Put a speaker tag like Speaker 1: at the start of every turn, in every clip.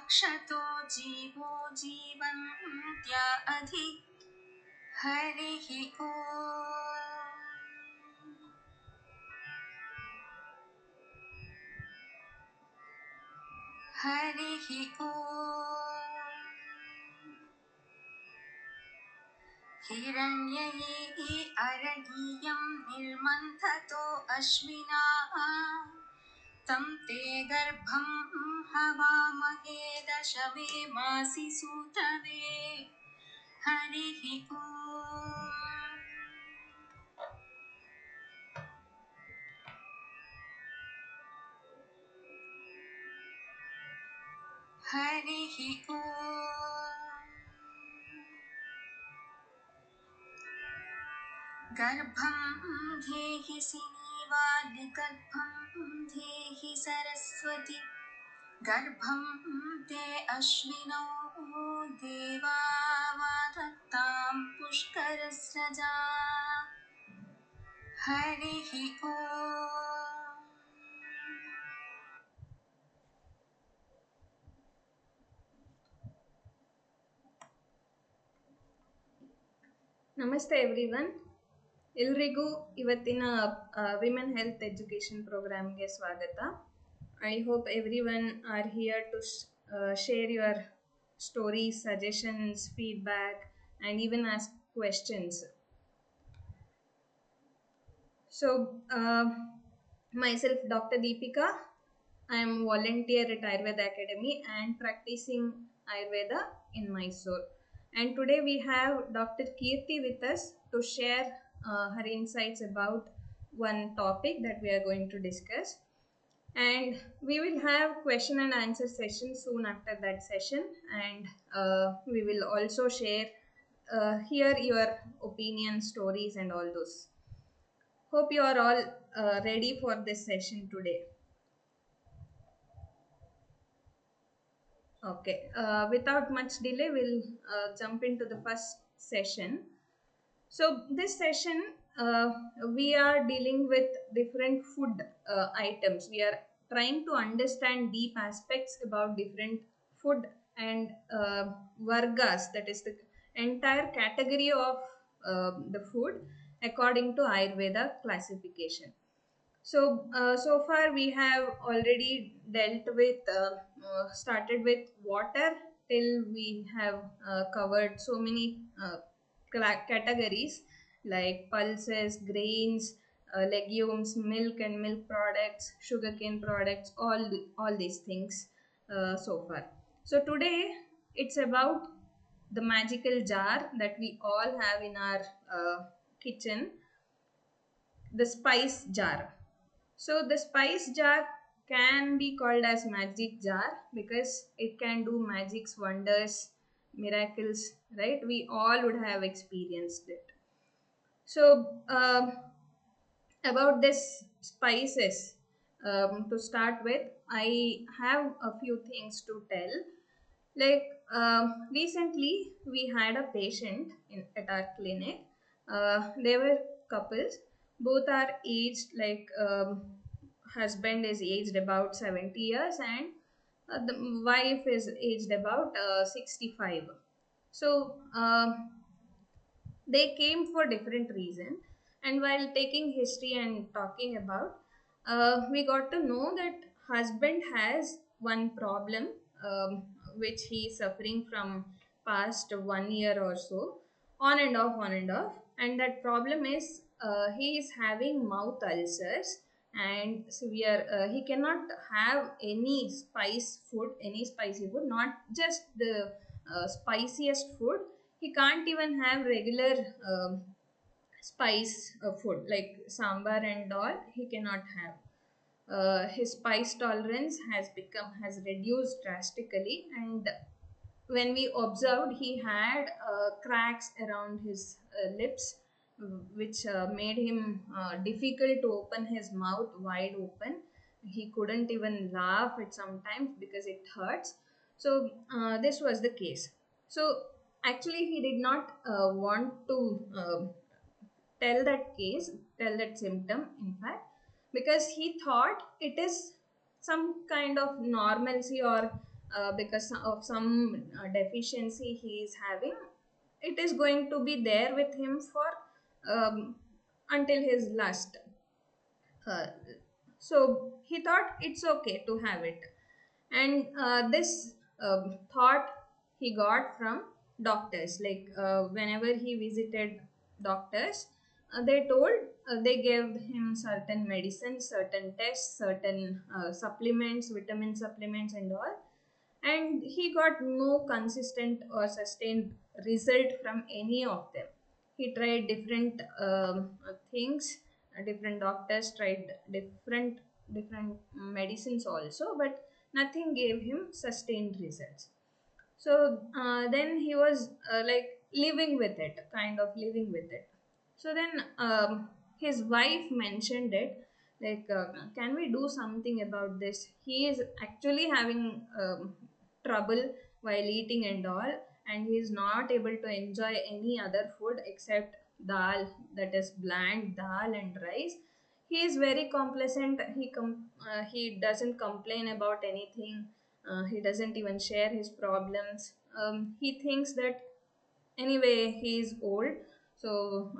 Speaker 1: क्षतो जीवो जीवन्त्या अधि हरिः ॐ। हरिः ॐ। हिरण्यये अरगीयं निर्मन्थतो अश्विना तं ते गर्भं हवामहे दशमे मासि सूतवे। हरिः ॐ। हरिः ॐ। गर्भं धेहि सिनीवालिगर्भं धेहि सरस्वती गर्भं ते अश्विनौ देवा वाधत्तां पुष्करस्रजा। हरिः ॐ।
Speaker 2: ನಮಸ್ತೆ ಎವ್ರಿವನ್, ಎಲ್ರಿಗೂ ಇವತ್ತಿನ ವಿಮೆನ್ ಹೆಲ್ತ್ ಎಜುಕೇಷನ್ ಪ್ರೋಗ್ರಾಮ್ಗೆ ಸ್ವಾಗತ. I hope everyone are here to share your stories, suggestions, feedback and even ask questions. So, myself Dr. Deepika, I am volunteer at Ayurveda Academy and practicing Ayurveda in Mysore. And today we have Dr. Kirti with us to share her insights about one topic that we are going to discuss. And we will have question and answer session soon after that session, and we will also hear your opinions, stories and all those. Hope you are all ready for this session today. Okay, without much delay, we'll jump into the first session. So this session, we are dealing with different food items. We are trying to understand deep aspects about different food and vargas, that is the entire category of the food according to Ayurveda classification. So, so far we have already dealt with, started with water till we have covered so many categories like pulses, grains, legumes, milk and milk products, sugarcane products, all these things so far. So today it's about the magical jar that we all have in our kitchen, the spice jar. So the spice jar can be called as magic jar because it can do magics, wonders, miracles, right? We all would have experienced it. So about this spices, to start with, I have a few things to tell. Like, recently we had a patient at our clinic. They were couples. Both are aged, like, husband is aged about 70 years and the wife is aged about 65. So they came for different reason, and while taking history and talking about, we got to know that husband has one problem, which he is suffering from past 1 year or so, on and off, and that problem is, he is having mouth ulcers and severe. He cannot have any spicy food, not just the spiciest food. He can't even have regular spice food like sambar and all. He cannot have. His spice tolerance has reduced drastically, and when we observed, he had cracks around his lips, which made him difficult to open his mouth wide open. He couldn't even laugh at sometimes because it hurts. So this was the case. So actually he did not want to tell that symptom, in fact, because he thought it is some kind of normalcy or because of some deficiency he is having, it is going to be there with him for until his last. uh, so he thought it's okay to have it. And this thought he got from doctors. Like whenever he visited doctors, they gave him certain medicines, certain tests, certain supplements, vitamin supplements, and all. And he got no consistent or sustained result from any of them. He tried different things. Different doctors tried different medicines also, but nothing gave him sustained results. So then he was like living with it, kind of living with it. So then his wife mentioned it, like, can we do something about this? He is actually having trouble while eating and all, and he is not able to enjoy any other food except dal, that is bland dal and rice. He is very complacent. He doesn't complain about anything. He doesn't even share his problems. He thinks that anyway he is old, so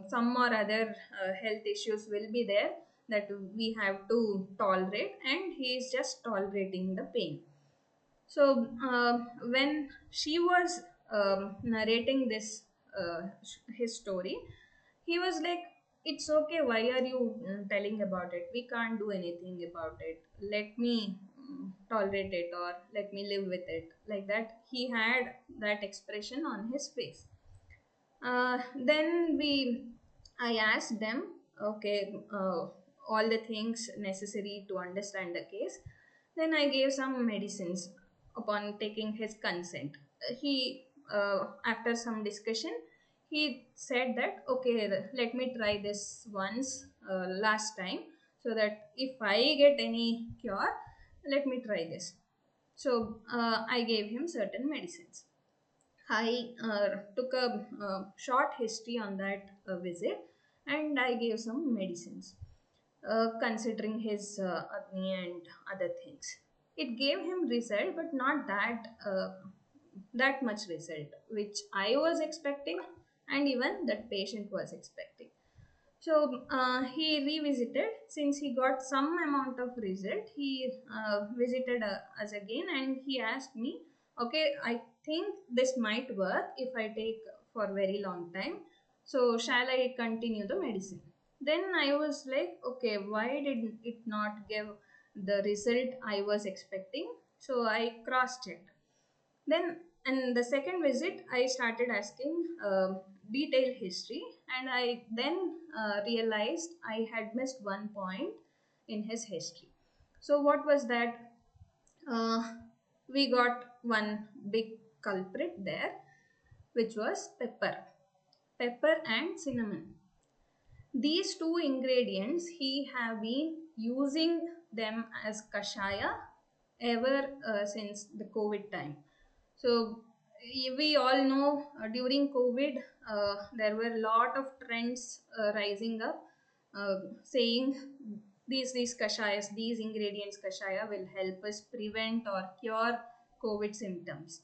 Speaker 2: some or other health issues will be there that we have to tolerate, and he is just tolerating the pain. So when she was narrating this his story, he was like, "It's okay. Why are you telling about it? We can't do anything about it. Let me tolerate it, or let me live with it." Like that, he had that expression on his face. Then I asked them, okay, all the things necessary to understand the case. Then I gave some medicines upon taking his consent. After some discussion, he said that, okay, let me try this once, last time, so that if I get any cure, let me try this. So I gave him certain medicines. I took a short history on that visit, and I gave some medicines, considering his Agni and other things. It gave him result, but not that much result, which I was expecting, and even that patient was expecting. So he revisited. Since he got some amount of result, he visited us again, and he asked me, "Okay, I think this might work if I take for very long time. So shall I continue the medicine?" Then I was like, "Okay, why did it not give the result I was expecting?" So I cross checked. Then, in the second visit, I started asking detailed history, and I then realized I had missed one point in his history. So, what was that? Uh, we got one big culprit there, which was pepper and cinnamon. These two ingredients, he have been using them as kashaya ever since the COVID time. So we all know during COVID, there were a lot of trends rising up, saying these kashayas, these ingredients kashaya will help us prevent or cure COVID symptoms.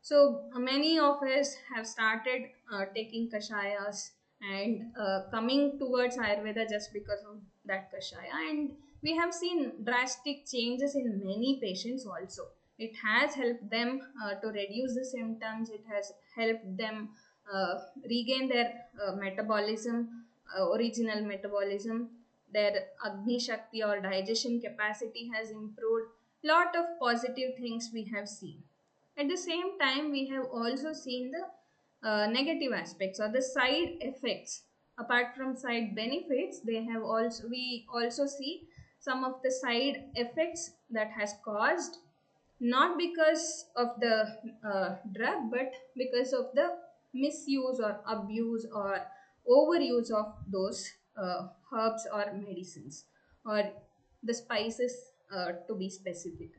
Speaker 2: So many of us have started taking kashayas and coming towards Ayurveda just because of that kashaya, and we have seen drastic changes in many patients also. It has helped them to reduce the symptoms. It has helped them regain their metabolism, original metabolism. Their Agni Shakti or digestion capacity has improved. Lot of positive things we have seen. At the same time, we have also seen the negative aspects or the side effects. Apart from side benefits, they have also we also see some of the side effects that has caused, not because of the drug, but because of the misuse or abuse or overuse of those herbs or medicines, or the spices, to be specific.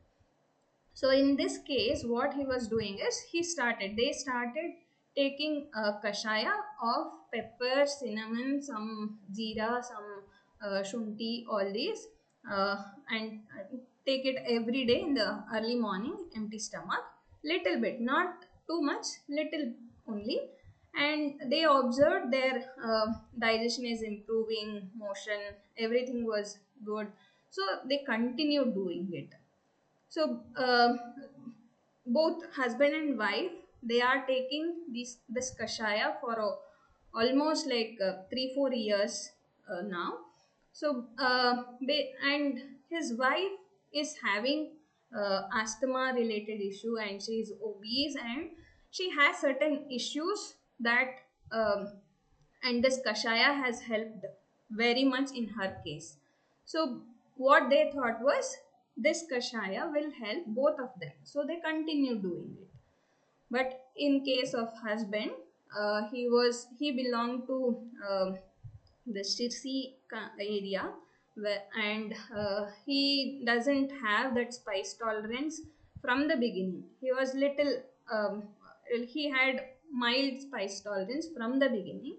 Speaker 2: So in this case, what he was doing is they started taking kashaya of pepper, cinnamon, some jeera, some shunti, all these, and take it every day in the early morning, empty stomach, little bit, not too much, little only. And they observed their digestion is improving, motion, everything was good, so they continued doing it. So both husband and wife, they are taking this kashaya for almost like 3-4 years now. So and his wife is having asthma related issue, and she is obese, and she has certain issues that um, and this kashaya has helped very much in her case. So what they thought was this kashaya will help both of them, so they continue doing it. But in case of husband, he belonged to the Shirsi area, and he doesn't have that spice tolerance from the beginning. He was little, um, he had mild spice tolerance from the beginning,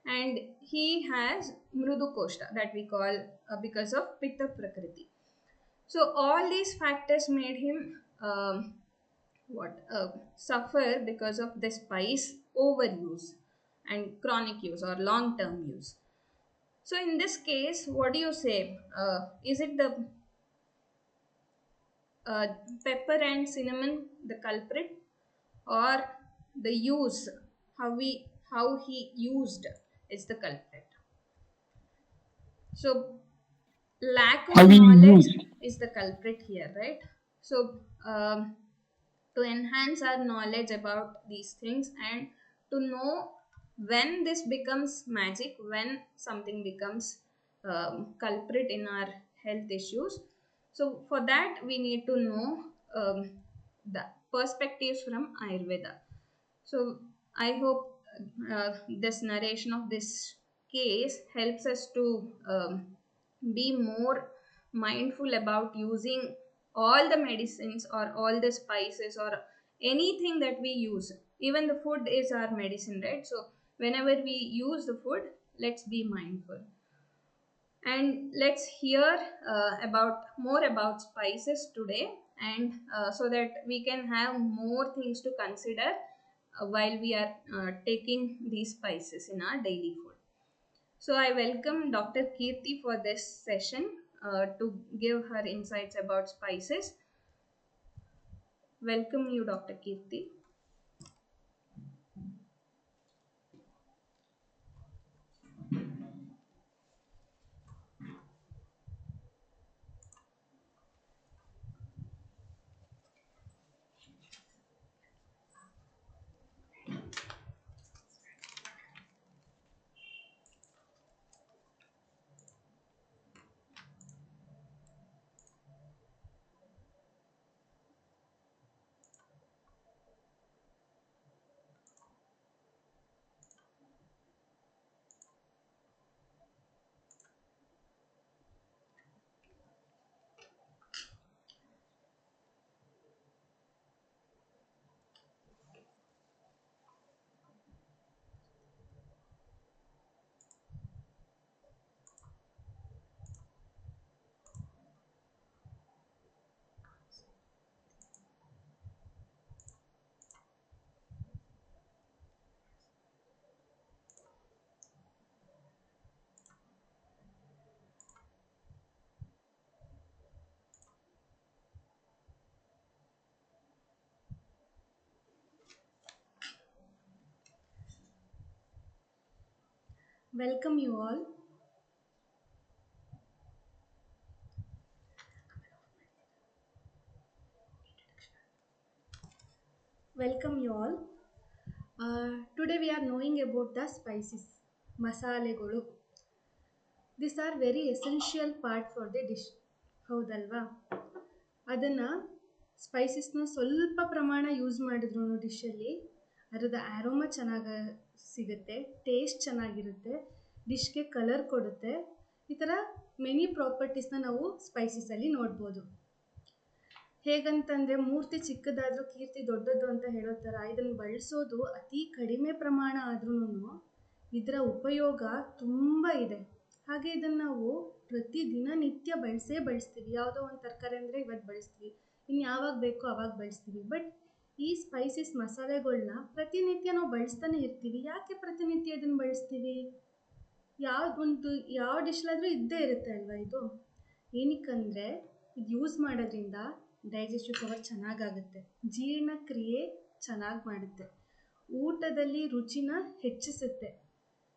Speaker 2: and he has mrudu koshta that we call because of pitta prakriti. So all these factors made him suffer because of the spice overuse and chronic use or long term use. So in this case, what do you say? Is it the uh, pepper and cinnamon the culprit, or the use, how he used is the culprit? So lack
Speaker 3: How
Speaker 2: of
Speaker 3: we
Speaker 2: knowledge
Speaker 3: use.
Speaker 2: is the culprit here, right? So to enhance our knowledge about these things, and to know when this becomes magic, when something becomes culprit in our health issues. So for that we need to know the perspectives from Ayurveda. So I hope this narration of this case helps us to be more mindful about using all the medicines or all the spices or anything that we use. Even the food is our medicine, right? So whenever we use the food, let's be mindful. And let's hear about more about spices today, and so that we can have more things to consider while we are taking these spices in our daily food. So I welcome Dr. Kirti for this session to give her insights about spices. Welcome you, Dr. Kirti. Welcome you all. Welcome you all. Today we are knowing about the spices, ಮಸಾಲೆಗಳು. These are very essential part for the dish. ಹೌದಲ್ವಾ? ಅದನ್ನು ಸ್ಪೈಸಸ್ನ ಸ್ವಲ್ಪ ಪ್ರಮಾಣ use ಮಾಡಿದ್ರು ಡಿಶಲ್ಲಿ ಅದರದ ಆರೋಮ ಚೆನ್ನಾಗಿ ಸಿಗುತ್ತೆ, taste ಚೆನ್ನಾಗಿರುತ್ತೆ, ಡಿಶ್ಗೆ ಕಲರ್ ಕೊಡುತ್ತೆ. ಈ ಥರ ಮೆನಿ ಪ್ರಾಪರ್ಟೀಸ್ನ ನಾವು ಸ್ಪೈಸಸಲ್ಲಿ ನೋಡ್ಬೋದು. ಹೇಗಂತಂದರೆ ಮೂರ್ತಿ ಚಿಕ್ಕದಾದರೂ ಕೀರ್ತಿ ದೊಡ್ಡದು ಅಂತ ಹೇಳೋ ಥರ ಇದನ್ನು ಬಳಸೋದು ಅತಿ ಕಡಿಮೆ ಪ್ರಮಾಣ ಆದ್ರೂ ಇದರ ಉಪಯೋಗ ತುಂಬ ಇದೆ.
Speaker 3: ಹಾಗೆ ಇದನ್ನು ನಾವು ಪ್ರತಿದಿನ ನಿತ್ಯ ಬಳಸ್ತೀವಿ. ಯಾವುದೋ ಒಂದು ತರಕಾರಿ ಅಂದರೆ ಇವತ್ತು ಬಳಸ್ತೀವಿ, ಇನ್ನು ಯಾವಾಗ ಬೇಕೋ ಅವಾಗ ಬಳಸ್ತೀವಿ. ಬಟ್ ಈ ಸ್ಪೈಸಸ್ ಮಸಾಲೆಗಳನ್ನ ಪ್ರತಿನಿತ್ಯ ನಾವು ಬಳಸ್ತಾನೆ ಇರ್ತೀವಿ. ಯಾಕೆ ಪ್ರತಿನಿತ್ಯ ಇದನ್ನು ಬಳಸ್ತೀವಿ? ಯಾವ ಡಿಶ್ಲಾದರೂ ಇದ್ದೇ ಇರುತ್ತೆ ಅಲ್ವಾ ಇದು. ಏನಕ್ಕಂದರೆ ಇದು ಯೂಸ್ ಮಾಡೋದ್ರಿಂದ ಡೈಜೆಸ್ಟಿವ್ ಪವರ್ ಚೆನ್ನಾಗಾಗುತ್ತೆ, ಜೀರ್ಣಕ್ರಿಯೆ ಚೆನ್ನಾಗಿ ಮಾಡುತ್ತೆ, ಊಟದಲ್ಲಿ ರುಚಿನ ಹೆಚ್ಚಿಸುತ್ತೆ.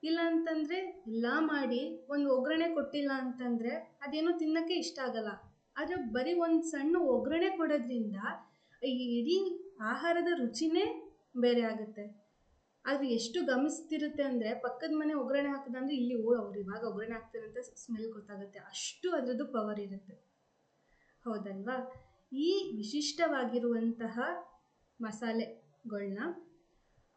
Speaker 3: ಇಲ್ಲ ಅಂತಂದರೆ ಎಲ್ಲ ಮಾಡಿ ಒಂದು ಒಗ್ಗರಣೆ ಕೊಟ್ಟಿಲ್ಲ ಅಂತಂದರೆ ಅದೇನೋ ತಿನ್ನೋಕ್ಕೆ ಇಷ್ಟ ಆಗಲ್ಲ. ಆದರೆ ಬರೀ ಒಂದು ಸಣ್ಣ ಒಗ್ಗರಣೆ ಕೊಡೋದ್ರಿಂದ ಈ ಇಡೀ ಆಹಾರದ ರುಚಿನೇ ಬೇರೆ ಆಗುತ್ತೆ. ಆದರೆ ಎಷ್ಟು ಗಮನಿಸ್ತಿರುತ್ತೆ ಅಂದರೆ ಪಕ್ಕದ ಮನೆ ಒಗ್ಗರಣೆ ಹಾಕಿದಂದ್ರೆ ಇಲ್ಲಿ ಅವ್ರು ಇವಾಗ ಒಗ್ಗರಣೆ ಹಾಕ್ತಾರೆ ಅಂತ ಸ್ಮೆಲ್ ಗೊತ್ತಾಗುತ್ತೆ. ಅಷ್ಟು ಅದರದ್ದು ಪವರ್ ಇರುತ್ತೆ, ಹೌದಲ್ವಾ? ಈ ವಿಶಿಷ್ಟವಾಗಿರುವಂತಹ ಮಸಾಲೆಗಳನ್ನ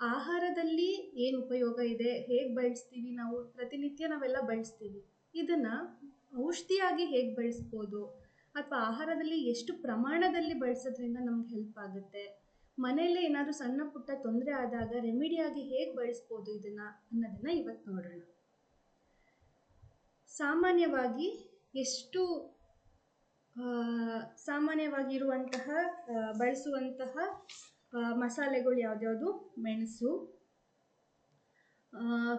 Speaker 3: ಆಹಾರದಲ್ಲಿ ಏನು ಉಪಯೋಗ ಇದೆ, ಹೇಗೆ ಬಳಸ್ತೀವಿ, ನಾವು ಪ್ರತಿನಿತ್ಯ ನಾವೆಲ್ಲ ಬಳಸ್ತೀವಿ. ಇದನ್ನು ಔಷಧಿಯಾಗಿ ಹೇಗೆ ಬಳಸ್ಬೋದು, ಅಥವಾ ಆಹಾರದಲ್ಲಿ ಎಷ್ಟು ಪ್ರಮಾಣದಲ್ಲಿ ಬಳಸೋದ್ರಿಂದ ನಮ್ಗೆ ಹೆಲ್ಪ್ ಆಗುತ್ತೆ, ಮನೆಯಲ್ಲೇ ಏನಾದರೂ ಸಣ್ಣ ಪುಟ್ಟ ತೊಂದರೆ ಆದಾಗ ರೆಮಿಡಿಯಾಗಿ ಹೇಗೆ ಬಳಸ್ಬೋದು ಇದನ್ನು ಅನ್ನೋದನ್ನು ಇವತ್ತು ನೋಡೋಣ. ಸಾಮಾನ್ಯವಾಗಿರುವಂತಹ ಬಳಸುವಂತಹ ಮಸಾಲೆಗಳು ಯಾವ್ದ್ಯಾವುದು? ಮೆಣಸು,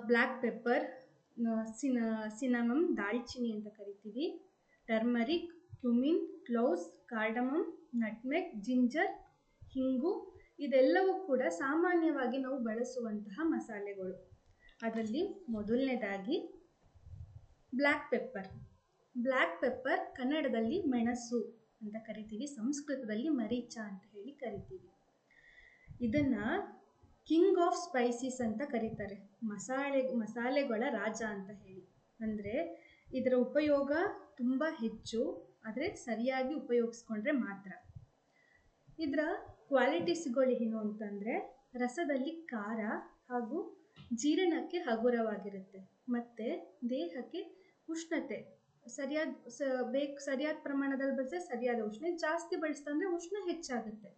Speaker 3: ಬ್ಲ್ಯಾಕ್ ಪೆಪ್ಪರ್, ಸಿನಮಮ್, ದಾಲ್ಚಿನ್ನಿ ಅಂತ ಕರಿತೀವಿ, turmeric, cumin, cloves, cardamom, nutmeg, ginger, ಹಿಂಗು. ಇದೆಲ್ಲವೂ ಕೂಡ ಸಾಮಾನ್ಯವಾಗಿ ನಾವು ಬಳಸುವಂತಹ ಮಸಾಲೆಗಳು. ಅದರಲ್ಲಿ ಮೊದಲನೇದಾಗಿ ಬ್ಲ್ಯಾಕ್ ಪೆಪ್ಪರ್ ಕನ್ನಡದಲ್ಲಿ ಮೆಣಸು ಅಂತ ಕರಿತೀವಿ, ಸಂಸ್ಕೃತದಲ್ಲಿ ಮರೀಚ ಅಂತ ಹೇಳಿ ಕರಿತೀವಿ. ಇದನ್ನು ಕಿಂಗ್ ಆಫ್ ಸ್ಪೈಸಸ್ ಅಂತ ಕರೀತಾರೆ, ಮಸಾಲೆಗಳ ರಾಜ ಅಂತ ಹೇಳಿ. ಅಂದರೆ ಇದರ ಉಪಯೋಗ ತುಂಬ ಹೆಚ್ಚು, ಆದರೆ ಸರಿಯಾಗಿ ಉಪಯೋಗಿಸ್ಕೊಂಡ್ರೆ ಮಾತ್ರ. ಇದರ ಕ್ವಾಲಿಟೀಸ್ಗಳು ಏನು ಅಂತಂದರೆ ರಸದಲ್ಲಿ ಖಾರ ಹಾಗೂ ಜೀರ್ಣಕ್ಕೆ ಹಗುರವಾಗಿರುತ್ತೆ, ಮತ್ತು ದೇಹಕ್ಕೆ ಉಷ್ಣತೆ ಸರಿಯಾದ ಪ್ರಮಾಣದಲ್ಲಿ ಬಳಸಿದ್ರೆ ಸರಿಯಾದ ಉಷ್ಣ, ಜಾಸ್ತಿ ಬಳಸ್ತಂದ್ರೆ ಉಷ್ಣ ಹೆಚ್ಚಾಗುತ್ತೆ.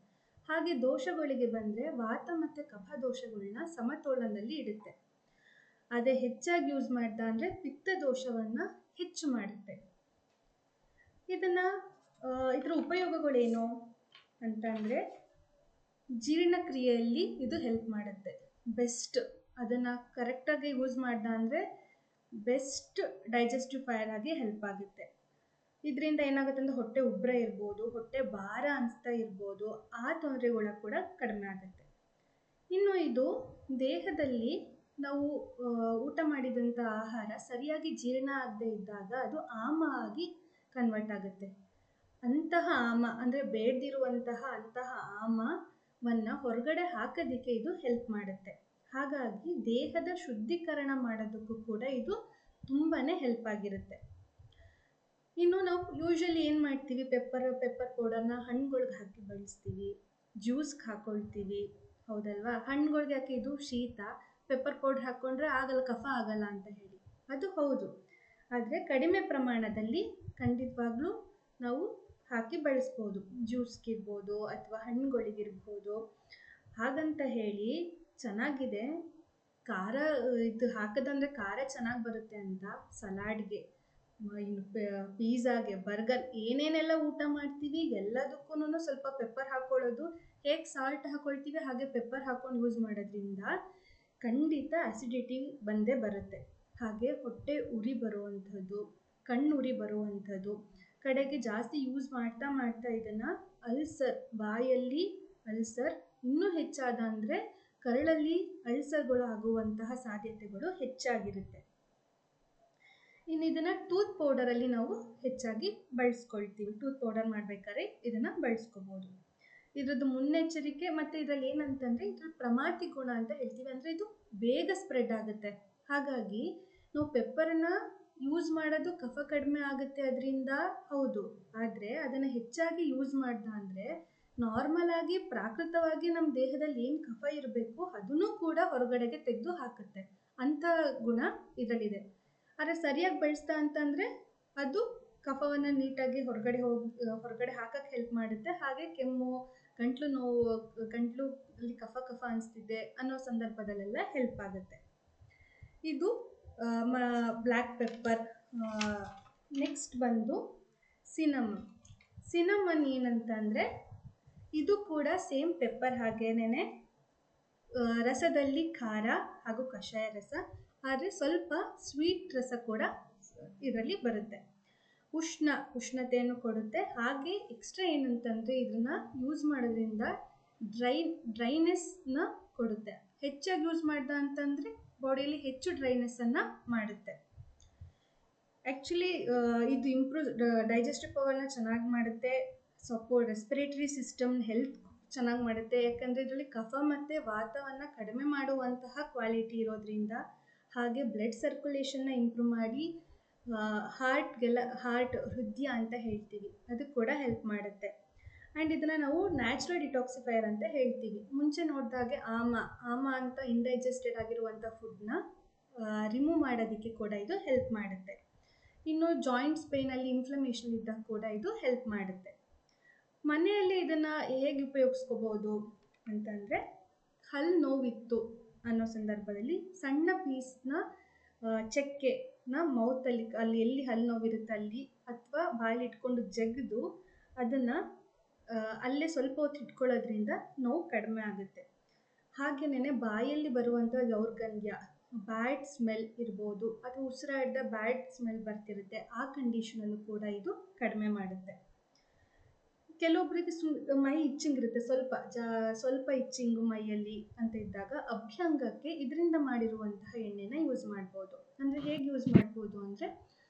Speaker 3: ಹಾಗೆ ದೋಷಗಳಿಗೆ ಬಂದರೆ ವಾತ ಮತ್ತು ಕಫ ದೋಷಗಳನ್ನ ಸಮತೋಲನದಲ್ಲಿ ಇಡುತ್ತೆ. ಅದೇ ಹೆಚ್ಚಾಗಿ ಯೂಸ್ ಮಾಡ್ದ ಅಂದರೆ ಪಿತ್ತ ದೋಷವನ್ನು ಹೆಚ್ಚು ಮಾಡುತ್ತೆ. ಇದರ ಉಪಯೋಗಗಳೇನು ಅಂತಂದರೆ ಜೀರ್ಣಕ್ರಿಯೆಯಲ್ಲಿ ಇದು ಹೆಲ್ಪ್ ಮಾಡುತ್ತೆ. ಬೆಸ್ಟ್ ಅದನ್ನು ಕರೆಕ್ಟಾಗಿ ಯೂಸ್ ಮಾಡ್ದ ಅಂದರೆ ಬೆಸ್ಟ್ ಡೈಜೆಸ್ಟಿವ್ ಫೈರ್ ಆಗಿ ಹೆಲ್ಪ್ ಆಗುತ್ತೆ. ಇದರಿಂದ ಏನಾಗುತ್ತೆ ಅಂದರೆ ಹೊಟ್ಟೆ ಉಬ್ಬರ ಇರ್ಬೋದು, ಹೊಟ್ಟೆ ಭಾರ ಅನಿಸ್ತಾ ಇರ್ಬೋದು, ಆ ತೊಂದರೆಗಳು ಕೂಡ ಕಡಿಮೆ ಆಗುತ್ತೆ. ಇನ್ನು ಇದು ದೇಹದಲ್ಲಿ ನಾವು ಊಟ ಮಾಡಿದಂಥ ಆಹಾರ ಸರಿಯಾಗಿ ಜೀರ್ಣ ಆಗದೆ ಇದ್ದಾಗ ಅದು ಆಮ ಆಗಿ ಕನ್ವರ್ಟ್ ಆಗುತ್ತೆ. ಅಂತಹ ಆಮ ಅಂದರೆ ಬೇಡದಿರುವಂತಹ ಅಂತಹ ಆಮವನ್ನು ಹೊರಗಡೆ ಹಾಕೋದಕ್ಕೆ ಇದು ಹೆಲ್ಪ್ ಮಾಡುತ್ತೆ. ಹಾಗಾಗಿ ದೇಹದ ಶುದ್ಧೀಕರಣ ಮಾಡೋದಕ್ಕೂ ಕೂಡ ಇದು ತುಂಬಾ ಹೆಲ್ಪ್ ಆಗಿರುತ್ತೆ. ಇನ್ನು ನಾವು ಯೂಶ್ವಲಿ ಏನು ಮಾಡ್ತೀವಿ, ಪೆಪ್ಪರ್ ಪೌಡರ್ನ ಹಣ್ಣುಗಳ್ಗೆ ಹಾಕಿ ಬಳಸ್ತೀವಿ, ಜ್ಯೂಸ್ಗೆ ಹಾಕ್ಕೊಳ್ತೀವಿ, ಹೌದಲ್ವಾ? ಹಣ್ಣುಗಳ್ಗೆ ಯಾಕೆ ಇದು ಶೀತ, ಪೆಪ್ಪರ್ ಪೌಡ್ರ್ ಹಾಕ್ಕೊಂಡ್ರೆ ಆಗಲ್ಲ, ಕಫ ಆಗಲ್ಲ ಅಂತ ಹೇಳಿ. ಅದು ಹೌದು, ಆದರೆ ಕಡಿಮೆ ಪ್ರಮಾಣದಲ್ಲಿ ಖಂಡಿತವಾಗ್ಲೂ ನಾವು ಹಾಕಿ ಬಳಸ್ಬೋದು, ಜ್ಯೂಸ್ಗಿರ್ಬೋದು ಅಥವಾ ಹಣ್ಣುಗಳಿಗಿರ್ಬೋದು. ಹಾಗಂತ ಹೇಳಿ ಚೆನ್ನಾಗಿದೆ ಖಾರ ಇದು ಹಾಕೋದಂದರೆ ಖಾರ ಚೆನ್ನಾಗಿ ಬರುತ್ತೆ ಅಂತ ಸಲಾಡ್ಗೆ, ಇನ್ನು ಪಿಜ್ಜಾಗೆ, ಬರ್ಗರ್, ಏನೇನೆಲ್ಲ ಊಟ ಮಾಡ್ತೀವಿ ಎಲ್ಲದಕ್ಕೂ ಸ್ವಲ್ಪ ಪೆಪ್ಪರ್ ಹಾಕ್ಕೊಳ್ಳೋದು. ಹೇಗೆ ಸಾಲ್ಟ್ ಹಾಕ್ಕೊಳ್ತೀವಿ ಹಾಗೆ ಪೆಪ್ಪರ್ ಹಾಕ್ಕೊಂಡು ಯೂಸ್ ಮಾಡೋದ್ರಿಂದ ಖಂಡಿತ ಅಸಿಡಿಟಿ ಬಂದೇ ಬರುತ್ತೆ. ಹಾಗೆ ಹೊಟ್ಟೆ ಉರಿ ಬರುವಂಥದ್ದು, ಕಣ್ಣು ಉರಿ ಬರುವಂಥದ್ದು, ಕಡೆಗೆ ಜಾಸ್ತಿ ಯೂಸ್ ಮಾಡ್ತಾ ಇದನ್ನು ಬಾಯಲ್ಲಿ ಅಲ್ಸರ್ ಇನ್ನೂ ಹೆಚ್ಚಾದ ಅಂದರೆ ಕರಳಲ್ಲಿ ಅಲ್ಸರ್ಗಳು ಆಗುವಂತಹ ಸಾಧ್ಯತೆಗಳು ಹೆಚ್ಚಾಗಿರುತ್ತೆ. ಇನ್ನು ಇದನ್ನು ಟೂತ್ ಪೌಡರಲ್ಲಿ ನಾವು ಹೆಚ್ಚಾಗಿ ಬಳಸ್ಕೊಳ್ತೀವಿ. ಟೂತ್ ಪೌಡರ್ ಮಾಡಬೇಕಾದ್ರೆ ಇದನ್ನು ಬಳಸ್ಕೋಬೋದು. ಇದ್ರದ್ದು ಮುನ್ನೆಚ್ಚರಿಕೆ ಮತ್ತು ಇದರಲ್ಲಿ ಏನಂತಂದರೆ ಇದ್ರ ಪ್ರಮಾತಿ ಗುಣ ಅಂತ ಹೇಳ್ತೀವಿ, ಅಂದರೆ ಇದು ಬೇಗ ಸ್ಪ್ರೆಡ್ ಆಗುತ್ತೆ. ಹಾಗಾಗಿ ನಾವು ಪೆಪ್ಪರನ್ನ ಯೂಸ್ ಮಾಡೋದು ಕಫ ಕಡಿಮೆ ಆಗುತ್ತೆ ಅದರಿಂದ, ಹೌದು. ಆದರೆ ಅದನ್ನು ಹೆಚ್ಚಾಗಿ ಯೂಸ್ ಮಾಡ್ದ ಅಂದರೆ ನಾರ್ಮಲ್ ಆಗಿ ಪ್ರಾಕೃತವಾಗಿ ನಮ್ಮ ದೇಹದಲ್ಲಿ ಏನು ಕಫ ಇರಬೇಕು ಅದನ್ನು ಕೂಡ ಹೊರಗಡೆಗೆ ತೆಗೆದು ಹಾಕುತ್ತೆ, ಅಂಥ ಗುಣ ಇದರಲ್ಲಿದೆ. ಆದರೆ ಸರಿಯಾಗಿ ಬಳಸ್ತಾ ಅಂತಂದರೆ ಅದು ಕಫವನ್ನು ನೀಟಾಗಿ ಹೊರಗಡೆ ಹಾಕಕ್ಕೆ ಹೆಲ್ಪ್ ಮಾಡುತ್ತೆ. ಹಾಗೆ ಕೆಮ್ಮು, ಗಂಟ್ಲು ನೋವು, ಗಂಟ್ಲಲ್ಲಿ ಕಫ ಅನಿಸ್ತಿದೆ ಅನ್ನೋ ಸಂದರ್ಭದಲ್ಲೆಲ್ಲ ಹೆಲ್ಪ್ ಆಗುತ್ತೆ. ಇದು ಬ್ಲ್ಯಾಕ್ ಪೆಪ್ಪರ್ ನೆಕ್ಸ್ಟ್ ಬಂದು ಸಿನಮನ್. ಸಿನಮನ್ ಏನಂತಂದರೆ ಇದು ಕೂಡ ಸೇಮ್ ಪೆಪ್ಪರ್ ಹಾಗೇನೆ ರಸದಲ್ಲಿ ಖಾರ ಹಾಗೂ ಕಷಾಯ ರಸ, ಆದರೆ ಸ್ವಲ್ಪ ಸ್ವೀಟ್ ರಸ ಕೂಡ ಇದರಲ್ಲಿ ಬರುತ್ತೆ. ಉಷ್ಣತೆಯನ್ನು ಕೊಡುತ್ತೆ. ಹಾಗೆ ಎಕ್ಸ್ಟ್ರಾ ಏನಂತಂದರೆ ಇದನ್ನು ಯೂಸ್ ಮಾಡೋದ್ರಿಂದ ಡ್ರೈನೆಸ್ನ ಕೊಡುತ್ತೆ. ಹೆಚ್ಚಾಗಿ ಯೂಸ್ ಮಾಡ್ದ ಅಂತಂದರೆ ಬಾಡಿಯಲ್ಲಿ ಹೆಚ್ಚು ಡ್ರೈನೆಸ್ಸನ್ನು ಮಾಡುತ್ತೆ. ಆ್ಯಕ್ಚುಲಿ ಇದು ಡೈಜೆಸ್ಟಿವ್ ಪವರ್ನ ಚೆನ್ನಾಗಿ ಮಾಡುತ್ತೆ, ರೆಸ್ಪಿರೇಟರಿ ಸಿಸ್ಟಮ್ ಹೆಲ್ತ್ ಚೆನ್ನಾಗಿ ಮಾಡುತ್ತೆ. ಯಾಕಂದರೆ ಇದರಲ್ಲಿ ಕಫ ಮತ್ತು ವಾತವನ್ನು ಕಡಿಮೆ ಮಾಡುವಂತಹ ಕ್ವಾಲಿಟಿ ಇರೋದ್ರಿಂದ, ಹಾಗೆ ಬ್ಲಡ್ ಸರ್ಕ್ಯುಲೇಷನ್ನ ಇಂಪ್ರೂವ್ ಮಾಡಿ ಹೃದಯ ಅಂತ ಹೇಳ್ತೀವಿ, ಅದು ಕೂಡ ಹೆಲ್ಪ್ ಮಾಡುತ್ತೆ. ಆ್ಯಂಡ್ ಇದನ್ನು ನಾವು ನ್ಯಾಚುರಲ್ ಡಿಟಾಕ್ಸಿಫೈಯರ್ ಅಂತ ಹೇಳ್ತೀವಿ. ಮುಂಚೆ ನೋಡಿದಾಗೆ ಆಮ ಅಂತ ಇಂಡೈಜೆಸ್ಟೆಡ್ ಆಗಿರುವಂಥ ಫುಡ್ನ ರಿಮೂವ್ ಮಾಡೋದಕ್ಕೆ ಕೂಡ ಇದು ಹೆಲ್ಪ್ ಮಾಡುತ್ತೆ. ಇನ್ನು ಜಾಯಿಂಟ್ಸ್ ಪೇನಲ್ಲಿ ಇನ್ಫ್ಲಮೇಷನ್ ಇದ್ದಾಗ ಕೂಡ ಇದು ಹೆಲ್ಪ್ ಮಾಡುತ್ತೆ. ಮನೆಯಲ್ಲಿ ಇದನ್ನು ಹೇಗೆ ಉಪಯೋಗಿಸ್ಕೋಬೋದು ಅಂತಂದರೆ, ಹಲ್ಲು ನೋವಿತ್ತು ಅನ್ನೋ ಸಂದರ್ಭದಲ್ಲಿ ಸಣ್ಣ ಪೀಸ್ನ ಚಕ್ಕೆನ ಮೌತಲ್ಲಿ ಅಲ್ಲಿ ಎಲ್ಲಿ ಹಲ್ಲು ನೋವಿರುತ್ತೆ ಅಲ್ಲಿ ಅಥವಾ ಬಾಯಲ್ಲಿ ಇಟ್ಕೊಂಡು ಜಗಿದು ಅದನ್ನು ಅಲ್ಲೇ ಸ್ವಲ್ಪ ಹೊತ್ತು ಇಟ್ಕೊಳ್ಳೋದ್ರಿಂದ ನೋವು ಕಡಿಮೆ ಆಗುತ್ತೆ. ಹಾಗೆಯೇ ಬಾಯಲ್ಲಿ ಬರುವಂಥ ದೌರ್ಗಂಧ್ಯ, ಬ್ಯಾಡ್ ಸ್ಮೆಲ್ ಇರ್ಬೋದು ಅಥವಾ ಉಸಿರಾಡ್ದ ಬ್ಯಾಡ್ ಸ್ಮೆಲ್ ಬರ್ತಿರುತ್ತೆ, ಆ ಕಂಡೀಷನಲ್ಲೂ ಕೂಡ ಇದು ಕಡಿಮೆ ಮಾಡುತ್ತೆ. ಕೆಲವೊಬ್ಬರಿಗೆ ಮೈ ಇಚ್ಚಿಂಗ್ ಇರುತ್ತೆ, ಸ್ವಲ್ಪ ಇಚ್ಚಿಂಗು ಮೈಯಲ್ಲಿ ಅಂತ ಇದ್ದಾಗ ಅಭ್ಯಂಗಕ್ಕೆ ಇದರಿಂದ ಮಾಡಿರುವಂತಹ ಎಣ್ಣೆನ ಯೂಸ್ ಮಾಡ್ಬೋದು. ಅಂದರೆ ಹೇಗೆ ಯೂಸ್ ಮಾಡ್ಬೋದು ಅಂದರೆ,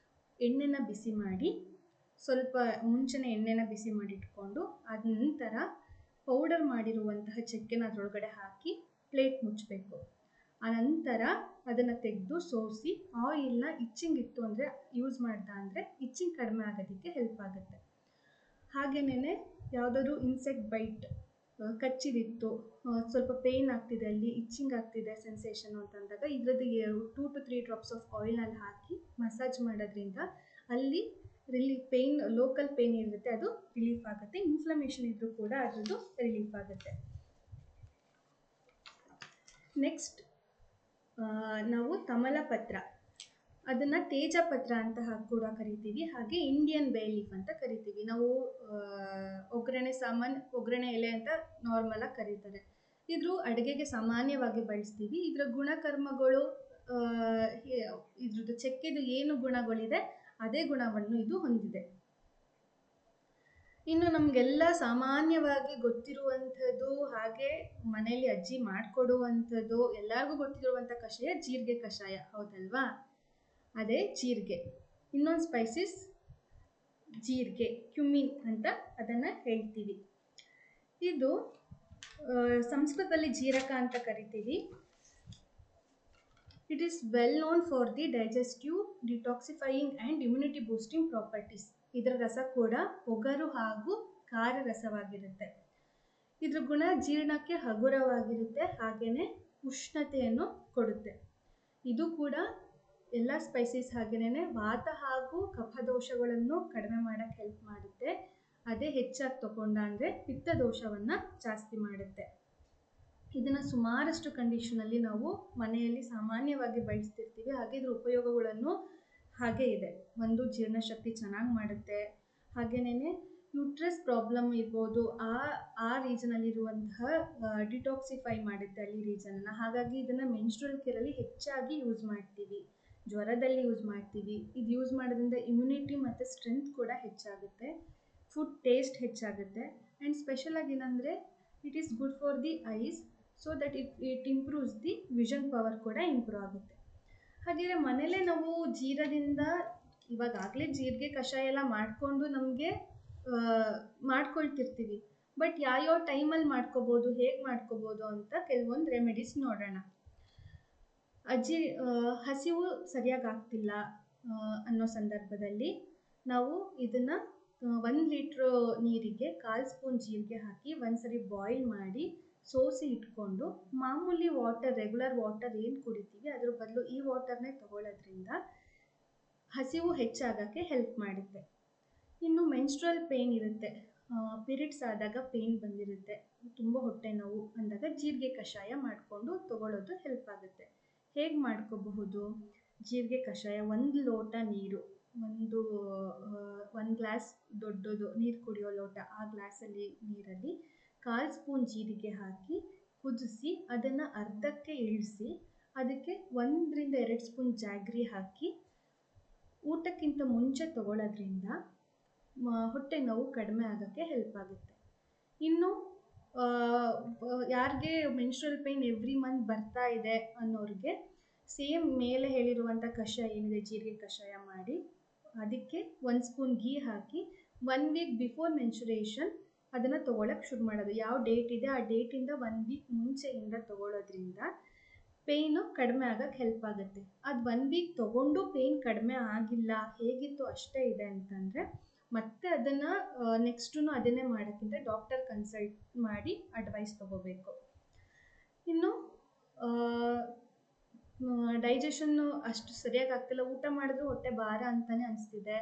Speaker 3: ಎಣ್ಣೆನ ಬಿಸಿ ಮಾಡಿ ಸ್ವಲ್ಪ ಮುಂಚೆನೇ ಎಣ್ಣೆನ ಬಿಸಿ ಮಾಡಿ ಇಟ್ಕೊಂಡು ಅದ ನಂತರ ಪೌಡರ್ ಮಾಡಿರುವಂತಹ ಚಕ್ಕೆನ ಅದರೊಳಗಡೆ ಹಾಕಿ ಪ್ಲೇಟ್ ಮುಚ್ಚಬೇಕು. ಆನಂತರ ಅದನ್ನು ತೆಗೆದು ಸೋಸಿ ಆಯಿಲ್ನ ಇಚ್ಚಿಂಗ್ ಇತ್ತು ಅಂದರೆ ಯೂಸ್ ಮಾಡ್ದ ಅಂದರೆ ಇಚ್ಚಿಂಗ್ ಕಡಿಮೆ ಆಗೋದಕ್ಕೆ ಹೆಲ್ಪ್ ಆಗುತ್ತೆ. ಹಾಗೆಯೇ ಯಾವುದಾದ್ರೂ ಇನ್ಸೆಕ್ಟ್ ಬೈಟ್ ಕಚ್ಚಿದಿತ್ತು, ಸ್ವಲ್ಪ ಪೇಯ್ನ್ ಆಗ್ತಿದೆ, ಅಲ್ಲಿ ಇಚ್ಚಿಂಗ್ ಆಗ್ತಿದೆ ಸೆನ್ಸೇಷನು ಅಂತಂದಾಗ ಇದರದ್ದು 2 to 3 ಡ್ರಾಪ್ಸ್ ಆಫ್ ಆಯಿಲ್ನಲ್ಲಿ ಹಾಕಿ ಮಸಾಜ್ ಮಾಡೋದ್ರಿಂದ ಅಲ್ಲಿ ಲೋಕಲ್ ಪೇಯ್ನ್ ಇರುತ್ತೆ ಅದು ರಿಲೀಫ್ ಆಗುತ್ತೆ. ಇನ್ಫ್ಲಮೇಷನ್ ಇದ್ದರೂ ಕೂಡ ಅದರದ್ದು ರಿಲೀಫ್ ಆಗುತ್ತೆ. ನೆಕ್ಸ್ಟ್ ನಾವು ತಮಲಪತ್ರ, ಅದನ್ನು ತೇಜಪತ್ರ ಅಂತ ಕೂಡ ಕರಿತೀವಿ, ಹಾಗೆ ಇಂಡಿಯನ್ ಬೇ ಲೀಫ್ ಅಂತ ಕರಿತೀವಿ. ನಾವು ಒಗ್ಗರಣೆ ಎಲೆ ಅಂತ ನಾರ್ಮಲಾಗಿ ಕರೀತಾರೆ. ಇದ್ರ ಅಡುಗೆಗೆ ಸಾಮಾನ್ಯವಾಗಿ ಬಳಸ್ತೀವಿ. ಇದರ ಗುಣಕರ್ಮಗಳು, ಇದ್ರದ್ದು ಚಕ್ಕೆದು ಏನು ಗುಣಗಳಿದೆ ಅದೇ ಗುಣವನ್ನು ಇದು ಹೊಂದಿದೆ. ಇನ್ನು ನಮಗೆಲ್ಲ ಸಾಮಾನ್ಯವಾಗಿ ಗೊತ್ತಿರುವಂಥದ್ದು, ಹಾಗೆ ಮನೆಯಲ್ಲಿ ಅಜ್ಜಿ ಮಾಡಿಕೊಡುವಂಥದ್ದು, ಎಲ್ಲರಿಗೂ ಗೊತ್ತಿರುವಂಥ ಕಷಾಯ ಜೀರಿಗೆ ಕಷಾಯ, ಹೌದಲ್ವಾ? ಅದೇ ಜೀರಿಗೆ. ಇನ್ನೊಂದು ಸ್ಪೈಸಸ್ ಜೀರಿಗೆ, ಕ್ಯುಮಿನ್ ಅಂತ ಅದನ್ನು ಹೇಳ್ತೀವಿ. ಇದು ಸಂಸ್ಕೃತದಲ್ಲಿ ಜೀರಕ ಅಂತ ಕರಿತೀವಿ. It is well known for the digestive, detoxifying and immunity boosting properties. ಇದರ ರಸ ಕೂಡ ಒಗರು ಹಾಗೂ ಖಾರ ರಸವಾಗಿರುತ್ತೆ. ಇದ್ರ ಗುಣ ಜೀರ್ಣಕ್ಕೆ ಹಗುರವಾಗಿರುತ್ತೆ, ಹಾಗೆಯೇ ಉಷ್ಣತೆಯನ್ನು ಕೊಡುತ್ತೆ. ಇದು ಕೂಡ ಎಲ್ಲ ಸ್ಪೈಸಸ್ ಹಾಗೆಯೇ ವಾತ ಹಾಗೂ ಕಫದೋಷಗಳನ್ನು ಕಡಿಮೆ ಮಾಡೋಕ್ಕೆ ಹೆಲ್ಪ್ ಮಾಡುತ್ತೆ. ಅದೇ ಹೆಚ್ಚಾಗಿ ತಗೊಂಡ ಅಂದರೆ ಪಿತ್ತದೋಷವನ್ನು ಜಾಸ್ತಿ ಮಾಡುತ್ತೆ. ಇದನ್ನು ಸುಮಾರಷ್ಟು ಕಂಡೀಷನಲ್ಲಿ ನಾವು ಮನೆಯಲ್ಲಿ ಸಾಮಾನ್ಯವಾಗಿ ಬಳಸ್ತಿರ್ತೀವಿ. ಹಾಗೆ ಇದ್ರ ಉಪಯೋಗಗಳನ್ನು ಹಾಗೆ ಇದೆ. ಒಂದು ಜೀರ್ಣಶಕ್ತಿ ಚೆನ್ನಾಗಿ ಮಾಡುತ್ತೆ, ಹಾಗೆಯೇ ಯೂಟ್ರಸ್ ಪ್ರಾಬ್ಲಮ್ ಇರ್ಬೋದು, ಆ ರೀಜನಲ್ಲಿರುವಂತಹ ಡಿಟಾಕ್ಸಿಫೈ ಮಾಡುತ್ತೆ ಅಲ್ಲಿ ರೀಜನನ್ನು. ಹಾಗಾಗಿ ಇದನ್ನು ಮೆನ್ಸ್ಟ್ರುಯಲ್ ಕೇರಲ್ಲಿ ಹೆಚ್ಚಾಗಿ ಯೂಸ್ ಮಾಡ್ತೀವಿ, ಜ್ವರದಲ್ಲಿ ಯೂಸ್ ಮಾಡ್ತೀವಿ. ಇದು ಯೂಸ್ ಮಾಡೋದ್ರಿಂದ ಇಮ್ಯುನಿಟಿ ಮತ್ತು ಸ್ಟ್ರೆಂತ್ ಕೂಡ ಹೆಚ್ಚಾಗುತ್ತೆ, ಫುಡ್ ಟೇಸ್ಟ್ ಹೆಚ್ಚಾಗುತ್ತೆ. ಆ್ಯಂಡ್ ಸ್ಪೆಷಲಾಗಿ ಏನಂದರೆ it is good for the eyes, so that it improves the vision power ಕೂಡ ಇಂಪ್ರೂವ್ ಆಗುತ್ತೆ. ಹಾಗೆಯೇ ಮನೇಲೇ ನಾವು ಜೀರದಿಂದ ಇವಾಗಲೇ ಜೀರಿಗೆ ಕಷಾಯ ಎಲ್ಲ ಮಾಡಿಕೊಂಡು ನಮಗೆ ಮಾಡ್ಕೊಳ್ತಿರ್ತೀವಿ. ಬಟ್ ಯಾವ್ಯಾವ ಟೈಮಲ್ಲಿ ಮಾಡ್ಕೋಬೋದು, ಹೇಗೆ ಮಾಡ್ಕೋಬೋದು ಅಂತ ಕೆಲವೊಂದು ರೆಮಿಡೀಸ್ ನೋಡೋಣ. ಅಜ್ಜಿ ಹಸಿವು ಸರಿಯಾಗಿ ಆಗ್ತಿಲ್ಲ ಅನ್ನೋ ಸಂದರ್ಭದಲ್ಲಿ ನಾವು ಇದನ್ನು 1 ಲೀಟ್ರ್ ನೀರಿಗೆ 1/4 ಸ್ಪೂನ್ ಜೀರಿಗೆ ಹಾಕಿ ಒಂದ್ಸರಿ ಬಾಯ್ಲ್ ಮಾಡಿ ಸೋಸಿ ಇಟ್ಕೊಂಡು ಮಾಮೂಲಿ ವಾಟರ್, ರೆಗ್ಯುಲರ್ ವಾಟರ್ ಏನು ಕುಡಿತೀವಿ ಅದ್ರ ಬದಲು ಈ ವಾಟರ್ನೇ ತಗೊಳ್ಳೋದ್ರಿಂದ ಹಸಿವು ಹೆಚ್ಚಾಗೋಕ್ಕೆ ಹೆಲ್ಪ್ ಮಾಡುತ್ತೆ. ಇನ್ನು ಮೆನ್ಸ್ಟ್ರಲ್ ಪೇಯ್ನ್ ಇರುತ್ತೆ, ಪೀರಿಯಡ್ಸ್ ಆದಾಗ ಪೇಯ್ನ್ ಬಂದಿರುತ್ತೆ, ತುಂಬ ಹೊಟ್ಟೆ ನೋವು ಅಂದಾಗ ಜೀರಿಗೆ ಕಷಾಯ ಮಾಡಿಕೊಂಡು ತಗೊಳ್ಳೋದು ಹೆಲ್ಪ್ ಆಗುತ್ತೆ. ಹೇಗೆ ಮಾಡ್ಕೋಬಹುದು? ಜೀರಿಗೆ ಕಷಾಯ, 1 ಲೋಟ ನೀರು, ಒಂದು ಗ್ಲಾಸ್ ದೊಡ್ಡದು ನೀರು ಕುಡಿಯೋ ಲೋಟ, ಆ ಗ್ಲಾಸಲ್ಲಿ ನೀರಲ್ಲಿ 1/4 ಸ್ಪೂನ್ ಜೀರಿಗೆ ಹಾಕಿ ಕುದಿಸಿ ಅದನ್ನು ಅರ್ಧಕ್ಕೆ ಇಳಿಸಿ ಅದಕ್ಕೆ 1 ರಿಂದ 2 ಸ್ಪೂನ್ ಜಾಗ್ರಿ ಹಾಕಿ ಊಟಕ್ಕಿಂತ ಮುಂಚೆ ತಗೊಳ್ಳೋದ್ರಿಂದ ಹೊಟ್ಟೆ ನೋವು ಕಡಿಮೆ ಆಗೋಕ್ಕೆ ಹೆಲ್ಪ್ ಆಗುತ್ತೆ. ಇನ್ನು ಯಾರಿಗೆ ಮೆನ್ಸ್ಟ್ರಲ್ ಪೇಯ್ನ್ ಎವ್ರಿ ಮಂತ್ ಬರ್ತಾ ಇದೆ ಅನ್ನೋರಿಗೆ ಸೇಮ್ ಮೇಲೆ ಹೇಳಿರುವಂಥ ಕಷಾಯ ಏನಿದೆ ಜೀರಿಗೆ ಕಷಾಯ ಮಾಡಿ ಅದಕ್ಕೆ 1 ಸ್ಪೂನ್ ಘೀ ಹಾಕಿ 1 ವೀಕ್ ಬಿಫೋರ್ ಮೆನ್ಸ್ಚುರೇಷನ್ ಅದನ್ನು ತೊಗೊಳಕ್ಕೆ ಶುರು ಮಾಡೋದು. ಯಾವ ಡೇಟ್ ಇದೆ ಆ ಡೇಟಿಂದ 1 ವೀಕ್ ಮುಂಚೆಯಿಂದ ತೊಗೊಳ್ಳೋದ್ರಿಂದ ಪೇಯ್ನು ಕಡಿಮೆ ಆಗೋಕ್ಕೆ ಹೆಲ್ಪ್ ಆಗುತ್ತೆ. ಅದು 1 ವೀಕ್ ತೊಗೊಂಡು ಪೇಯ್ನ್ ಕಡಿಮೆ ಆಗಿಲ್ಲ, ಹೇಗಿತ್ತು ಅಷ್ಟೇ ಇದೆ ಅಂತಂದರೆ ಮತ್ತೆ ಅದನ್ನು ನೆಕ್ಸ್ಟು ಅದನ್ನೇ ಮಾಡೋಕ್ಕಿಂತ ಡಾಕ್ಟರ್ ಕನ್ಸಲ್ಟ್ ಮಾಡಿ ಅಡ್ವೈಸ್ ತೊಗೋಬೇಕು. ಇನ್ನು ಡೈಜೆಷನ್ನು ಅಷ್ಟು ಸರಿಯಾಗಿ ಆಗ್ತಿಲ್ಲ, ಊಟ ಮಾಡಿದ್ರೂ ಹೊಟ್ಟೆ ಭಾರ ಅಂತಲೇ ಅನಿಸ್ತಿದೆ,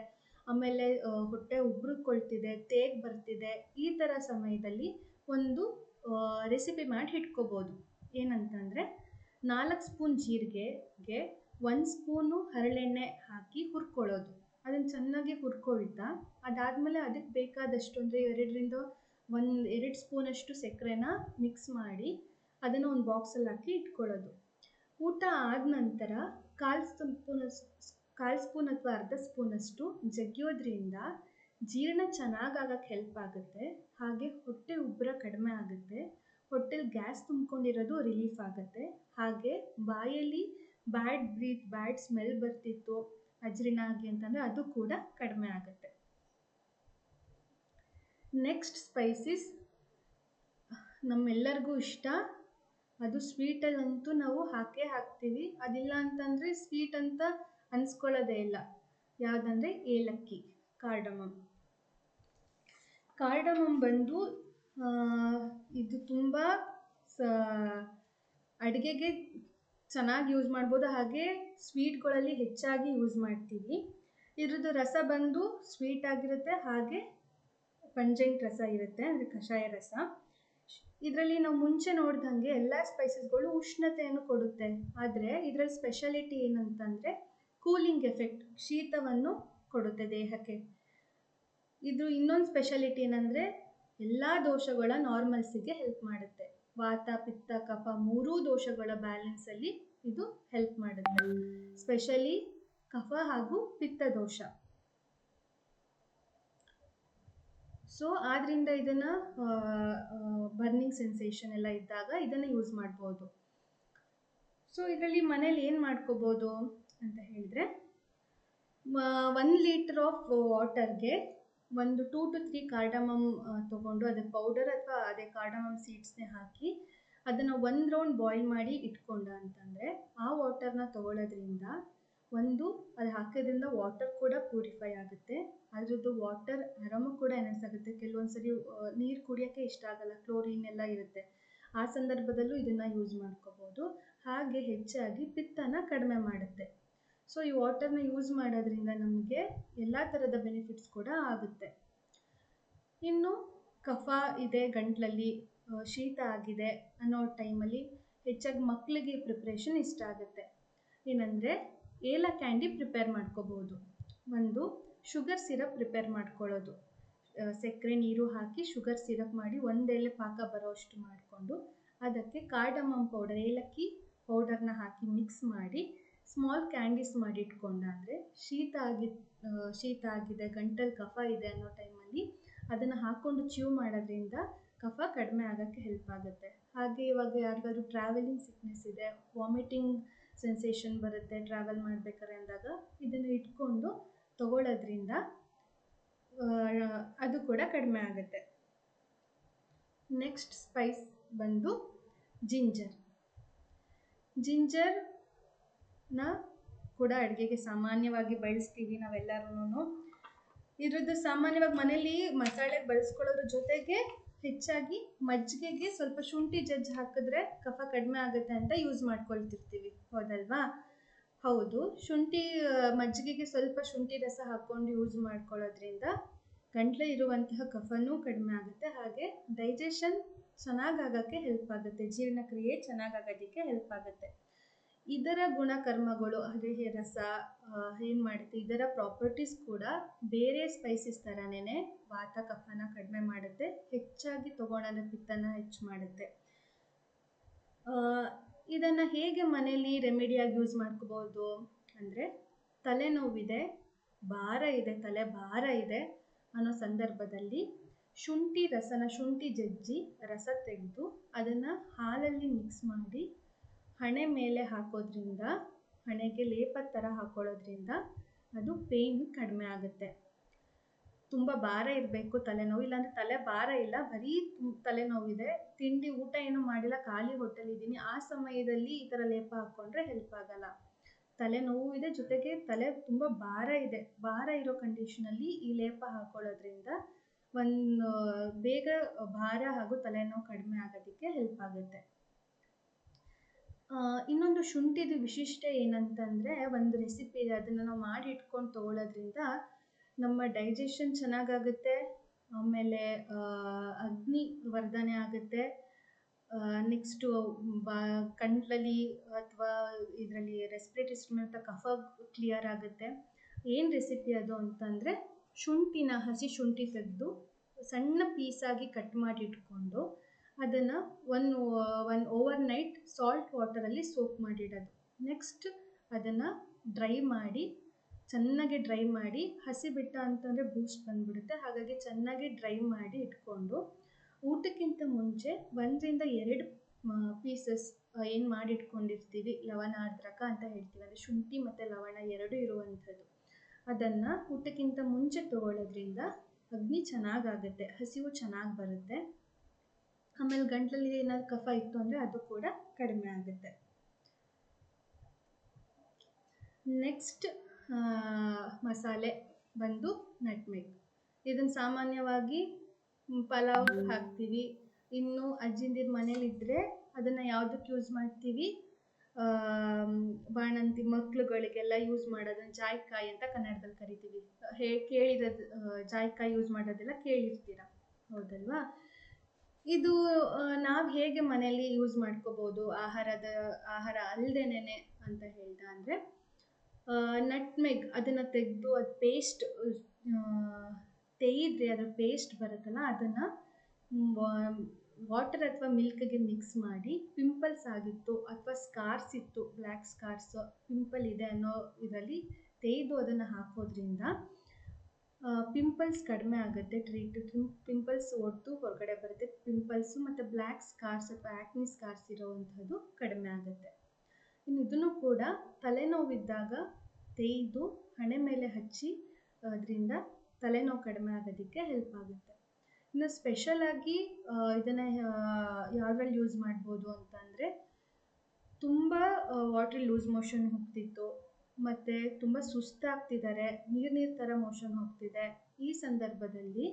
Speaker 3: ಆಮೇಲೆ ಹೊಟ್ಟೆ ಉಬ್ರಿಕೊಳ್ತಿದೆ, ತೇಗ್ ಬರ್ತಿದೆ, ಈ ಥರ ಸಮಯದಲ್ಲಿ ಒಂದು ರೆಸಿಪಿ ಮಾಡಿ ಇಟ್ಕೋಬೋದು. ಏನಂತಂದರೆ 4 ಸ್ಪೂನ್ ಜೀರಿಗೆಗೆ 1 ಸ್ಪೂನು ಹರಳೆಣ್ಣೆ ಹಾಕಿ ಹುರ್ಕೊಳ್ಳೋದು. ಅದನ್ನು ಚೆನ್ನಾಗಿ ಹುರ್ಕೊಳ್ತಾ ಅದಾದಮೇಲೆ ಅದಕ್ಕೆ ಬೇಕಾದಷ್ಟು ಅಂದರೆ 2 ಸ್ಪೂನಷ್ಟು ಸಕ್ಕರೆನ ಮಿಕ್ಸ್ ಮಾಡಿ ಅದನ್ನು ಒಂದು ಬಾಕ್ಸಲ್ಲಿ ಹಾಕಿ ಇಟ್ಕೊಳ್ಳೋದು. ಊಟ ಆದ ನಂತರ 1/4 ಸ್ಪೂನ್ ಅಥವಾ ಅರ್ಧ ಸ್ಪೂನಷ್ಟು ಜಗಿಯೋದ್ರಿಂದ ಜೀರ್ಣ ಚೆನ್ನಾಗಾಗಕ್ಕೆ ಹೆಲ್ಪ್ ಆಗುತ್ತೆ, ಹಾಗೆ ಹೊಟ್ಟೆ ಉಬ್ಬರ ಕಡಿಮೆ ಆಗುತ್ತೆ, ಹೊಟ್ಟೆಲಿ ಗ್ಯಾಸ್ ತುಂಬಿಕೊಂಡಿರೋದು ರಿಲೀಫ್ ಆಗುತ್ತೆ, ಹಾಗೆ ಬಾಯಲ್ಲಿ ಬ್ಯಾಡ್ ಸ್ಮೆಲ್ ಬರ್ತಿತ್ತು ಅಜೀರ್ಣ ಆಗಿ ಅಂತಂದರೆ ಅದು ಕೂಡ ಕಡಿಮೆ ಆಗುತ್ತೆ. ನೆಕ್ಸ್ಟ್ ಸ್ಪೈಸಸ್ ನಮ್ಮೆಲ್ಲರಿಗೂ ಇಷ್ಟ, ಅದು ಸ್ವೀಟಲ್ಲಂತೂ ನಾವು ಹಾಕ್ತೀವಿ, ಅದಿಲ್ಲ ಅಂತಂದರೆ ಸ್ವೀಟ್ ಅಂತ ಅನ್ಸ್ಕೊಳ್ಳೋದೇ ಇಲ್ಲ. ಯಾವುದಂದರೆ ಏಲಕ್ಕಿ, ಕಾರ್ಡಮಮ್ ಬಂದು ಇದು ತುಂಬ ಅಡುಗೆಗೆ ಚೆನ್ನಾಗಿ ಯೂಸ್ ಮಾಡ್ಬೋದು, ಹಾಗೆ ಸ್ವೀಟ್ಗಳಲ್ಲಿ ಹೆಚ್ಚಾಗಿ ಯೂಸ್ ಮಾಡ್ತೀವಿ. ಇದ್ರದ್ದು ರಸ ಬಂದು ಸ್ವೀಟ್ ಆಗಿರುತ್ತೆ, ಹಾಗೆ ಪಂಜೆಂಟ್ ರಸ ಇರುತ್ತೆ, ಅಂದರೆ ಕಷಾಯ ರಸ. ಇದರಲ್ಲಿ ನಾವು ಮುಂಚೆ ನೋಡ್ದಂಗೆ ಎಲ್ಲ ಸ್ಪೈಸಸ್ಗಳು ಉಷ್ಣತೆಯನ್ನು ಕೊಡುತ್ತೆ, ಆದರೆ ಇದರಲ್ಲಿ ಸ್ಪೆಷಾಲಿಟಿ ಏನಂತಂದರೆ ಕೂಲಿಂಗ್ ಎಫೆಕ್ಟ್, ಶೀತವನ್ನು ಕೊಡುತ್ತೆ ದೇಹಕ್ಕೆ. ಇದು ಇನ್ನೊಂದು ಸ್ಪೆಷಾಲಿಟಿ ಏನಂದರೆ ಎಲ್ಲ ದೋಷಗಳ ನಾರ್ಮಲ್ಸಿಗೆ ಹೆಲ್ಪ್ ಮಾಡುತ್ತೆ. ವಾತ, ಪಿತ್ತ, ಕಫ 3 ದೋಷಗಳ ಬ್ಯಾಲೆನ್ಸಲ್ಲಿ ಇದು ಹೆಲ್ಪ್ ಮಾಡುತ್ತೆ, ಸ್ಪೆಷಲಿ ಕಫ ಹಾಗೂ ಪಿತ್ತ ದೋಷ. ಸೊ ಆದ್ದರಿಂದ ಇದನ್ನು ಬರ್ನಿಂಗ್ ಸೆನ್ಸೇಷನ್ ಎಲ್ಲ ಇದ್ದಾಗ ಇದನ್ನು ಯೂಸ್ ಮಾಡ್ಬೋದು. ಸೊ ಇದರಲ್ಲಿ ಮನೇಲಿ ಏನು ಮಾಡ್ಕೋಬೋದು ಅಂತ ಹೇಳಿದ್ರೆ 1 ಲೀಟರ್ ಆಫ್ ವಾಟರ್ಗೆ ಒಂದು 2 to 3 ಕಾರ್ಡಮಮ್ ತೊಗೊಂಡು ಅದಕ್ಕೆ ಪೌಡರ್ ಅಥವಾ ಅದೇ ಕಾರ್ಡಮಮ್ ಸೀಡ್ಸ್ನೇ ಹಾಕಿ ಅದನ್ನು 1 ರೌಂಡ್ ಬಾಯ್ಲ್ ಮಾಡಿ ಇಟ್ಕೊಂಡ ಅಂತಂದರೆ ಆ ವಾಟರ್ನ ತೊಗೊಳ್ಳೋದ್ರಿಂದ ಅದು ಹಾಕೋದ್ರಿಂದ ವಾಟರ್ ಕೂಡ ಪ್ಯೂರಿಫೈ ಆಗುತ್ತೆ, ಅದರದ್ದು ವಾಟರ್ ಆರಾಮ ಕೂಡ ಎನರ್ಸ್ ಆಗುತ್ತೆ. ಕೆಲವೊಂದು ಸರಿ ನೀರು ಕುಡಿಯೋಕ್ಕೆ ಇಷ್ಟ ಆಗಲ್ಲ, ಕ್ಲೋರಿನ್ ಎಲ್ಲ ಇರುತ್ತೆ, ಆ ಸಂದರ್ಭದಲ್ಲೂ ಇದನ್ನು ಯೂಸ್ ಮಾಡ್ಕೋಬೋದು. ಹಾಗೆ ಹೆಚ್ಚಾಗಿ ಪಿತ್ತನ ಕಡಿಮೆ ಮಾಡುತ್ತೆ. ಸೊ ಈ ವಾಟರ್ನ ಯೂಸ್ ಮಾಡೋದ್ರಿಂದ ನಮಗೆ ಎಲ್ಲ ಥರದ ಬೆನಿಫಿಟ್ಸ್ ಕೂಡ ಆಗುತ್ತೆ. ಇನ್ನು ಕಫ ಇದೆ ಗಂಟಲಲ್ಲಿ, ಶೀತ ಆಗಿದೆ ಅನ್ನೋ ಟೈಮಲ್ಲಿ ಹೆಚ್ಚಾಗಿ ಮಕ್ಕಳಿಗೆ ಈ ಪ್ರಿಪ್ರೇಷನ್ ಇಷ್ಟ ಆಗುತ್ತೆ. ಏನಂದರೆ ಏಲಕ್ಕಿ ಕ್ಯಾಂಡಿ ಪ್ರಿಪೇರ್ ಮಾಡ್ಕೋಬೋದು. ಒಂದು ಶುಗರ್ ಸಿರಪ್ ಪ್ರಿಪೇರ್ ಮಾಡ್ಕೊಳ್ಳೋದು, ಸಕ್ಕರೆ ನೀರು ಹಾಕಿ ಶುಗರ್ ಸಿರಪ್ ಮಾಡಿ 1 ಎಲೆ ಪಾಕ ಬರೋಷ್ಟು ಮಾಡಿಕೊಂಡು ಅದಕ್ಕೆ ಕಾರ್ಡಮಮ್ ಪೌಡರ್, ಏಲಕ್ಕಿ ಪೌಡರ್ನ ಹಾಕಿ ಮಿಕ್ಸ್ ಮಾಡಿ ಸ್ಮಾಲ್ ಕ್ಯಾಂಡೀಸ್ ಮಾಡಿ ಇಟ್ಕೊಂಡಾದರೆ ಶೀತ ಆಗಿದೆ, ಗಂಟಲು ಕಫ ಇದೆ ಅನ್ನೋ ಟೈಮಲ್ಲಿ ಅದನ್ನು ಹಾಕ್ಕೊಂಡು ಚ್ಯೂ ಮಾಡೋದ್ರಿಂದ ಕಫ ಕಡಿಮೆ ಆಗೋಕ್ಕೆ ಹೆಲ್ಪ್ ಆಗುತ್ತೆ. ಹಾಗೆ ಇವಾಗ ಯಾರಿಗಾದ್ರೂ ಟ್ರಾವೆಲಿಂಗ್ ಸಿಕ್ನೆಸ್ ಇದೆ, ವಾಮಿಟಿಂಗ್ ಸೆನ್ಸೇಷನ್ ಬರುತ್ತೆ ಟ್ರಾವೆಲ್ ಮಾಡಬೇಕಾದ್ರೆ ಅಂದಾಗ ಇದನ್ನು ಇಟ್ಕೊಂಡು ತಗೊಳ್ಳೋದ್ರಿಂದ ಅದು ಕೂಡ ಕಡಿಮೆ ಆಗುತ್ತೆ. ನೆಕ್ಸ್ಟ್ ಸ್ಪೈಸ್ ಬಂದು ಜಿಂಜರ್ನ ಕೂಡ ಅಡುಗೆಗೆ ಸಾಮಾನ್ಯವಾಗಿ ಬಳಸ್ತೀವಿ ನಾವೆಲ್ಲರೂ. ಇದ್ರದ್ದು ಸಾಮಾನ್ಯವಾಗಿ ಮನೇಲಿ ಮಸಾಲೆಗೆ ಬಳಸ್ಕೊಳ್ಳೋದ್ರ ಜೊತೆಗೆ ಹೆಚ್ಚಾಗಿ ಮಜ್ಜಿಗೆಗೆ ಸ್ವಲ್ಪ ಶುಂಠಿ ಜಜ್ಜಿ ಹಾಕಿದ್ರೆ ಕಫ ಕಡಿಮೆ ಆಗುತ್ತೆ ಅಂತ ಯೂಸ್ ಮಾಡ್ಕೊಳ್ತಿರ್ತೀವಿ, ಹೌದಲ್ವಾ? ಹೌದು, ಮಜ್ಜಿಗೆಗೆ ಸ್ವಲ್ಪ ಶುಂಠಿ ರಸ ಹಾಕ್ಕೊಂಡು ಯೂಸ್ ಮಾಡ್ಕೊಳ್ಳೋದ್ರಿಂದ ಗಂಟ್ಲೇ ಇರುವಂತಹ ಕಫನೂ ಕಡಿಮೆ ಆಗುತ್ತೆ, ಹಾಗೆ ಡೈಜೆಷನ್ ಚೆನ್ನಾಗಾಗೋಕ್ಕೆ ಹೆಲ್ಪ್ ಆಗುತ್ತೆ, ಜೀರ್ಣಕ್ರಿಯೆ ಚೆನ್ನಾಗಾಗೋದಕ್ಕೆ ಹೆಲ್ಪ್ ಆಗುತ್ತೆ. ಇದರ ಗುಣಕರ್ಮಗಳು ಅದೇ ರಸ ಏನು ಮಾಡುತ್ತೆ, ಇದರ ಪ್ರಾಪರ್ಟೀಸ್ ಕೂಡ ಬೇರೆ ಸ್ಪೈಸಸ್ ಥರನೇ ವಾತ ಕಫನ ಕಡಿಮೆ ಮಾಡುತ್ತೆ, ಹೆಚ್ಚಾಗಿ ತಗೊಳ್ಳೋದ ಪಿತ್ತನ ಹೆಚ್ಚು ಮಾಡುತ್ತೆ. ಇದನ್ನು ಹೇಗೆ ಮನೇಲಿ ರೆಮಿಡಿಯಾಗಿ ಯೂಸ್ ಮಾಡ್ಕೋಬೋದು ಅಂದರೆ, ತಲೆನೋವಿದೆ, ಭಾರ ಇದೆ, ತಲೆ ಭಾರ ಇದೆ ಅನ್ನೋ ಸಂದರ್ಭದಲ್ಲಿ ಶುಂಠಿ ಜಜ್ಜಿ ರಸ ತೆಗೆದು ಅದನ್ನು ಹಾಲಲ್ಲಿ ಮಿಕ್ಸ್ ಮಾಡಿ ಹಣೆ ಮೇಲೆ ಹಾಕೋದ್ರಿಂದ, ಹಣೆಗೆ ಲೇಪದ ಥರ ಹಾಕೊಳ್ಳೋದ್ರಿಂದ ಅದು ಪೇಯ್ನ್ ಕಡಿಮೆ ಆಗುತ್ತೆ. ತುಂಬ ಭಾರ ಇರಬೇಕು ತಲೆನೋವು, ಇಲ್ಲಾಂದರೆ ತಲೆ ಭಾರ ಇಲ್ಲ, ಬರೀ ತಲೆನೋವಿದೆ, ತಿಂಡಿ ಊಟ ಏನೂ ಮಾಡಿಲ್ಲ, ಖಾಲಿ ಹೊಟ್ಟೆಲಿದ್ದೀನಿ, ಆ ಸಮಯದಲ್ಲಿ ಈ ಥರ ಲೇಪ ಹಾಕ್ಕೊಂಡ್ರೆ ಹೆಲ್ಪ್ ಆಗಲ್ಲ. ತಲೆನೋವು ಇದೆ, ಜೊತೆಗೆ ತಲೆ ತುಂಬ ಭಾರ ಇರೋ ಕಂಡೀಷನಲ್ಲಿ ಈ ಲೇಪ ಹಾಕೊಳ್ಳೋದ್ರಿಂದ ಬೇಗ ಭಾರ ಹಾಗೂ ತಲೆನೋವು ಕಡಿಮೆ ಆಗೋದಕ್ಕೆ ಹೆಲ್ಪ್ ಆಗುತ್ತೆ. ಇನ್ನೊಂದು ಶುಂಠಿದು ವಿಶಿಷ್ಟ ಏನಂತಂದರೆ, ಒಂದು ರೆಸಿಪಿ ಇದೆ, ಅದನ್ನು ನಾವು ಮಾಡಿ ಇಟ್ಕೊಂಡು ತಗೊಳ್ಳೋದ್ರಿಂದ ನಮ್ಮ ಡೈಜೆಷನ್ ಚೆನ್ನಾಗಾಗುತ್ತೆ, ಆಮೇಲೆ ಅಗ್ನಿ ವರ್ಧನೆ ಆಗುತ್ತೆ, ನೆಕ್ಸ್ಟು ಕಣ್ಣಲ್ಲಿ ಅಥವಾ ಇದರಲ್ಲಿ ರೆಸ್ಪಿರೇಟರಿ ಸಿಸ್ಟಮ್ ಅಂತ ಕಫ ಕ್ಲಿಯರ್ ಆಗುತ್ತೆ. ಏನು ರೆಸಿಪಿ ಅದು ಅಂತಂದರೆ, ಹಸಿ ಶುಂಠಿ ತೆಗೆದು ಸಣ್ಣ ಪೀಸಾಗಿ ಕಟ್ ಮಾಡಿ ಇಟ್ಕೊಂಡು ಅದನ್ನು ಒಂದು ಓವರ್ ನೈಟ್ ಸಾಲ್ಟ್ ವಾಟರಲ್ಲಿ ಸೋಕ್ ಮಾಡಿಡೋದು. ನೆಕ್ಸ್ಟ್ ಅದನ್ನು ಚೆನ್ನಾಗಿ ಡ್ರೈ ಮಾಡಿ, ಹಸಿ ಬಿಟ್ಟ ಅಂತಂದರೆ ಬೂಸ್ಟ್ ಬಂದುಬಿಡುತ್ತೆ, ಹಾಗಾಗಿ ಚೆನ್ನಾಗಿ ಡ್ರೈ ಮಾಡಿ ಇಟ್ಕೊಂಡು ಊಟಕ್ಕಿಂತ ಮುಂಚೆ 1 ರಿಂದ 2 ಪೀಸಸ್ ಏನು ಮಾಡಿ ಇಟ್ಕೊಂಡಿರ್ತೀವಿ, ಲವಣಾರ್ದ್ರಕ ಅಂತ ಹೇಳ್ತೀವಿ, ಅಂದರೆ ಶುಂಠಿ ಮತ್ತು ಲವಣ ಎರಡೂ ಇರುವಂಥದ್ದು, ಅದನ್ನು ಊಟಕ್ಕಿಂತ ಮುಂಚೆ ತಗೊಳ್ಳೋದ್ರಿಂದ ಅಗ್ನಿ ಚೆನ್ನಾಗಾಗುತ್ತೆ, ಹಸಿವು ಚೆನ್ನಾಗಿ ಬರುತ್ತೆ, ಆಮೇಲೆ ಗಂಟಲಲ್ಲಿ ಏನಾದ್ರು ಕಫ ಇತ್ತು ಅಂದರೆ ಅದು ಕೂಡ ಕಡಿಮೆ ಆಗುತ್ತೆ. ನೆಕ್ಸ್ಟ್ ಮಸಾಲೆ ಬಂದು ನಟ್ಮೆಗ್. ಇದನ್ನು ಸಾಮಾನ್ಯವಾಗಿ ಪಲಾವ್ ಹಾಕ್ತೀವಿ, ಇನ್ನು ಅಜ್ಜಿಂದಿರ ಮನೇಲಿದ್ದರೆ ಅದನ್ನು ಯಾವುದಕ್ಕೆ ಯೂಸ್ ಮಾಡ್ತೀವಿ, ಬಾಣಂತಿ ಮಕ್ಳುಗಳಿಗೆಲ್ಲ ಯೂಸ್ ಮಾಡೋದನ್ನು ಜಾಯಿಕಾಯಿ ಅಂತ ಕನ್ನಡದಲ್ಲಿ ಕರಿತೀವಿ. ಕೇಳಿರೋದು, ಜಾಯಿಕಾಯಿ ಯೂಸ್ ಮಾಡೋದೆಲ್ಲ ಕೇಳಿರ್ತೀರ, ಹೌದಲ್ವಾ? ಇದು ನಾವು ಹೇಗೆ ಮನೇಲಿ ಯೂಸ್ ಮಾಡ್ಕೋಬೋದು ಆಹಾರ ಅಲ್ಲದೇನೆ ಅಂತ ಹೇಳ್ದ ಅಂದರೆ, ನಟ್ಮೆಗ್ ಅದನ್ನು ತೆಗೆದು ಅದು ಪೇಸ್ಟ್ ತೆಗೆದ್ರೆ ಅದರ ಪೇಸ್ಟ್ ಬರುತ್ತಲ್ಲ, ಅದನ್ನು ವಾಟರ್ ಅಥವಾ ಮಿಲ್ಕ್ಗೆ ಮಿಕ್ಸ್ ಮಾಡಿ, ಪಿಂಪಲ್ಸ್ ಆಗಿತ್ತು ಅಥವಾ ಸ್ಕಾರ್ಸ್ ಇತ್ತು, ಬ್ಲ್ಯಾಕ್ ಸ್ಕಾರ್ಸ್, ಪಿಂಪಲ್ ಇದೆ ಅನ್ನೋ ಇದರಲ್ಲಿ ತೆಗೆದು ಅದನ್ನು ಹಾಕೋದ್ರಿಂದ ಪಿಂಪಲ್ಸ್ ಕಡಿಮೆ ಆಗುತ್ತೆ, ಪಿಂಪಲ್ಸ್ ಒಟ್ಟು ಹೊರಗಡೆ ಬರುತ್ತೆ, ಪಿಂಪಲ್ಸು ಮತ್ತು ಬ್ಲ್ಯಾಕ್ ಸ್ಕಾರ್ಸ್ ಅಥವಾ ಆ್ಯಕ್ನಿ ಸ್ಕಾರ್ಸ್ ಇರೋವಂಥದ್ದು ಕಡಿಮೆ ಆಗುತ್ತೆ. ಇನ್ನು ಇದನ್ನು ಕೂಡ ತಲೆನೋವಿದ್ದಾಗ ತೆಗೆದು ಹಣೆ ಮೇಲೆ ಹಚ್ಚಿ ಅದರಿಂದ ತಲೆನೋವು ಕಡಿಮೆ ಆಗೋದಕ್ಕೆ ಹೆಲ್ಪ್ ಆಗುತ್ತೆ. ಇನ್ನು ಸ್ಪೆಷಲಾಗಿ ಇದನ್ನು ಯಾವುದ್ರಲ್ಲಿ ಯೂಸ್ ಮಾಡ್ಬೋದು ಅಂತಂದರೆ, ತುಂಬ ವಾಟ್ರಲ್ಲಿ ಲೂಸ್ ಮೋಷನ್ ಹೋಗ್ತಿತ್ತು ಮತ್ತು ತುಂಬ ಸುಸ್ತಾಗ್ತಿದ್ದಾರೆ, ನೀರು ಥರ ಮೋಷನ್ ಹೋಗ್ತಿದೆ, ಈ ಸಂದರ್ಭದಲ್ಲಿ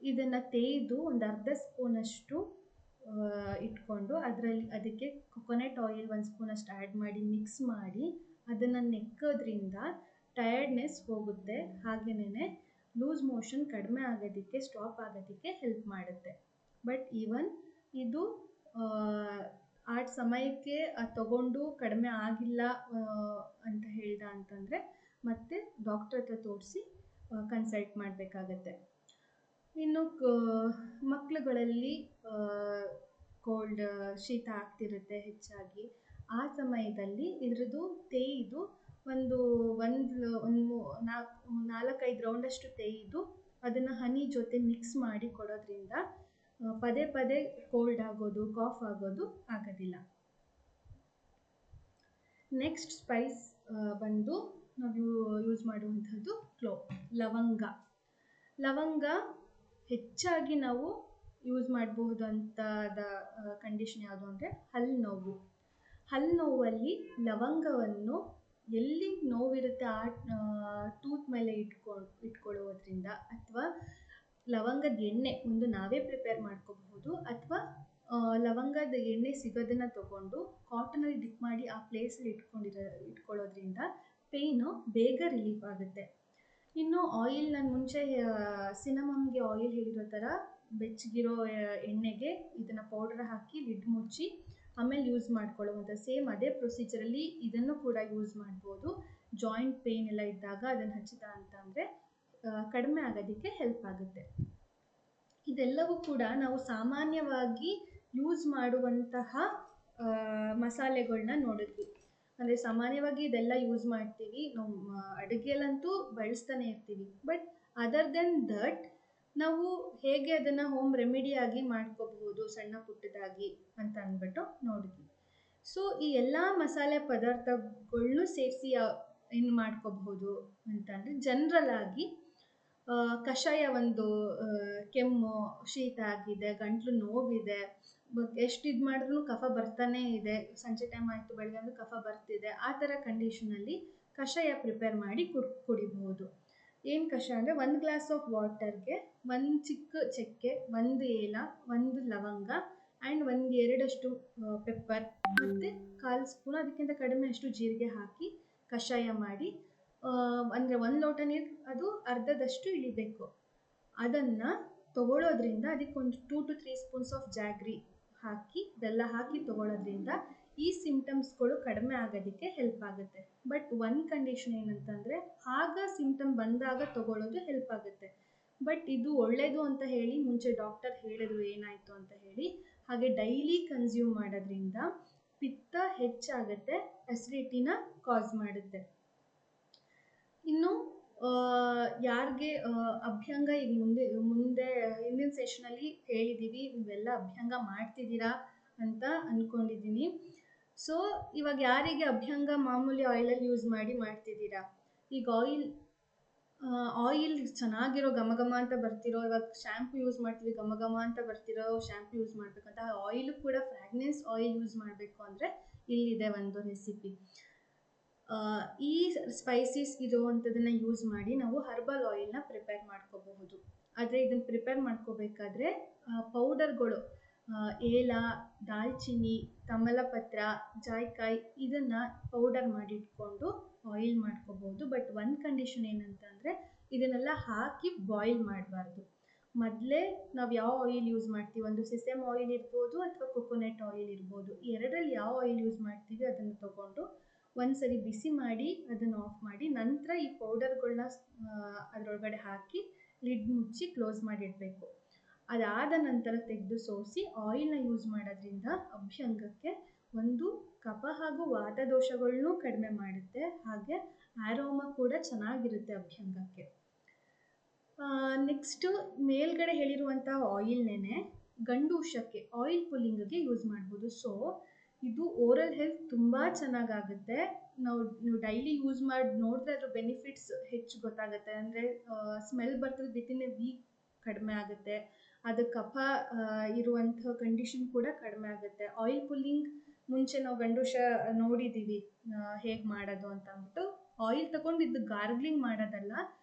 Speaker 3: ಇದನ್ನು ತೆಗೆದು ಒಂದು ಅರ್ಧ ಸ್ಪೂನಷ್ಟು ಇಟ್ಕೊಂಡು ಅದಕ್ಕೆ ಕೊಕೊನಟ್ ಆಯಿಲ್ 1 ಸ್ಪೂನಷ್ಟು ಆ್ಯಡ್ ಮಾಡಿ ಮಿಕ್ಸ್ ಮಾಡಿ ಅದನ್ನು ನೆಕ್ಕೋದ್ರಿಂದ ಟಯರ್ಡ್ನೆಸ್ ಹೋಗುತ್ತೆ, ಹಾಗೆಯೇ ಲೂಸ್ ಮೋಷನ್ ಕಡಿಮೆ ಆಗೋದಕ್ಕೆ, ಸ್ಟಾಪ್ ಆಗೋದಕ್ಕೆ ಹೆಲ್ಪ್ ಮಾಡುತ್ತೆ. ಬಟ್ ಇದು ಆ ಸಮಯಕ್ಕೆ ತಗೊಂಡು ಕಡಿಮೆ ಆಗಿಲ್ಲ ಅಂತ ಹೇಳ್ದ ಅಂತಂದರೆ ಮತ್ತೆ ಡಾಕ್ಟರ್ ಹತ್ರ ತೋರಿಸಿ ಕನ್ಸಲ್ಟ್ ಮಾಡಬೇಕಾಗತ್ತೆ. ಇನ್ನು ಮಕ್ಕಳುಗಳಲ್ಲಿ ಕೋಲ್ಡ್ ಶೀತ ಆಗ್ತಿರುತ್ತೆ ಹೆಚ್ಚಾಗಿ, ಆ ಸಮಯದಲ್ಲಿ ಇದ್ರದ್ದು ತೆಗೆದು ಒಂದು 4-5 ರೌಂಡಷ್ಟು ತೆಗೆದು ಅದನ್ನು ಹನಿ ಜೊತೆ ಮಿಕ್ಸ್ ಮಾಡಿ ಕೊಡೋದ್ರಿಂದ ಪದೇ ಪದೇ ಕೋಲ್ಡ್ ಆಗೋದು, ಕಾಫ್ ಆಗೋದು ಆಗೋದಿಲ್ಲ. ನೆಕ್ಸ್ಟ್ ಸ್ಪೈಸ್ ಬಂದು ನಾವು ಯೂಸ್ ಮಾಡುವಂಥದ್ದು ಲವಂಗ ಹೆಚ್ಚಾಗಿ ನಾವು ಯೂಸ್ ಮಾಡಬಹುದಂತಾದ ಕಂಡೀಷನ್ ಯಾವುದು ಅಂದರೆ ಹಲ್ಲು ನೋವಲ್ಲಿ ಲವಂಗವನ್ನು ಎಲ್ಲಿ ನೋವಿರುತ್ತೆ ಆ ಟೂತ್ ಮೇಲೆ ಇಟ್ಕೊಳ್ಳೋದ್ರಿಂದ, ಅಥವಾ ಲವಂಗದ ಎಣ್ಣೆ ಒಂದು ನಾವೇ ಪ್ರಿಪೇರ್ ಮಾಡ್ಕೋಬಹುದು, ಅಥವಾ ಲವಂಗದ ಎಣ್ಣೆ ಸಿಗೋದನ್ನು ತಗೊಂಡು ಕಾಟನಲ್ಲಿ ಡಿಪ್ ಮಾಡಿ ಆ ಪ್ಲೇಸಲ್ಲಿ ಇಟ್ಕೊಳ್ಳೋದ್ರಿಂದ ಪೇಯ್ನು ಬೇಗ ರಿಲೀಫ್ ಆಗುತ್ತೆ. ಇನ್ನು ಆಯಿಲ್, ನಾನು ಮುಂಚೆ ಸಿನಮಮ್ಗೆ ಆಯಿಲ್ ಹೇಳಿರೋ ಥರ ಬೆಚ್ಚಗಿರೋ ಎಣ್ಣೆಗೆ ಇದನ್ನು ಪೌಡ್ರ್ ಹಾಕಿ ಲಿಡ್ ಮುಚ್ಚಿ ಆಮೇಲೆ ಯೂಸ್ ಮಾಡ್ಕೊಳ್ಳುವಂಥ ಸೇಮ್ ಅದೇ ಪ್ರೊಸೀಜರಲ್ಲಿ ಇದನ್ನು ಕೂಡ ಯೂಸ್ ಮಾಡ್ಬೋದು. ಜಾಯಿಂಟ್ ಪೇಯ್ನ್ ಎಲ್ಲ ಇದ್ದಾಗ ಅದನ್ನು ಹಚ್ಚಿದ ಅಂತಂದರೆ ಕಡಿಮೆ ಆಗೋದಕ್ಕೆ ಹೆಲ್ಪ್ ಆಗುತ್ತೆ. ಇದೆಲ್ಲವೂ ಕೂಡ ನಾವು ಸಾಮಾನ್ಯವಾಗಿ ಯೂಸ್ ಮಾಡುವಂತಹ ಮಸಾಲೆಗಳನ್ನ ನೋಡಿದ್ವಿ. ಅಂದರೆ ಸಾಮಾನ್ಯವಾಗಿ ಇದೆಲ್ಲ ಯೂಸ್ ಮಾಡ್ತೀವಿ, ನಾವು ಅಡುಗೆಯಲ್ಲಂತೂ ಬಳಸ್ತಾನೆ ಇರ್ತೀವಿ. ಬಟ್ ಅದರ್ ದೆನ್ ದಟ್ ನಾವು ಹೇಗೆ ಅದನ್ನು ಹೋಮ್ ರೆಮಿಡಿಯಾಗಿ ಮಾಡ್ಕೋಬಹುದು ಸಣ್ಣ ಪುಟ್ಟದಾಗಿ ಅಂತ ಅಂದ್ಬಿಟ್ಟು ನೋಡಿದ್ವಿ. ಸೊ ಈ ಎಲ್ಲ ಮಸಾಲೆ ಪದಾರ್ಥಗಳನ್ನೂ ಸೇರಿಸಿ ಏನು ಮಾಡ್ಕೋಬಹುದು ಅಂತಂದರೆ, ಜನರಲ್ ಆಗಿ ಕಷಾಯ ಒಂದು ಕೆಮ್ಮು ಶೀತ ಆಗಿದೆ, ಗಂಟ್ಲು ನೋವಿದೆ, ಎಷ್ಟು ಇದು ಮಾಡಿದ್ರೂ ಕಫ ಬರ್ತಾನೆ ಇದೆ, ಸಂಜೆ ಟೈಮ್ ಆಯಿತು ಬೆಳಗ್ಗೆ ಅಂದ್ರೆ ಕಫ ಬರ್ತಿದೆ, ಆ ಥರ ಕಂಡೀಷನಲ್ಲಿ ಕಷಾಯ ಪ್ರಿಪೇರ್ ಮಾಡಿ ಕುಡಿಬಹುದು. ಏನು ಕಷಾಯ ಅಂದರೆ 1 ಗ್ಲಾಸ್ ಆಫ್ ವಾಟರ್ಗೆ 1 ಚಿಕ್ಕ ಚಕ್ಕೆ, 1 ಏಲ, 1 ಲವಂಗ ಆ್ಯಂಡ್ 1-2 ಪೆಪ್ಪರ್ ಮತ್ತು 1/4 ಸ್ಪೂನ್ ಅದಕ್ಕಿಂತ ಕಡಿಮೆ ಅಷ್ಟು ಜೀರಿಗೆ ಹಾಕಿ ಕಷಾಯ ಮಾಡಿ, ಅಂದರೆ 1 ಲೋಟ ನೀರು ಅದು ಅರ್ಧದಷ್ಟು ಇಳಿಬೇಕು. ಅದನ್ನು ತಗೊಳ್ಳೋದ್ರಿಂದ ಅದಕ್ಕೊಂದು 2 to 3 ಸ್ಪೂನ್ಸ್ ಆಫ್ ಜಾಗ್ರಿ ಹಾಕಿ ಬೆಲ್ಲ ಹಾಕಿ ತಗೊಳ್ಳೋದ್ರಿಂದ ಈ ಸಿಂಪ್ಟಮ್ಸ್ಗಳು ಕಡಿಮೆ ಆಗೋದಕ್ಕೆ ಹೆಲ್ಪ್ ಆಗುತ್ತೆ. ಬಟ್ ಒಂದು ಕಂಡೀಷನ್ ಏನಂತಂದರೆ, ಆಗ ಸಿಂಪ್ಟಮ್ ಬಂದಾಗ ತಗೊಳ್ಳೋದು ಹೆಲ್ಪ್ ಆಗುತ್ತೆ. ಬಟ್ ಇದು ಒಳ್ಳೆಯದು ಅಂತ ಹೇಳಿ ಮುಂಚೆ ಡಾಕ್ಟರ್ ಹೇಳಿದ್ರು ಏನಾಯಿತು ಅಂತ ಹೇಳಿ, ಹಾಗೆ ಡೈಲಿ ಕನ್ಸ್ಯೂಮ್ ಮಾಡೋದ್ರಿಂದ ಪಿತ್ತ ಹೆಚ್ಚಾಗುತ್ತೆ, ಅಸಿಡಿಟಿನ ಕಾಸ್ ಮಾಡುತ್ತೆ. ಇನ್ನು ಯಾರಿಗೆ ಅಭ್ಯಂಗ ಈಗ ಮುಂದೆ ಹಿಂದಿನ ಸೆಷನಲ್ಲಿ ಹೇಳಿದ್ದೀವಿ, ನೀವೆಲ್ಲ ಅಭ್ಯಂಗ ಮಾಡ್ತಿದ್ದೀರಾ ಅಂತ ಅಂದ್ಕೊಂಡಿದ್ದೀನಿ. ಸೊ ಇವಾಗ ಯಾರಿಗೆ ಅಭ್ಯಂಗ ಮಾಮೂಲಿ ಆಯಿಲಲ್ಲಿ ಯೂಸ್ ಮಾಡ್ತಿದ್ದೀರಾ, ಈಗ ಆಯಿಲ್ ಚೆನ್ನಾಗಿರೋ ಘಮ ಘಮ ಅಂತ ಬರ್ತಿರೋ, ಇವಾಗ ಶ್ಯಾಂಪು ಯೂಸ್ ಮಾಡ್ತೀವಿ ಘಮ ಘಮ ಅಂತ ಬರ್ತಿರೋ ಶ್ಯಾಂಪು ಯೂಸ್ ಮಾಡಬೇಕಂತ, ಆಯಿಲು ಕೂಡ ಫ್ರಾಗ್ನೆನ್ಸ್ ಆಯಿಲ್ ಯೂಸ್ ಮಾಡಬೇಕು ಅಂದರೆ ಇಲ್ಲಿದೆ ಒಂದು ರೆಸಿಪಿ. ಈ ಸ್ಪೈಸಸ್ ಇರುವಂಥದ್ದನ್ನು ಯೂಸ್ ಮಾಡಿ ನಾವು ಹರ್ಬಲ್ ಆಯಿಲ್ನ ಪ್ರಿಪೇರ್ ಮಾಡ್ಕೋಬಹುದು. ಆದರೆ ಇದನ್ನು ಪ್ರಿಪೇರ್ ಮಾಡ್ಕೋಬೇಕಾದ್ರೆ ಪೌಡರ್ಗಳು ಏಲ, ದಾಲ್ಚಿನ್ನಿ, ತಮಲಪತ್ರ, ಜಾಯ್ಕಾಯಿ ಇದನ್ನು ಪೌಡರ್ ಮಾಡಿಟ್ಕೊಂಡು ಆಯಿಲ್ ಮಾಡ್ಕೋಬೋದು. ಬಟ್ ಒಂದು ಕಂಡೀಷನ್ ಏನಂತಂದರೆ, ಇದನ್ನೆಲ್ಲ ಹಾಕಿ ಬಾಯ್ಲ್ ಮಾಡಬಾರ್ದು. ಮೊದಲೇ ನಾವು ಯಾವ ಆಯಿಲ್ ಯೂಸ್ ಮಾಡ್ತೀವಿ, ಒಂದು ಸೆಸಮ್ ಆಯಿಲ್ ಇರ್ಬೋದು ಅಥವಾ ಕೊಕೊನೆಟ್ ಆಯಿಲ್ ಇರ್ಬೋದು, ಎರಡರಲ್ಲಿ ಯಾವ ಆಯಿಲ್ ಯೂಸ್ ಮಾಡ್ತೀವಿ ಅದನ್ನು ತೊಗೊಂಡು ಒಂದ್ಸರಿ ಬಿಸಿ ಮಾಡಿ ಅದನ್ನು ಆಫ್ ಮಾಡಿ, ನಂತರ ಈ ಪೌಡರ್ಗಳನ್ನ ಅದರೊಳಗಡೆ ಹಾಕಿ ಲಿಡ್ ಮುಚ್ಚಿ ಕ್ಲೋಸ್ ಮಾಡಿಡಬೇಕು. ಅದಾದ ನಂತರ ತೆಗೆದು ಸೋಸಿ ಆಯಿಲ್ನ ಯೂಸ್ ಮಾಡೋದ್ರಿಂದ ಅಭ್ಯಂಗಕ್ಕೆ ಒಂದು ಕಫ ಹಾಗೂ ವಾತದೋಷಗಳನ್ನೂ ಕಡಿಮೆ ಮಾಡುತ್ತೆ, ಹಾಗೆ ಆರೋಮ ಕೂಡ ಚೆನ್ನಾಗಿರುತ್ತೆ ಅಭ್ಯಂಗಕ್ಕೆ. ನೆಕ್ಸ್ಟು ಮೇಲ್ಗಡೆ ಹೇಳಿರುವಂಥ ಆಯಿಲ್ನೇ ಗಂಡೂಷಕ್ಕೆ ಆಯಿಲ್ ಪುಲ್ಲಿಂಗ್ಗೆ ಯೂಸ್ ಮಾಡ್ಬೋದು. ಸೊ ಇದು ಓರಲ್ ಹೆಲ್ತ್ ತುಂಬ ಚೆನ್ನಾಗಾಗುತ್ತೆ. ನೀವು ಡೈಲಿ ಯೂಸ್ ಮಾಡಿ ನೋಡಿದ್ರೆ ಅದ್ರ ಬೆನಿಫಿಟ್ಸ್ ಹೆಚ್ಚು ಗೊತ್ತಾಗುತ್ತೆ. ಅಂದರೆ ಸ್ಮೆಲ್ ಬರ್ತದೆ ವಿತಿನ್ ಎ ವೀಕ್ ಕಡಿಮೆ ಆಗುತ್ತೆ, ಅದು ಕಫ ಇರುವಂಥ ಕಂಡೀಷನ್ ಕೂಡ ಕಡಿಮೆ ಆಗುತ್ತೆ. ಆಯಿಲ್ ಪುಲ್ಲಿಂಗ್ ಮುಂಚೆ ನಾವು ಗಂಡೂಷ ನೋಡಿದ್ದೀವಿ ಹೇಗೆ ಮಾಡೋದು ಅಂತ ಅಂದ್ಬಿಟ್ಟು, ಆಯಿಲ್ ತಗೊಂಡು ಇದು ಗಾರ್ಗ್ಲಿಂಗ್ ಮಾಡೋದಲ್ಲ,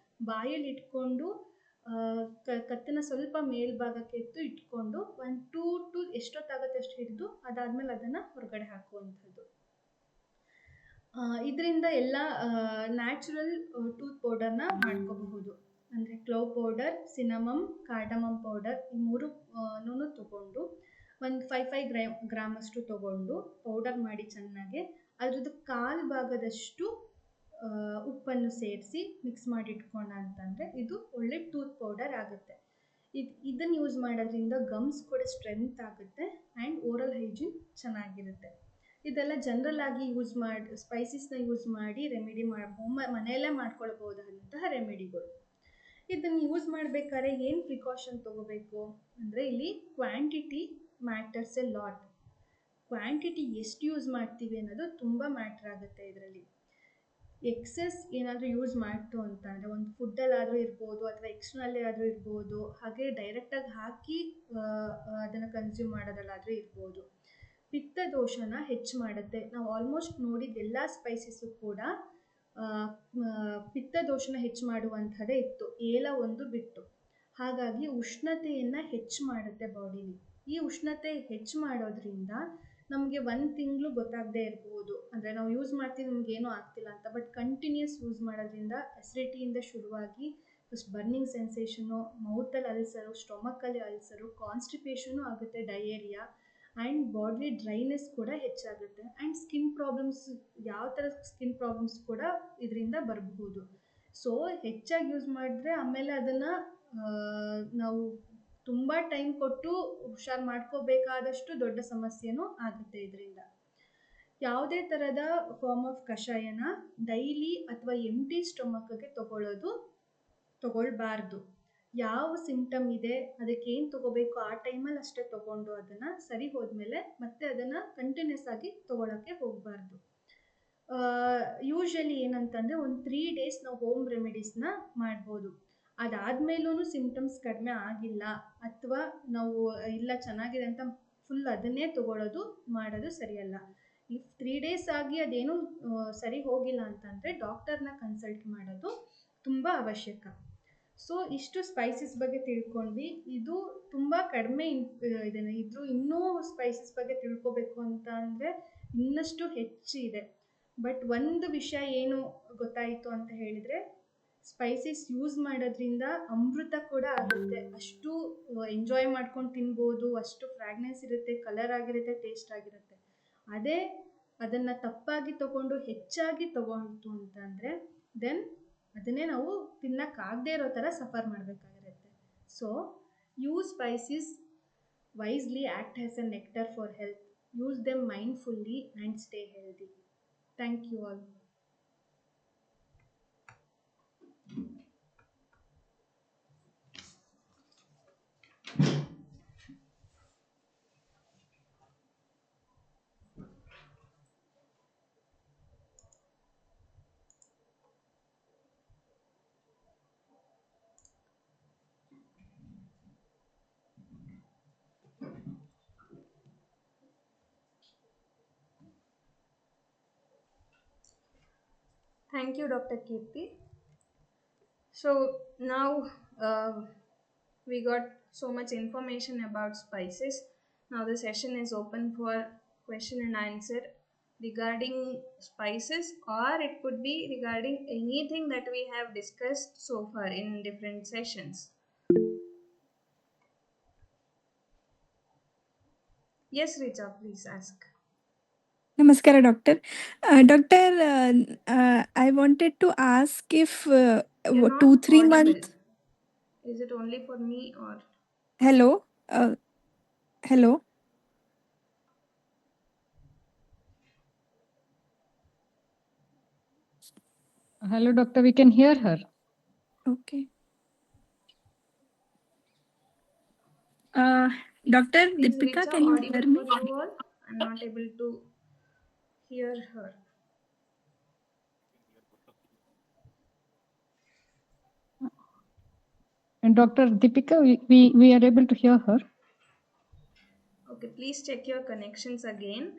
Speaker 3: ಬಾಯಲ್ಲಿ ಇಟ್ಕೊಂಡು ಕತ್ತನ್ನು ಸ್ವಲ್ಪ ಮೇಲ್ಭಾಗಕ್ಕೆ ಎತ್ತು ಇಟ್ಕೊಂಡು 1-2 to ಎಷ್ಟೊತ್ತಾಗುತ್ತೆ ಅಷ್ಟು ಹಿಡಿದು ಅದಾದಮೇಲೆ ಅದನ್ನು ಹೊರಗಡೆ ಹಾಕುವಂಥದ್ದು. ಇದರಿಂದ ಎಲ್ಲ ನ್ಯಾಚುರಲ್ ಟೂತ್ ಪೌಡರ್ನ ಮಾಡ್ಕೋಬಹುದು. ಅಂದರೆ clove powder, cinnamon, cardamom powder ಈ 3 ತೊಗೊಂಡು ಒಂದು 5 ಗ್ರಾಮಷ್ಟು ತೊಗೊಂಡು ಪೌಡರ್ ಮಾಡಿ ಚೆನ್ನಾಗಿ ಅದ್ರದ್ದು 1/4 ಭಾಗದಷ್ಟು ಉಪ್ಪನ್ನು ಸೇರಿಸಿ ಮಿಕ್ಸ್ ಮಾಡಿ ಇಟ್ಕೊಂಡ ಅಂತಂದರೆ ಇದು ಒಳ್ಳೆ ಟೂತ್ ಪೌಡರ್ ಆಗುತ್ತೆ. ಇದನ್ನು ಯೂಸ್ ಮಾಡೋದ್ರಿಂದ ಗಮ್ಸ್ ಕೂಡ ಸ್ಟ್ರೆಂತ್ ಆಗುತ್ತೆ ಆ್ಯಂಡ್ ಓರಲ್ ಹೈಜೀನ್ ಚೆನ್ನಾಗಿರುತ್ತೆ. ಇದೆಲ್ಲ ಜನರಲ್ ಆಗಿ ಸ್ಪೈಸಸ್ನ ಯೂಸ್ ಮಾಡಿ ರೆಮಿಡಿ ಮನೆಯಲ್ಲೇ ಮಾಡ್ಕೊಳ್ಬಹುದಾದಂತಹ ರೆಮಿಡಿಗಳು. ಇದನ್ನು ಯೂಸ್ ಮಾಡಬೇಕಾದ್ರೆ ಏನು ಪ್ರಿಕಾಷನ್ ತೊಗೋಬೇಕು ಅಂದರೆ, ಇಲ್ಲಿ quantity matters A lot. Quantity ಎಷ್ಟು ಯೂಸ್ ಮಾಡ್ತೀವಿ ಅನ್ನೋದು ತುಂಬ ಮ್ಯಾಟ್ರ್ ಆಗುತ್ತೆ ಇದರಲ್ಲಿ. ಎಕ್ಸೆಸ್ ಏನಾದರೂ ಯೂಸ್ ಮಾಡ್ತು ಅಂತಂದರೆ, ಒಂದು ಫುಡ್ಡಲ್ಲಾದರೂ ಇರ್ಬೋದು ಅಥವಾ ಎಕ್ಸ್ಟ್ರನಲ್ಲೇ ಆದರೂ ಇರ್ಬೋದು, ಹಾಗೆ ಡೈರೆಕ್ಟಾಗಿ ಹಾಕಿ ಅದನ್ನು ಕನ್ಸ್ಯೂಮ್ ಮಾಡೋದಲ್ಲಾದರೂ ಇರ್ಬೋದು, ಪಿತ್ತ ದೋಷನ ಹೆಚ್ಚು ಮಾಡುತ್ತೆ. ನಾವು ಆಲ್ಮೋಸ್ಟ್ ನೋಡಿದ ಎಲ್ಲ ಸ್ಪೈಸಸ್ಸು ಕೂಡ ಪಿತ್ತ ದೋಷನ ಹೆಚ್ಚು ಮಾಡುವಂಥದ್ದೇ ಇತ್ತು, ಏಲ ಒಂದು ಬಿಟ್ಟು. ಹಾಗಾಗಿ ಉಷ್ಣತೆಯನ್ನು ಹೆಚ್ಚು ಮಾಡುತ್ತೆ ಬಾಡಿಲಿ. ಈ ಉಷ್ಣತೆ ಹೆಚ್ಚು ಮಾಡೋದ್ರಿಂದ ನಮಗೆ 1 ತಿಂಗಳು ಗೊತ್ತಾಗದೇ ಇರ್ಬೋದು, ಅಂದರೆ ನಾವು ಯೂಸ್ ಮಾಡ್ತೀವಿ ನಮಗೇನೂ ಆಗ್ತಿಲ್ಲ ಅಂತ. ಬಟ್ ಕಂಟಿನ್ಯೂಸ್ ಯೂಸ್ ಮಾಡೋದ್ರಿಂದ ಅಸಿಡಿಟಿಯಿಂದ ಶುರುವಾಗಿ ಫಸ್ಟ್ ಬರ್ನಿಂಗ್ ಸೆನ್ಸೇಷನು, ಮೌತಲ್ಲಿ ಅಲ್ಸರು, ಸ್ಟೊಮಕ್ಕಲ್ಲಿ ಅಲ್ಸರು, ಕಾನ್ಸ್ಟಿಪೇಷನು ಆಗುತ್ತೆ, ಡಯೇರಿಯಾ, ಆ್ಯಂಡ್ ಬಾಡಿ ಡ್ರೈನೆಸ್ ಕೂಡ ಹೆಚ್ಚಾಗುತ್ತೆ ಆ್ಯಂಡ್ ಸ್ಕಿನ್ ಪ್ರಾಬ್ಲಮ್ಸ್ ಯಾವ ಥರ ಸ್ಕಿನ್ ಪ್ರಾಬ್ಲಮ್ಸ್ ಕೂಡ ಇದರಿಂದ ಬರಬಹುದು. ಸೊ ಹೆಚ್ಚಾಗಿ ಯೂಸ್ ಮಾಡಿದ್ರೆ ಆಮೇಲೆ ಅದನ್ನು ನಾವು ತುಂಬ ಟೈಮ್ ಕೊಟ್ಟು ಹುಷಾರು ಮಾಡ್ಕೋಬೇಕಾದಷ್ಟು ದೊಡ್ಡ ಸಮಸ್ಯೆನೂ ಆಗುತ್ತೆ ಇದರಿಂದ. ಯಾವುದೇ ಥರದ ಫಾರ್ಮ್ ಆಫ್ ಕಷಾಯನ ಡೈಲಿ ಅಥವಾ ಎಂಟಿ ಸ್ಟೊಮಕ್ಗೆ ತಗೊಳ್ಬಾರ್ದು. ಯಾವ ಸಿಂಪ್ಟಮ್ ಇದೆ ಅದಕ್ಕೆ ಏನು ತಗೋಬೇಕು ಆ ಟೈಮಲ್ಲಿ ಅಷ್ಟೇ ತಗೊಂಡು ಅದನ್ನು ಸರಿ ಹೋದ್ಮೇಲೆ ಮತ್ತೆ ಅದನ್ನು ಕಂಟಿನ್ಯೂಸ್ ಆಗಿ ತಗೊಳ್ಳೋಕ್ಕೆ ಹೋಗಬಾರ್ದು. ಯೂಶ್ವಲಿ ಏನಂತಂದರೆ ಒಂದು 3 days ನಾವು ಹೋಮ್ ರೆಮಿಡೀಸ್ನ ಮಾಡ್ಬೋದು. ಅದಾದಮೇಲೂ ಸಿಂಪ್ಟಮ್ಸ್ ಕಡಿಮೆ ಆಗಿಲ್ಲ ಅಥವಾ ನಾವು ಇಲ್ಲ ಚೆನ್ನಾಗಿದೆ ಅಂತ ಫುಲ್ ಅದನ್ನೇ ಮಾಡೋದು ಸರಿಯಲ್ಲ. ಇಫ್ 3 days ಆಗಿ ಅದೇನು ಸರಿ ಹೋಗಿಲ್ಲ ಅಂತಂದರೆ ಡಾಕ್ಟರ್ನ ಕನ್ಸಲ್ಟ್ ಮಾಡೋದು ತುಂಬ ಅವಶ್ಯಕ. ಸೊ ಇಷ್ಟು ಸ್ಪೈಸಸ್ ಬಗ್ಗೆ ತಿಳ್ಕೊಂಡ್ವಿ. ಇದು ತುಂಬ ಕಡಿಮೆ ಇದೆ. ಇನ್ನೂ ಸ್ಪೈಸಸ್ ಬಗ್ಗೆ ತಿಳ್ಕೊಬೇಕು ಅಂತ ಅಂದರೆ ಇನ್ನಷ್ಟು ಹೆಚ್ಚಿದೆ. ಬಟ್ ಒಂದು ವಿಷಯ ಏನು ಗೊತ್ತಾಯಿತು ಅಂತ ಹೇಳಿದರೆ ಸ್ಪೈಸಸ್ ಯೂಸ್ ಮಾಡೋದ್ರಿಂದ ಅಮೃತ ಕೂಡ ಆಗುತ್ತೆ. ಅಷ್ಟು ಎಂಜಾಯ್ ಮಾಡ್ಕೊಂಡು ತಿನ್ಬೋದು, ಅಷ್ಟು ಫ್ರಾಗ್ನೆನ್ಸ್ ಇರುತ್ತೆ, ಕಲರ್ ಆಗಿರುತ್ತೆ, ಟೇಸ್ಟ್ ಆಗಿರುತ್ತೆ. ಅದೇ ಅದನ್ನು ತಪ್ಪಾಗಿ ತಗೊಂಡು ಹೆಚ್ಚಾಗಿ ತಗೊಂಡು ಅಂತಂದರೆ ದೆನ್ ಅದನ್ನೇ ನಾವು ತಿನ್ನೋಕ್ಕಾಗದೇ ಇರೋ ಥರ ಸಫರ್ ಮಾಡಬೇಕಾಗಿರುತ್ತೆ. So use spices wisely, act as a nectar for health. Use them mindfully and stay healthy. Thank you all.
Speaker 2: Thank you, Dr. Kirti. So now we got so much information about spices. Now the session is open for question and answer regarding spices, or it could be regarding anything that we have discussed so far in different sessions. Yes, Richa, please ask.
Speaker 4: Namaskara, Doctor. Doctor, I wanted to ask if
Speaker 2: You're not
Speaker 4: 2-3
Speaker 2: audible.
Speaker 4: months.
Speaker 2: Is it only for me or?
Speaker 4: Hello? Hello?
Speaker 5: Hello, doctor. We can hear her.
Speaker 4: Okay. Doctor
Speaker 2: Is
Speaker 4: Deepika,
Speaker 2: Richa
Speaker 4: can you
Speaker 2: audible
Speaker 4: hear me?
Speaker 2: for you all? I'm not able to hear her.
Speaker 5: And Dr. Deepika, we are able to hear her.
Speaker 2: Okay, please check your connections again.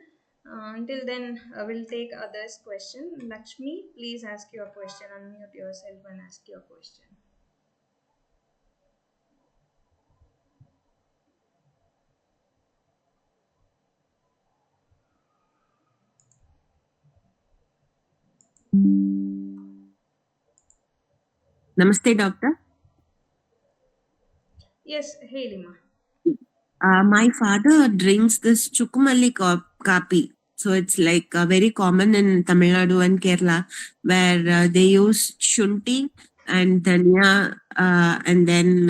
Speaker 2: Until then, I will take others' question. Lakshmi, please ask your question. Unmute yourself and ask your question.
Speaker 6: Namaste, doctor.
Speaker 2: Yes, hey Lima.
Speaker 6: My father drinks this Chukumalli kapi. So it's like very common in Tamil Nadu and Kerala, where they use shunti and dhania, and then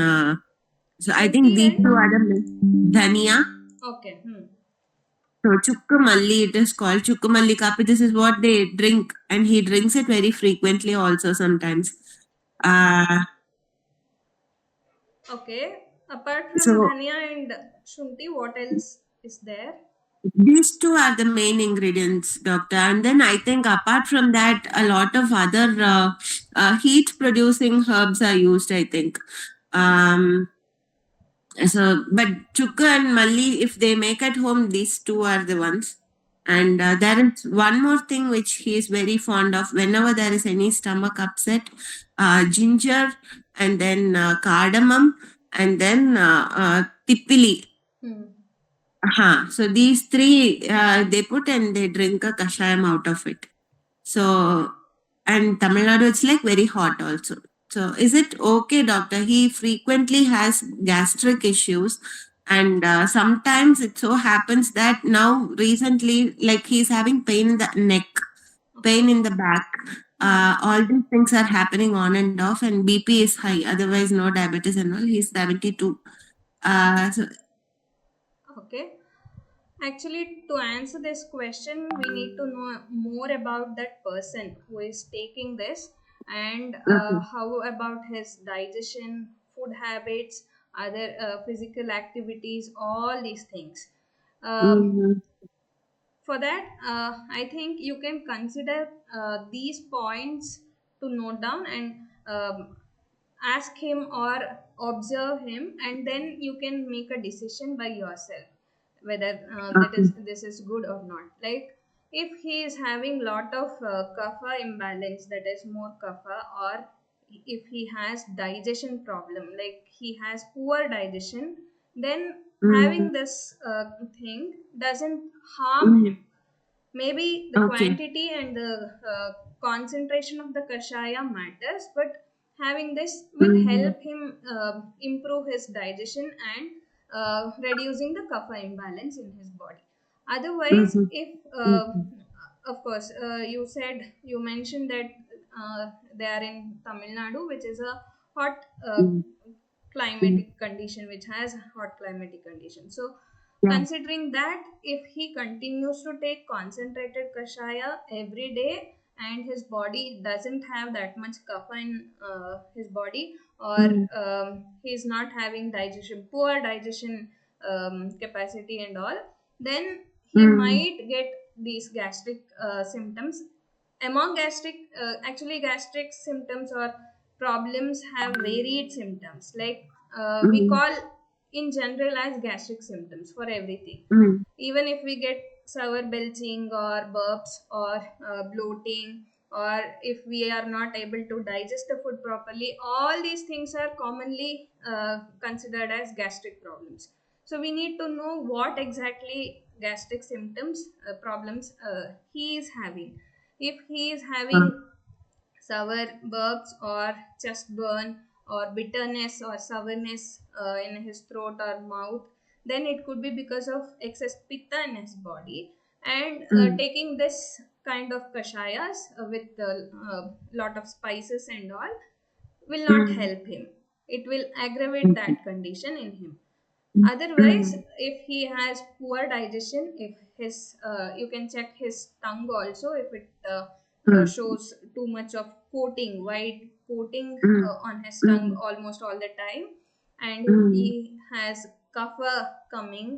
Speaker 6: so I think
Speaker 2: Shunti
Speaker 6: these
Speaker 2: and?
Speaker 6: two are the dhania.
Speaker 2: Okay.
Speaker 6: So Chukkumalli, it is called Chukkumalli kapi. This is what they drink, and he drinks it very frequently also sometimes.
Speaker 2: Okay. Apart from
Speaker 6: So-
Speaker 2: dhania and shunti, what else is there?
Speaker 6: These two are the main ingredients, doctor. And then I think apart from that, a lot of other heat-producing herbs are used, I think. But chukka and malli, if they make at home, these two are the ones. And there is one more thing which he is very fond of. Whenever there is any stomach upset, ginger and then cardamom and then tippili. So these three they put and they drink a kashayam out of it. So, and Tamil Nadu, it's like very hot also. So is it okay, doctor? He frequently has gastric issues And sometimes it so happens that now recently, like he's having pain in the neck, pain in the back. All these things are happening on and off, and BP is high. Otherwise, no diabetes and all. He's 72. So,
Speaker 2: Okay. Actually, to answer this question, we need to know more about that person who is taking this, and
Speaker 6: okay.
Speaker 2: how about his digestion, food habits, other physical activities, all these things. Um,
Speaker 6: Mhm.
Speaker 2: for that, I think you can consider these points to note down, and ask him or observe him, and then you can make a decision by yourself whether
Speaker 6: Okay.
Speaker 2: this is good or not. Like, if he is having lot of kapha imbalance, that is more kapha, or if he has digestion problem, like he has poor digestion, then
Speaker 6: Mhm.
Speaker 2: having this thing doesn't harm
Speaker 6: Mhm.
Speaker 2: him. Maybe the
Speaker 6: Okay.
Speaker 2: quantity and the concentration of the kashaya matters, but having this will
Speaker 6: Mhm.
Speaker 2: help him improve his digestion and reducing the kapha imbalance in his body. Otherwise,
Speaker 6: Mhm.
Speaker 2: if
Speaker 6: Mhm.
Speaker 2: of course, you mentioned that they are in Tamil Nadu, which is a hot
Speaker 6: Mhm. Mhm.
Speaker 2: climatic condition, which has hot climatic condition. So
Speaker 6: Yeah.
Speaker 2: considering that, if he continues to take concentrated kashaya every day, and his body doesn't have that much kapha in his body, or
Speaker 6: Mhm.
Speaker 2: he's not having poor digestion capacity and all, then he
Speaker 6: Mhm.
Speaker 2: might get these gastric symptoms. Among gastric symptoms or problems have varied symptoms, like we
Speaker 6: Mhm.
Speaker 2: call in general as gastric symptoms for everything.
Speaker 6: Mhm.
Speaker 2: Even if we get sour belching or burps or bloating, or if we are not able to digest the food properly, all these things are commonly considered as gastric problems. So we need to know what exactly gastric symptoms problems he is having. If he is
Speaker 6: Uh,
Speaker 2: having sour burps or chest burn or bitterness or sourness in his throat or mouth, then it could be because of excess pitta in his body. And
Speaker 6: mhm.
Speaker 2: taking this kind of kashayas with a lot of spices and all will not
Speaker 6: Mhm.
Speaker 2: help him. It will aggravate
Speaker 6: Okay.
Speaker 2: that condition in him. Otherwise,
Speaker 6: Mhm.
Speaker 2: if he has poor digestion, if his you can check his tongue also, if it
Speaker 6: Mhm.
Speaker 2: shows too much of coating, white coating
Speaker 6: Mhm.
Speaker 2: on his tongue
Speaker 6: Mhm.
Speaker 2: almost all the time, and if
Speaker 6: Mhm.
Speaker 2: he has kapha coming,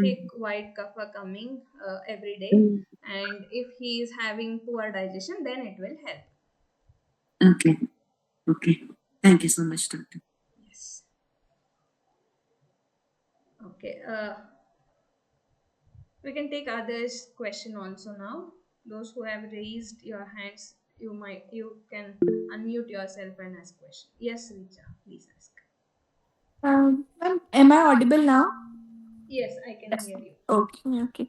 Speaker 2: thick
Speaker 6: Mhm.
Speaker 2: white kapha coming every day,
Speaker 6: Mhm.
Speaker 2: and if he is having poor digestion, then it will help.
Speaker 6: Okay. Okay. Thank you so much, doctor.
Speaker 2: Yes. Okay. We can take others' question also now. Those who have raised your hands, you can unmute yourself and ask question. Yes, Richa, please ask.
Speaker 4: Ma'am, am I audible now?
Speaker 2: Yes, I can
Speaker 4: Yes.
Speaker 2: hear you.
Speaker 4: Okay, okay.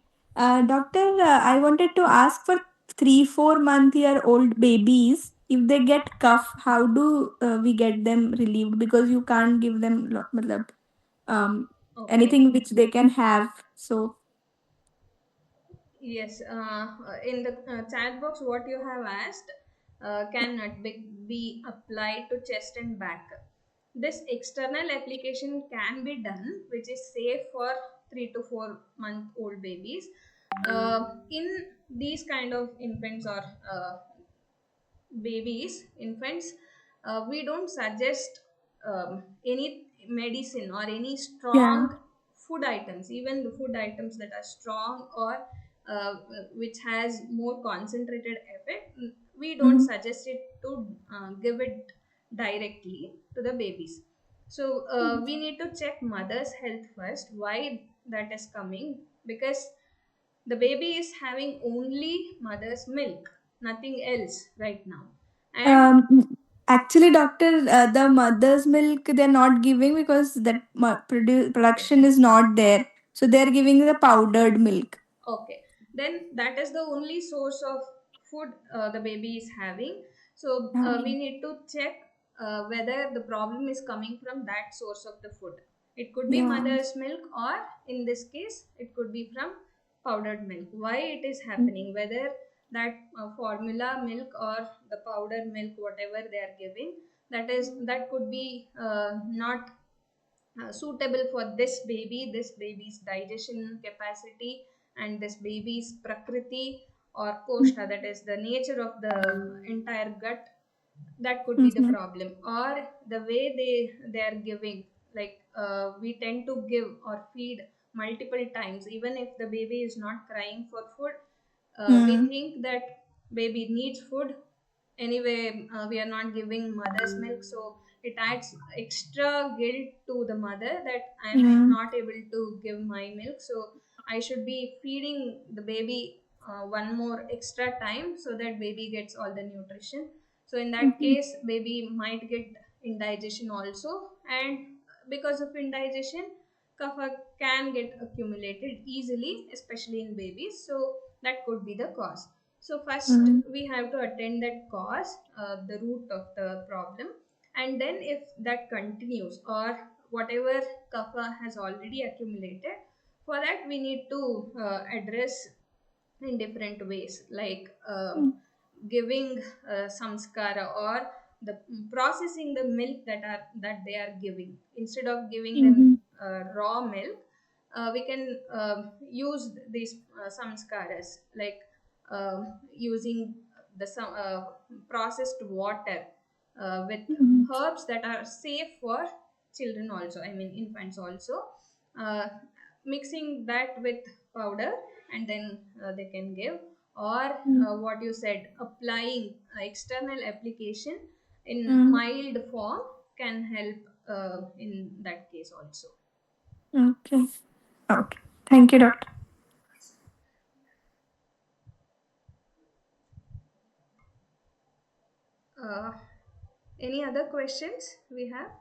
Speaker 4: Doctor, I wanted to ask for 3, 4 month-year-old babies, if they get cough, how do we get them relieved? Because you can't give them matlab, um,
Speaker 2: Okay.
Speaker 4: anything which they can have. So,
Speaker 2: Yes, in the chat box, what you have asked can be applied to chest and back. This external application can be done, which is safe for 3 to 4 month old babies. In these kind of infants or infants, we don't suggest any medicine or any
Speaker 4: yeah.
Speaker 2: strong food items, even the food items that are strong or which has more concentrated effect. We don't
Speaker 4: Mhm.
Speaker 2: suggest it to give it directly to the babies. So we need to check mother's health first, why that is coming, because the baby is having only mother's milk, nothing else right now. And
Speaker 4: Actually, doctor, the mother's milk they're not giving because that production is not there. So they're giving the powdered milk.
Speaker 2: okay, then that is the only source of food the baby is having. So we
Speaker 4: Um,
Speaker 2: need to check whether the problem is coming from that source of the food. It could be
Speaker 4: Yeah.
Speaker 2: mother's milk, or in this case, it could be from powdered milk. Why it is happening, whether that formula milk or the powder milk, whatever they are giving, that could be not suitable for this baby's digestion capacity, and this baby's prakriti or koshta, that is the nature of the entire gut. That could be the
Speaker 4: Mhm.
Speaker 2: problem, or the way they are giving, like we tend to give or feed multiple times even if the baby is not crying for food. We
Speaker 4: Mm.
Speaker 2: think that baby needs food anyway. We are not giving mother's milk, so it adds extra guilt to the mother that I am
Speaker 4: Mm.
Speaker 2: not able to give my milk, so I should be feeding the baby one more extra time so that baby gets all the nutrition. So in that
Speaker 4: Mhm.
Speaker 2: case, baby might get indigestion also, and because of indigestion, kapha can get accumulated easily, especially in babies. So that could be the cause. So first
Speaker 4: Mm.
Speaker 2: we have to attend that cause, the root of the problem, and then if that continues or whatever kapha has already accumulated, for that we need to address in different ways, like giving samskara, or the processing the milk that they are giving. Instead of giving them
Speaker 4: Mhm.
Speaker 2: raw milk, we can use these samskaras, like using the processed water with
Speaker 4: Mhm.
Speaker 2: herbs that are safe for children also, I mean infants also, uh, mixing that with powder, and then they can give, or
Speaker 4: Mm.
Speaker 2: what you said, applying external application in
Speaker 4: Mm.
Speaker 2: mild form can help in that case also.
Speaker 4: Okay. Okay. Thank you, doctor.
Speaker 2: uh, any other questions we have?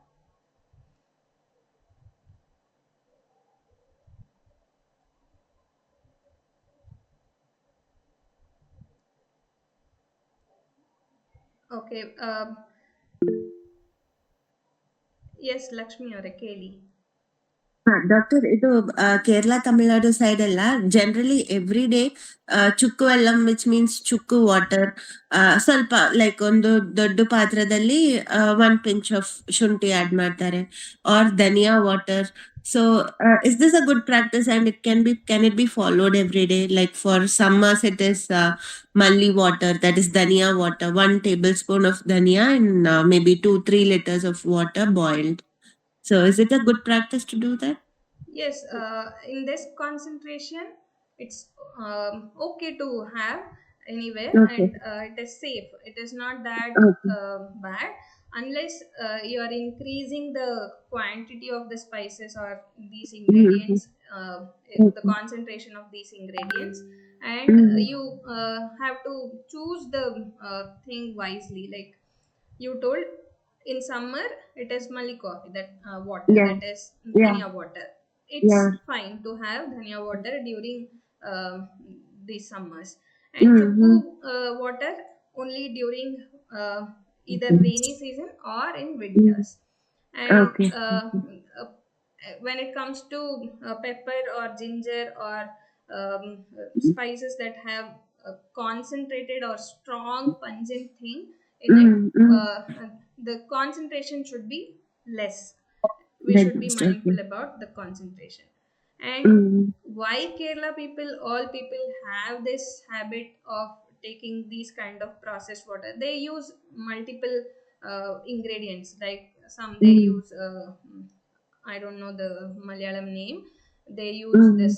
Speaker 2: Okay. Yes, Lakshmi or Keli.
Speaker 6: Doctor ಇದು Kerala Tamil Nadu side ಎಲ್ಲ generally every day chukku vellam which means chukku water ಸ್ವಲ್ಪ like ಒಂದು ದೊಡ್ಡ ಪಾತ್ರದಲ್ಲಿ 1 pinch of ಶುಂಠಿ add ಮಾಡ್ತಾರೆ, or dhaniya water. So is this a good practice and can it be followed every day? Like for summers it is malli water, that is dhaniya water, 1 tablespoon of dhania in maybe 2-3 liters of water boiled. So is it a good practice to do that?
Speaker 2: Yes, in this concentration, it's okay to have anywhere,
Speaker 6: Okay.
Speaker 2: and it is safe. It is not that
Speaker 6: Okay.
Speaker 2: bad, unless you are increasing the quantity of the spices or these
Speaker 6: Mm-hmm.
Speaker 2: ingredients, the
Speaker 6: Okay.
Speaker 2: concentration of these ingredients, and
Speaker 6: Mm-hmm.
Speaker 2: you have to choose the thing wisely. Like you told, in summer it is mali coffee, that water,
Speaker 6: Yeah.
Speaker 2: that is
Speaker 6: Yeah.
Speaker 2: dhania water. It's
Speaker 6: Yeah.
Speaker 2: fine to have dhania water during um these summers, and chukku
Speaker 6: Mm-hmm.
Speaker 2: water only during uh, either
Speaker 6: Mm-hmm.
Speaker 2: rainy season or in winters. And
Speaker 6: Okay.
Speaker 2: uh, when it comes to pepper or ginger or spices that have a concentrated or strong pungent thing in it,
Speaker 6: Mm-hmm.
Speaker 2: uh, the concentration should be less. We
Speaker 6: That
Speaker 2: should be
Speaker 6: is okay.
Speaker 2: mindful about the concentration. And
Speaker 6: Mm-hmm.
Speaker 2: why Kerala people, all people have this habit of taking these kind of processed water? They use multiple ingredients, like some they
Speaker 6: Mm-hmm.
Speaker 2: use I don't know the Malayalam name. They use
Speaker 6: Mm-hmm.
Speaker 2: this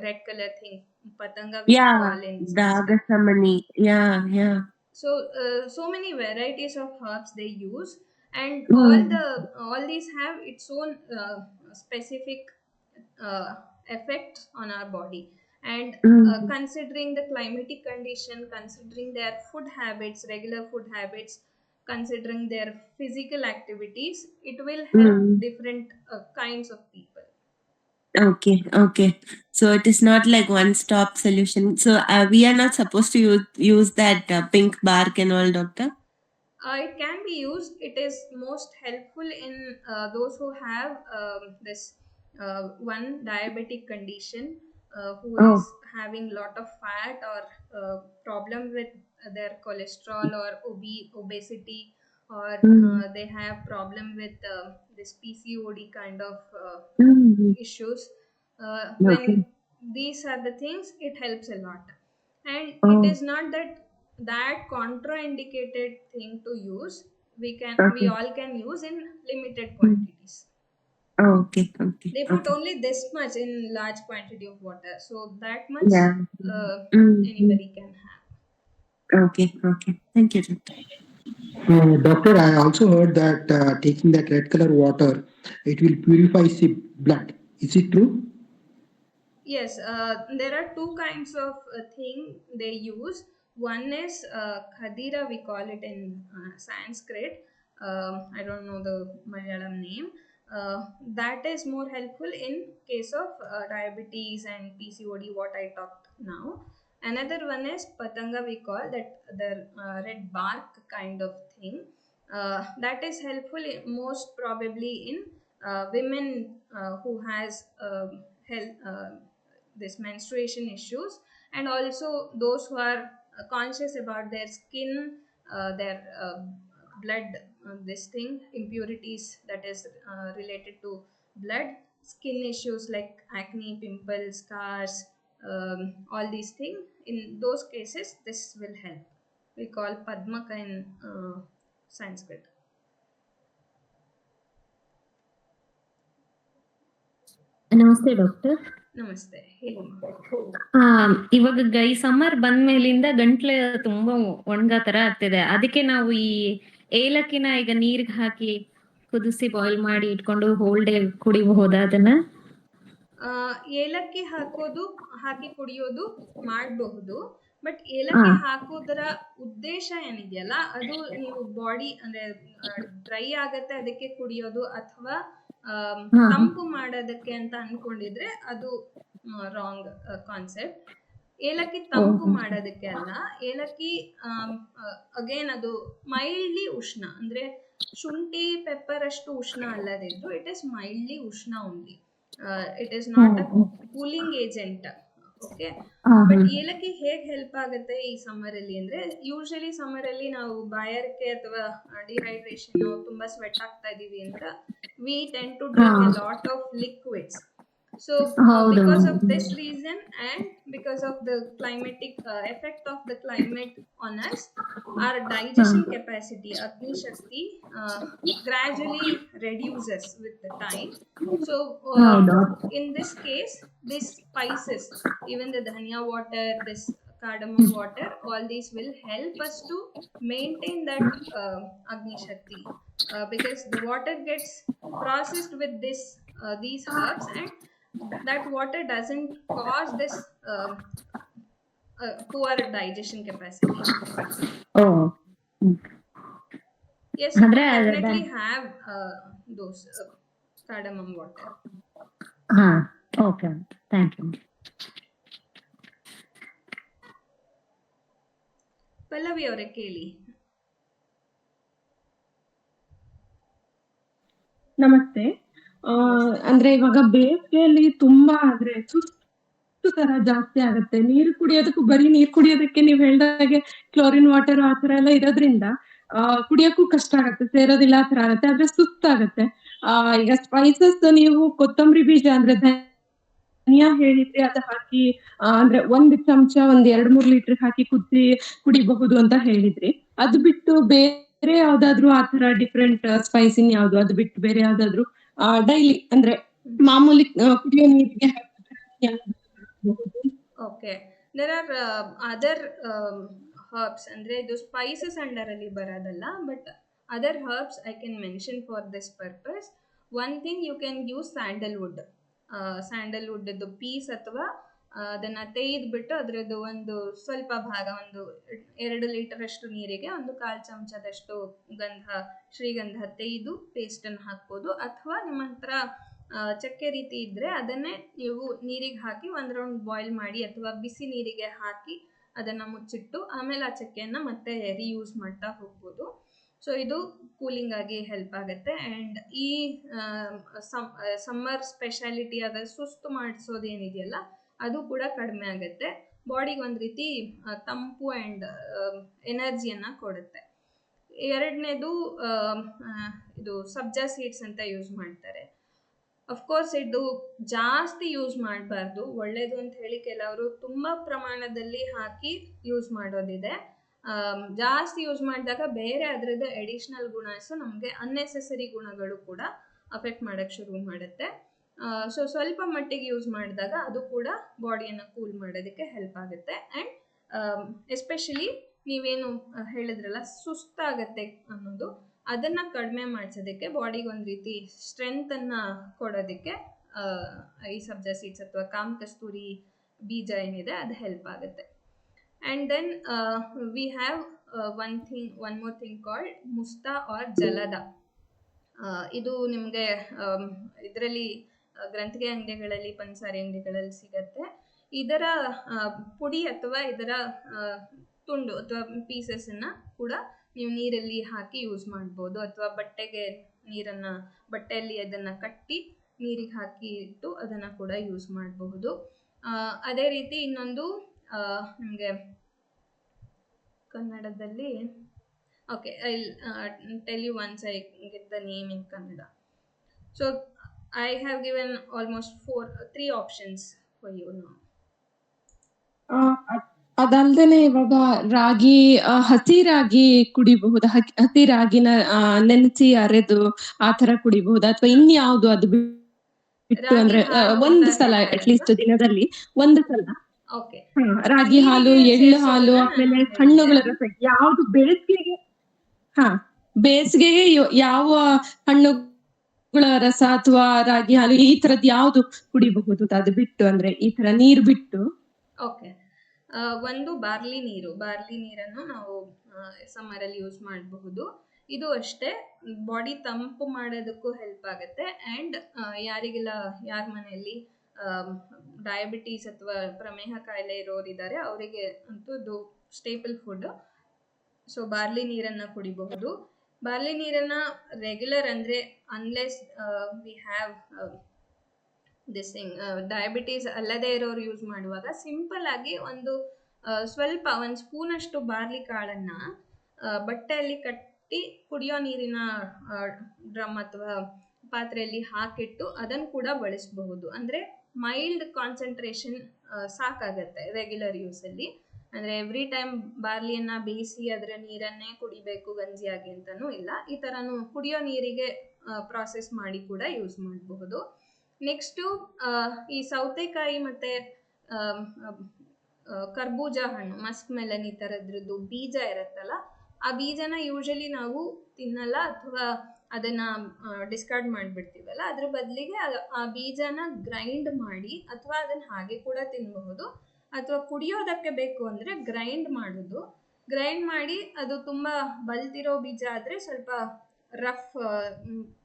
Speaker 2: red color thing, patanga, we
Speaker 6: Yeah.
Speaker 2: call in Sanskrit.
Speaker 6: Dagasamani. Yeah. Yeah.
Speaker 2: So so many varieties of herbs they use, and
Speaker 6: Mm-hmm.
Speaker 2: all these have its own specific uh, effect on our body. And
Speaker 6: Mm-hmm.
Speaker 2: considering the climatic condition, considering their food habits, regular food habits, considering their physical activities, it will help
Speaker 6: Mm-hmm.
Speaker 2: different kinds of people.
Speaker 6: Okay. Okay. So it is not like one-stop solution. So we are not supposed to use that pink bark and all, doctor?
Speaker 2: It can be used. It is most helpful in those who have this one diabetic condition, who is
Speaker 5: Oh.
Speaker 2: having lot of fat or problem with their cholesterol or obesity, or they have problem with this PCOD kind of issues. When
Speaker 5: Okay.
Speaker 2: these are the things, it helps a lot. And it
Speaker 5: Oh.
Speaker 2: is not that contraindicated thing to use. We
Speaker 5: Okay.
Speaker 2: all can use in limited quantities.
Speaker 6: Okay. Okay.
Speaker 2: They put
Speaker 6: Okay.
Speaker 2: only this much in large quantity of water, so that much
Speaker 6: Yeah.
Speaker 2: uh,
Speaker 6: Mm-hmm.
Speaker 2: anybody can have.
Speaker 6: Okay. Okay. Thank you, doctor.
Speaker 7: Doctor, I also heard that taking that red color water, it will purify the blood. Is it true?
Speaker 2: Yes, there are two kinds of thing they use. One is khadira, we call it in Sanskrit. I don't know the Malayalam name. That is more helpful in case of diabetes and PCOD, what I talked now. Another one is patanga, we call that the red bark kind of thing. That is helpful most probably in women who has health this menstruation issues, and also those who are conscious about their skin, their blood, this thing impurities that is related to blood, skin issues like acne, pimples, scars, all these things. In those cases this will help. We call padmaka in Sanskrit.
Speaker 8: ನಮಸ್ತೆ doctor.
Speaker 2: ನಮಸ್ತೆ, ಹೇಳಿ.
Speaker 8: ಇವಾಗ ಈ summer ಬಂದ್ಮೇಲಿಂದ ಗಂಟ್ಲು ತುಂಬಾ ಒಣಗಾ ತರ ಆಗ್ತಿದೆ. ಅದಕ್ಕೆ ನಾವು ಈ ಏಲಕ್ಕಿನ ಈಗ ನೀರ್ಗೆ ಹಾಕಿ ಕುದಿಸಿ ಬಾಯ್ಲ್ ಮಾಡಿ ಇಟ್ಕೊಂಡು ಹೋಲ್ ಡೇ ಕುಡಿಬಹುದಾ ಅದನ್ನ?
Speaker 2: ಏಲಕ್ಕಿ ಹಾಕಿ ಕುಡಿಯೋದು ಮಾಡಬಹುದು. ಬಟ್ ಏಲಕ್ಕಿ ಹಾಕೋದರ ಉದ್ದೇಶ ಏನಿದೆಯಲ್ಲ, ಅದು ನೀವು ಬಾಡಿ ಅಂದ್ರೆ ಡ್ರೈ ಆಗತ್ತೆ ಅದಕ್ಕೆ ಕುಡಿಯೋದು, ಅಥವಾ ತಂಪು ಮಾಡೋದಕ್ಕೆ ಅಂತ ಅನ್ಕೊಂಡಿದ್ರೆ ಅದು ರಾಂಗ್ ಕಾನ್ಸೆಪ್ಟ್. ಏಲಕ್ಕಿ ತಂಪು ಮಾಡೋದಕ್ಕೆ ಅಲ್ಲ. ಏಲಕ್ಕಿ ಅಗೇನ್ ಅದು ಮೈಲ್ಡ್ಲಿ ಉಷ್ಣ, ಅಂದ್ರೆ ಶುಂಠಿ ಪೆಪ್ಪರ್ ಅಷ್ಟು ಉಷ್ಣ ಅಲ್ಲದಿದ್ರು ಇಟ್ ಇಸ್ ಮೈಲ್ಡ್ಲಿ ಉಷ್ಣ only. It is not a cooling agent. Okay, but ಏಲಕ್ಕಿ ಹೇಗೆ ಹೆಲ್ಪ್ ಆಗುತ್ತೆ ಈ ಸಮ್ಮರ್ ಅಲ್ಲಿ ಅಂದ್ರೆ, ಯೂಶಲಿ ಸಮ್ಮರ್ ಅಲ್ಲಿ ನಾವು ಬಾಯಾರಿಕೆ ಅಥವಾ ಡಿಹೈಡ್ರೇಷನ್, ತುಂಬಾ ಸ್ವೆಟ್ ಆಗ್ತಾ ಇದೀವಿ ಅಂತ we tend to drink a lot of liquids. So because of this reason, and because of the climatic effect of the climate on us, our digestion capacity, Agni Shakti, gradually reduces with the time. So in this case, these spices, even the dhania water, this cardamom water, all these will help us to maintain that Agni Shakti, because the water gets processed with these herbs, and that water doesn't cause this poor digestion capacity. Yes, you can definitely have those cardamom water.
Speaker 8: Okay, thank you.
Speaker 2: Pallavi ಅವರೇ ಕೇಳಿ.
Speaker 9: ನಮಸ್ತೆ. ಅಂದ್ರೆ ಇವಾಗ ಬೇಸಿಗೆಯಲ್ಲಿ ತುಂಬಾ ಆದ್ರೆ ಸುಸ್ತು ತರ ಜಾಸ್ತಿ ಆಗುತ್ತೆ. ನೀರು ಕುಡಿಯೋದಕ್ಕೂ, ಬರೀ ನೀರು ಕುಡಿಯೋದಕ್ಕೆ ನೀವು ಹೇಳ್ದಾಗೆ ಕ್ಲೋರಿನ್ ವಾಟರ್ ಆ ತರ ಎಲ್ಲ ಇರೋದ್ರಿಂದ ಕುಡಿಯೋಕ್ಕೂ ಕಷ್ಟ ಆಗುತ್ತೆ, ಸೇರೋದಿಲ್ಲ ಆ ತರ ಆಗುತ್ತೆ, ಆದ್ರೆ ಸುಸ್ತಾಗತ್ತೆ. ಈಗ ಸ್ಪೈಸಸ್ ನೀವು ಕೊತ್ತಂಬರಿ ಬೀಜ ಅಂದ್ರೆ ಧನಿಯಾ ಹೇಳಿದ್ರೆ ಅದು ಹಾಕಿ ಅಂದ್ರೆ 1 ಚಮಚ 1-2-3 ಲೀಟರ್ ಹಾಕಿ ಕುಡಿಬಹುದು ಅಂತ ಹೇಳಿದ್ರಿ. ಅದು ಬಿಟ್ಟು ಬೇರೆ ಯಾವ್ದಾದ್ರು ಆ ತರ ಡಿಫ್ರೆಂಟ್ ಸ್ಪೈಸ್ ಯಾವ್ದು, ಅದು ಬಿಟ್ಟು ಬೇರೆ ಯಾವ್ದಾದ್ರು ಡೈಲಿ ಅಂದ್ರೆ ಮಾಮೂಲಿ ಕುಡಿಯೋ ನೀರಿಗೆ
Speaker 2: okay, there are other herbs, ಅಂದ್ರೆ ಇದು ಸ್ಪೈಸಸ್ ಅಂಡರ್ ಅಲ್ಲಿ ಬರೋದಲ್ಲ, but other herbs I can mention for this purpose. One thing, you can use sandalwood. Sandalwood piece ಅಥವಾ ಅದನ್ನ ತೆಗೆದ್ಬಿಟ್ಟು ಅದರದ್ದು ಒಂದು ಸ್ವಲ್ಪ ಭಾಗ, 1-2 ಲೀಟರ್ ಅಷ್ಟು ನೀರಿಗೆ 1/4 ಚಮಚದಷ್ಟು ಶ್ರೀಗಂಧ ತೆಗೆದು ಪೇಸ್ಟನ್ನು ಹಾಕ್ಬೋದು. ಅಥವಾ ನಿಮ್ಮ ಹತ್ರ ಚಕ್ಕೆ ರೀತಿ ಇದ್ರೆ ಅದನ್ನೇ ನೀವು ನೀರಿಗೆ ಹಾಕಿ 1 ರೌಂಡ್ ಬಾಯ್ಲ್ ಮಾಡಿ, ಅಥವಾ ಬಿಸಿ ನೀರಿಗೆ ಹಾಕಿ ಅದನ್ನ ಮುಚ್ಚಿಟ್ಟು ಆಮೇಲೆ ಆ ಚಕ್ಕೆಯನ್ನು ಮತ್ತೆ ರೀಯೂಸ್ ಮಾಡ್ತಾ ಹೋಗ್ಬೋದು. ಸೊ ಇದು ಕೂಲಿಂಗ್ ಆಗಿ ಹೆಲ್ಪ್ ಆಗುತ್ತೆ. ಆ್ಯಂಡ್ ಈ ಸಮ್ಮರ್ ಸ್ಪೆಷಾಲಿಟಿ ಆದ ಸುಸ್ತು ಮಾಡಿಸೋದು ಏನಿದೆಯಲ್ಲ ಅದು ಕೂಡ ಕಡಿಮೆ ಆಗುತ್ತೆ. ಬಾಡಿಗೆ ಒಂದು ರೀತಿ ತಂಪು ಆ್ಯಂಡ್ ಎನರ್ಜಿಯನ್ನು ಕೊಡುತ್ತೆ. ಎರಡನೇದು ಇದು ಸಬ್ಜಾ ಸೀಡ್ಸ್ ಅಂತ ಯೂಸ್ ಮಾಡ್ತಾರೆ. ಅಫ್ಕೋರ್ಸ್ ಇದು ಜಾಸ್ತಿ ಯೂಸ್ ಮಾಡಬಾರ್ದು, ಒಳ್ಳೇದು ಅಂತ ಹೇಳಿ ಕೆಲವರು ತುಂಬ ಪ್ರಮಾಣದಲ್ಲಿ ಹಾಕಿ ಯೂಸ್ ಮಾಡೋದಿದೆ. ಜಾಸ್ತಿ ಯೂಸ್ ಮಾಡಿದಾಗ ಬೇರೆ ಅದರದ್ದು ಎಡಿಷ್ನಲ್ ಗುಣಸು ನಮಗೆ ಅನ್ನೆಸೆಸರಿ ಗುಣಗಳು ಕೂಡ ಅಫೆಕ್ಟ್ ಮಾಡೋಕ್ಕೆ ಶುರು ಮಾಡುತ್ತೆ. ಸೊ ಸ್ವಲ್ಪ ಮಟ್ಟಿಗೆ ಯೂಸ್ ಮಾಡಿದಾಗ ಅದು ಕೂಡ ಬಾಡಿಯನ್ನು ಕೂಲ್ ಮಾಡೋದಕ್ಕೆ ಹೆಲ್ಪ್ ಆಗುತ್ತೆ. ಆ್ಯಂಡ್ ಎಸ್ಪೆಷಲಿ ನೀವೇನು ಹೇಳಿದ್ರಲ್ಲ ಸುಸ್ತಾಗತ್ತೆ ಅನ್ನೋದು, ಅದನ್ನು ಕಡಿಮೆ ಮಾಡಿಸೋದಕ್ಕೆ ಬಾಡಿಗೆ ಒಂದು ರೀತಿ ಸ್ಟ್ರೆಂತನ್ನು ಕೊಡೋದಕ್ಕೆ ಈ ಸಬ್ಜಾ ಸೀಡ್ಸ್ ಅಥವಾ ಕಾಮಕಸ್ತೂರಿ ಬೀಜ ಏನಿದೆ ಅದು ಹೆಲ್ಪ್ ಆಗುತ್ತೆ. And then we have one more thing called musta or jalada. ಇದು ನಿಮಗೆ ಇದರಲ್ಲಿ ಗ್ರಂಥಿಗೆ ಅಂಗಡಿಗಳಲ್ಲಿ, ಪಂಚಸಾರಿ ಅಂಗಡಿಗಳಲ್ಲಿ ಸಿಗತ್ತೆ. ಇದರ ಪುಡಿ ಅಥವಾ ಇದರ ತುಂಡು ಅಥವಾ ಪೀಸಸನ್ನು ಕೂಡ ನೀವು ನೀರಲ್ಲಿ ಹಾಕಿ ಯೂಸ್ ಮಾಡ್ಬೋದು, ಅಥವಾ ಬಟ್ಟೆಯಲ್ಲಿ ಅದನ್ನು ಕಟ್ಟಿ ನೀರಿಗೆ ಹಾಕಿ ಇಟ್ಟು ಅದನ್ನು ಕೂಡ ಯೂಸ್ ಮಾಡಬಹುದು. ಅದೇ ರೀತಿ ಇನ್ನೊಂದು ನಿಮಗೆ ಕನ್ನಡದಲ್ಲಿ okay, I tell you once I get the name in Kannada. So I have given almost 3 options for you now.
Speaker 9: ಅದಲ್ದೇನೆ ಇವಾಗ ರಾಗಿ, ಹಸಿ ರಾಗಿ ಕುಡಿಬಹುದು, ಹಸಿ ರಾಗಿನ ನೆನೆಸಿ ಅರೆದು ಆ ತರ ಕುಡಿಬಹುದು, ಅಥವಾ ಇನ್ಯಾವುದು ಅದು ಬಿಟ್ಟು ಅಂದ್ರೆ ಒಂದು ಸಲ ಅಟ್ಲೀಸ್ಟ್ ದಿನದಲ್ಲಿ ಒಂದು ಸಲ ರಾಗಿ ಹಾಲು, ಎಳ್ಳು ಹಾಲು, ಆಮೇಲೆ ಹಣ್ಣುಗಳ ರಸ, ಯಾವ್ದು ಬೇಸಿಗೆಗೆ ಯಾವ ಹಣ್ಣುಗಳ ರಸ ಅಥವಾ ರಾಗಿ ಹಾಲು ಈ ತರದ್ ಯಾವ್ದು ಕುಡಿಬಹುದು ಅದು ಬಿಟ್ಟು, ಅಂದ್ರೆ ಈ ತರ ನೀರು ಬಿಟ್ಟು?
Speaker 2: ಓಕೆ, ಒಂದು ಬಾರ್ಲಿ ನೀರನ್ನು ನಾವು ಸಮ್ಮರಲ್ಲಿ ಯೂಸ್ ಮಾಡಬಹುದು. ಇದು ಅಷ್ಟೇ ಬಾಡಿ ತಂಪು ಮಾಡೋದಕ್ಕೂ ಹೆಲ್ಪ್ ಆಗುತ್ತೆ. ಆ್ಯಂಡ್ ಯಾರ ಮನೆಯಲ್ಲಿ ಡಯಾಬಿಟೀಸ್ ಅಥವಾ ಪ್ರಮೇಹ ಕಾಯಿಲೆ ಇರೋರಿದ್ದಾರೆ ಅವರಿಗೆ ಅಂತೂ ಇದು ಸ್ಟೇಪಲ್ ಫುಡ್. ಸೊ ಬಾರ್ಲಿ ನೀರನ್ನು ಕುಡಿಬಹುದು. ಬಾರ್ಲಿ ನೀರನ್ನು ರೆಗ್ಯುಲರ್ ಅಂದರೆ unless we have this thing diabetes ಅಲ್ಲದೇ ಇರೋರು ಯೂಸ್ ಮಾಡುವಾಗ ಸಿಂಪಲ್ ಆಗಿ ಒಂದು ಸ್ಪೂನಷ್ಟು ಬಾರ್ಲಿ ಕಾಳನ್ನು ಬಟ್ಟೆಯಲ್ಲಿ ಕಟ್ಟಿ ಕುಡಿಯೋ ನೀರಿನ ಡ್ರಮ್ ಅಥವಾ ಪಾತ್ರೆಯಲ್ಲಿ ಹಾಕಿಟ್ಟು ಅದನ್ನು ಕೂಡ ಬಳಸಬಹುದು. ಅಂದರೆ ಮೈಲ್ಡ್ ಕಾನ್ಸಂಟ್ರೇಷನ್ ಸಾಕಾಗತ್ತೆ ರೆಗ್ಯುಲರ್ ಯೂಸಲ್ಲಿ. ಅಂದರೆ ಎವ್ರಿ ಟೈಮ್ ಬಾರ್ಲಿಯನ್ನು ಬೇಯಿಸಿ ಅದರ ನೀರನ್ನೇ ಕುಡಿಬೇಕು ಗಂಜಿಯಾಗಿ ಅಂತಲೂ ಇಲ್ಲ. ಈ ಥರನೂ ಕುಡಿಯೋ ನೀರಿಗೆ ಪ್ರಾಸೆಸ್ ಮಾಡಿ ಕೂಡ ಯೂಸ್ ಮಾಡಬಹುದು. ನೆಕ್ಸ್ಟು ಈ ಸೌತೆಕಾಯಿ ಮತ್ತು ಕರ್ಬೂಜ ಹಣ್ಣು, ಮಸ್ಕ್ ಮೆಲನ್, ಈ ಥರದ್ರದ್ದು ಬೀಜ ಇರುತ್ತಲ್ಲ, ಆ ಬೀಜನ ಯೂಶಲಿ ನಾವು ತಿನ್ನಲ್ಲ ಅಥವಾ ಅದನ್ನು ಡಿಸ್ಕಾರ್ಡ್ ಮಾಡಿಬಿಡ್ತೀವಲ್ಲ, ಅದ್ರ ಬದಲಿಗೆ ಆ ಬೀಜನ ಗ್ರೈಂಡ್ ಮಾಡಿ ಅಥವಾ ಅದನ್ನು ಹಾಗೆ ಕೂಡ ತಿನ್ನಬಹುದು. ಅಥವಾ ಕುಡಿಯೋದಕ್ಕೆ ಬೇಕು ಅಂದರೆ ಗ್ರೈಂಡ್ ಮಾಡಿ ಅದು ತುಂಬ ಬಲ್ತಿರೋ ಬೀಜ ಆದರೆ ಸ್ವಲ್ಪ ರಫ್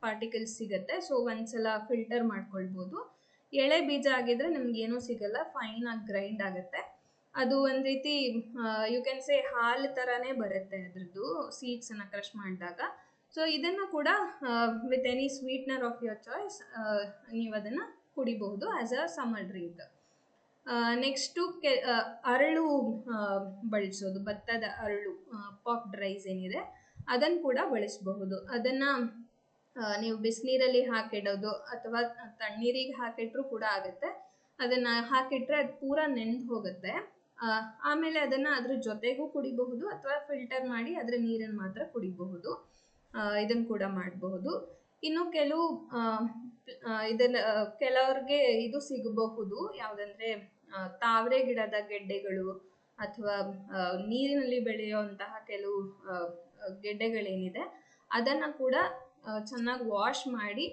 Speaker 2: ಪಾರ್ಟಿಕಲ್ಸ್ ಸಿಗುತ್ತೆ. ಸೊ ಒಂದ್ಸಲ ಫಿಲ್ಟರ್ ಮಾಡ್ಕೊಳ್ಬೋದು. ಎಳೆ ಬೀಜ ಆಗಿದ್ರೆ ನಿಮ್ಗೇನೂ ಸಿಗಲ್ಲ, ಫೈನಾಗಿ ಗ್ರೈಂಡ್ ಆಗುತ್ತೆ. ಅದು ಒಂದು ರೀತಿ ಯು ಕ್ಯಾನ್ ಸೇ ಹಾಲು ಥರನೇ ಬರುತ್ತೆ ಅದರದ್ದು ಸೀಡ್ಸನ್ನು ಕ್ರಷ್ ಮಾಡಿದಾಗ. ಸೊ ಇದನ್ನು ಕೂಡ with any sweetener of your choice ನೀವು ಅದನ್ನು ಕುಡಿಬಹುದು as a summer drink. Next ಅರಳು ಬಳಸೋದು, ಭತ್ತದ ಅರಳು, ಪಾಕ್ಡ್ ರೈಸ್ ಏನಿದೆ ಅದನ್ನು ಕೂಡ ಬಳಸಬಹುದು. ಅದನ್ನು ನೀವು ಬಿಸಿನೀರಲ್ಲಿ ಹಾಕಿಡೋದು ಅಥವಾ ತಣ್ಣೀರಿಗೆ ಹಾಕಿಟ್ರೂ ಕೂಡ ಆಗುತ್ತೆ. ಅದನ್ನು ಹಾಕಿಟ್ರೆ ಅದು ಪೂರ ನೆಂದು ಹೋಗುತ್ತೆ. ಆಮೇಲೆ ಅದನ್ನು ಅದ್ರ ಜೊತೆಗೂ ಕುಡಿಬಹುದು ಅಥವಾ ಫಿಲ್ಟರ್ ಮಾಡಿ ಅದರ ನೀರನ್ನು ಮಾತ್ರ ಕುಡಿಬಹುದು. ಇದನ್ನು ಕೂಡ ಮಾಡಬಹುದು. ಇನ್ನು ಕೆಲವ್ರಿಗೆ ಇದು ಸಿಗಬಹುದು, ಯಾವುದಂದರೆ ತಾವರೆ ಗಿಡದ ಗೆಡ್ಡೆಗಳು ಅಥವಾ ನೀರಿನಲ್ಲಿ ಬೆಳೆಯುವಂತಹ ಕೆಲವು ಗೆಡ್ಡೆಗಳೇನಿದೆ ಅದನ್ನು ಕೂಡ ಚೆನ್ನಾಗಿ ವಾಶ್ ಮಾಡಿ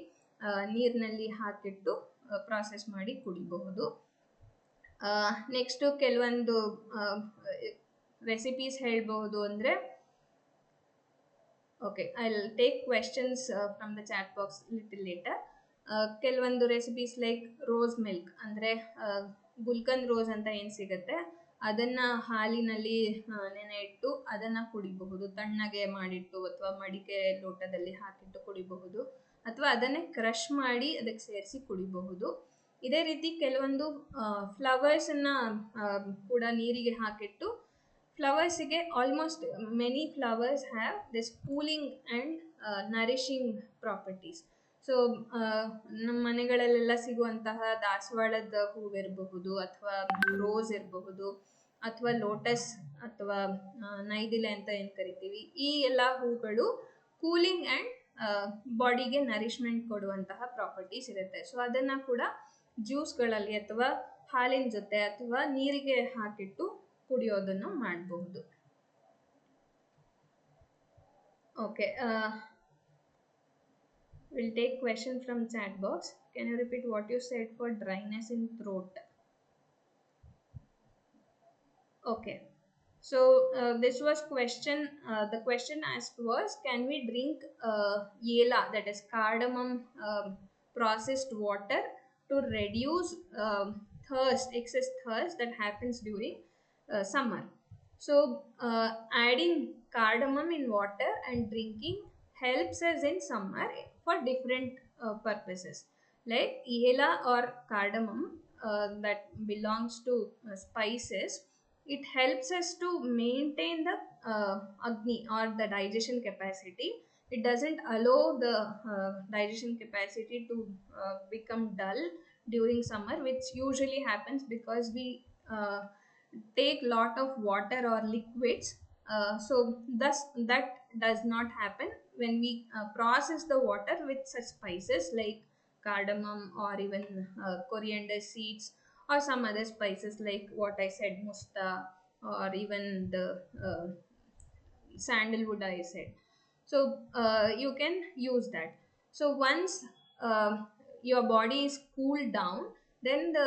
Speaker 2: ನೀರಿನಲ್ಲಿ ಹಾಕಿಟ್ಟು ಪ್ರಾಸೆಸ್ ಮಾಡಿ ಕುಡಿಬಹುದು. ನೆಕ್ಸ್ಟು ಕೆಲವೊಂದು ರೆಸಿಪೀಸ್ ಹೇಳ್ಬೋದು ಅಂದರೆ, okay, I will take questions from the chat box little later. ಕೆಲವೊಂದು ರೆಸಿಪೀಸ್ ಲೈಕ್ ರೋಸ್ ಮಿಲ್ಕ್, ಅಂದರೆ ಗುಲ್ಕಂದ್ ರೋಸ್ ಅಂತ ಏನು ಸಿಗುತ್ತೆ ಅದನ್ನು ಹಾಲಿನಲ್ಲಿ ನೆನೆ ಇಟ್ಟು ಅದನ್ನು ಕುಡಿಬಹುದು, ತಣ್ಣಗೆ ಮಾಡಿಟ್ಟು ಅಥವಾ ಮಡಿಕೆ ಲೋಟದಲ್ಲಿ ಹಾಕಿಟ್ಟು ಕುಡಿಬಹುದು, ಅಥವಾ ಅದನ್ನೇ ಕ್ರಷ್ ಮಾಡಿ ಅದಕ್ಕೆ ಸೇರಿಸಿ ಕುಡಿಬಹುದು. ಇದೇ ರೀತಿ ಕೆಲವೊಂದು ಫ್ಲವರ್ಸನ್ನು ಕೂಡ ನೀರಿಗೆ ಹಾಕಿಟ್ಟು, ಫ್ಲವರ್ಸಿಗೆ almost many flowers have this cooling and nourishing properties. So ನಮ್ಮ ಮನೆಗಳಲ್ಲೆಲ್ಲ ಸಿಗುವಂತಹ ದಾಸವಾಳದ ಹೂವಿರಬಹುದು, ಅಥವಾ ರೋಸ್ ಇರಬಹುದು, ಅಥವಾ ಲೋಟಸ್ ಅಥವಾ ನೈದಿಲೆ ಅಂತ ಏನು ಕರಿತೀವಿ, ಈ ಎಲ್ಲ ಹೂಗಳು ಕೂಲಿಂಗ್ ಆ್ಯಂಡ್ ಬಾಡಿಗೆ ನರಿಷ್ಮೆಂಟ್ ಕೊಡುವಂತಹ ಪ್ರಾಪರ್ಟೀಸ್ ಇರುತ್ತೆ. ಸೊ ಅದನ್ನು ಕೂಡ ಜ್ಯೂಸ್ಗಳಲ್ಲಿ ಅಥವಾ ಹಾಲಿನ ಜೊತೆ ಅಥವಾ ನೀರಿಗೆ ಹಾಕಿಟ್ಟು ಕುಡಿಯೋದನ್ನು ಮಾಡಬಹುದು. Okay, we'll take question from chat box. Can you repeat what you said for dryness in throat? Okay, so this was question, the question asked was, can we drink yela, that is cardamom processed water, to reduce thirst, excess thirst that happens during summer? So adding cardamom in water and drinking helps us in summer for different purposes. Like yela or cardamom, that belongs to spices, it helps us to maintain the agni or the digestion capacity. It doesn't allow the digestion capacity to become dull during summer, which usually happens because we take lot of water or liquids. So thus that does not happen when we process the water with such spices like cardamom or even coriander seeds or some other spices like what I said, musta, or even the sandalwood I said. So you can use that. So once your body is cooled down, then the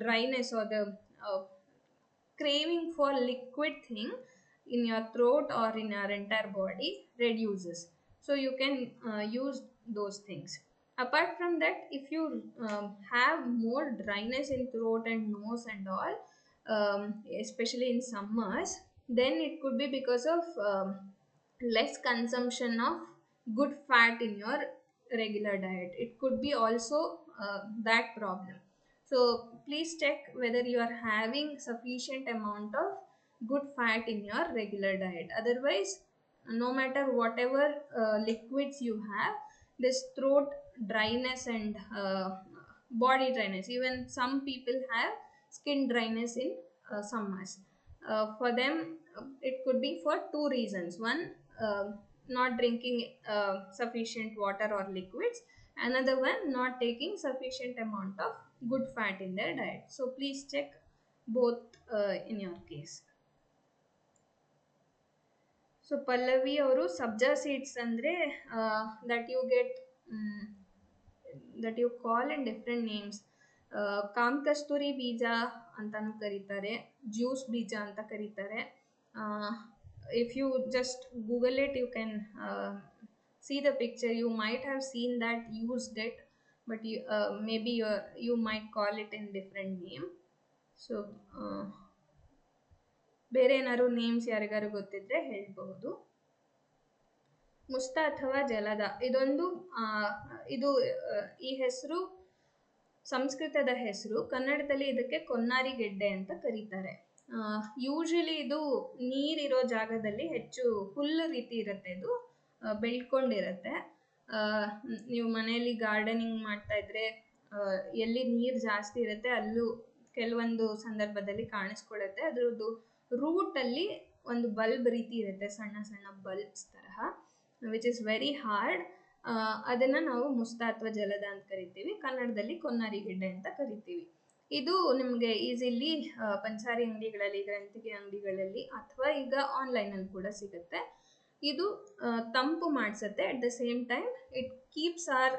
Speaker 2: dryness or the craving for liquid thing in your throat or in your entire body reduces. So you can use those things. Apart from that, if you have more dryness in throat and nose and all, especially in summers, then it could be because of less consumption of good fat in your regular diet. It could be also that problem. So please check whether you are having sufficient amount of good fat in your regular diet. Otherwise, no matter whatever liquids you have, this throat dryness and body dryness, even some people have skin dryness in summers. For them, it could be for two reasons. One, not drinking sufficient water or liquids. Another one, not taking sufficient amount of good fat in their diet. So please check both in your case. So Pallavi ಅವರು ಸಬ್ಜಾ seeds ಅಂದರೆ that you call in different names. ಕಾಮಕಸ್ತೂರಿ ಬೀಜ ಅಂತಾನು ಕರೀತಾರೆ, juice ಬೀಜ ಅಂತ ಕರೀತಾರೆ. If you just Google it, you can see the picture. You might have seen that, used it, but maybe you might call it in different name. So ಬೇರೆ ಏನಾದ್ರು names ಯಾರಿಗಾರು ಗೊತ್ತಿದ್ರೆ ಹೇಳ್ಬಹುದು. ಮುಸ್ತ ಅಥವಾ ಜಲದ, ಈ ಹೆಸರು ಸಂಸ್ಕೃತದ ಹೆಸರು. ಕನ್ನಡದಲ್ಲಿ ಇದಕ್ಕೆ ಕೊನ್ನಾರಿ ಗೆಡ್ಡೆ ಅಂತ ಕರೀತಾರೆ. ಯೂಶಲಿ ಇದು ನೀರಿರೋ ಜಾಗದಲ್ಲಿ ಹೆಚ್ಚು ಹುಲ್ಲು ರೀತಿ ಇರುತ್ತೆ, ಇದು ಬೆಳ್ಕೊಂಡಿರುತ್ತೆ. ನೀವು ಮನೆಯಲ್ಲಿ ಗಾರ್ಡನಿಂಗ್ ಮಾಡ್ತಾ ಇದ್ರೆ ಎಲ್ಲಿ ನೀರು ಜಾಸ್ತಿ ಇರುತ್ತೆ ಅಲ್ಲೂ ಕೆಲವೊಂದು ಸಂದರ್ಭದಲ್ಲಿ ಕಾಣಿಸ್ಕೊಳ್ಳುತ್ತೆ. ಅದ್ರದ್ದು ರೂಟಲ್ಲಿ ಒಂದು ಬಲ್ಬ್ ರೀತಿ ಇರುತ್ತೆ, ಸಣ್ಣ ಸಣ್ಣ ಬಲ್ಬ್ಸ್ ತರಹ, ವಿಚ್ ಇಸ್ ವೆರಿ ಹಾರ್ಡ್. ಅದನ್ನು ನಾವು ಮುಸ್ತ ಅಥವಾ ಜಲದ ಅಂತ ಕರಿತೀವಿ. ಕನ್ನಡದಲ್ಲಿ ಕೊನ್ನಾರಿ ಗೆಡ್ಡೆ ಅಂತ ಕರಿತೀವಿ. ಇದು ನಿಮಗೆ ಈಸಿಲಿ ಪಂಚಾರಿ ಅಂಗಡಿಗಳಲ್ಲಿ, ಗ್ರಂಥಿಗೆ ಅಂಗಡಿಗಳಲ್ಲಿ ಅಥವಾ ಈಗ ಆನ್ಲೈನಲ್ಲಿ ಕೂಡ ಸಿಗುತ್ತೆ. ಇದು ತಂಪು ಮಾಡಿಸುತ್ತೆ. At the same time it keeps our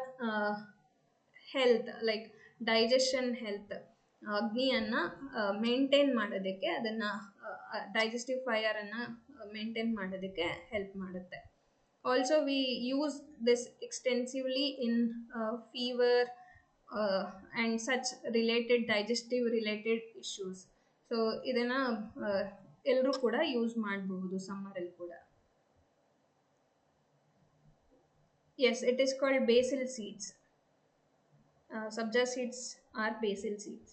Speaker 2: health, like digestion health, ಅಗ್ನಿಯನ್ನು ಮೇಂಟೈನ್ ಮಾಡೋದಕ್ಕೆ, ಅದನ್ನು ಡೈಜೆಸ್ಟಿವ್ ಫೈರನ್ನು ಮೇಂಟೈನ್ ಮಾಡೋದಕ್ಕೆ ಹೆಲ್ಪ್ ಮಾಡುತ್ತೆ. Also we use this extensively in fever and such related digestive related issues. So ಇದನ್ನು ಎಲ್ಲರೂ ಕೂಡ ಯೂಸ್ ಮಾಡಬಹುದು ಸಮ್ಮರಲ್ಲಿ ಕೂಡ. Yes, it is called basil seeds. Sabja seeds are basil seeds.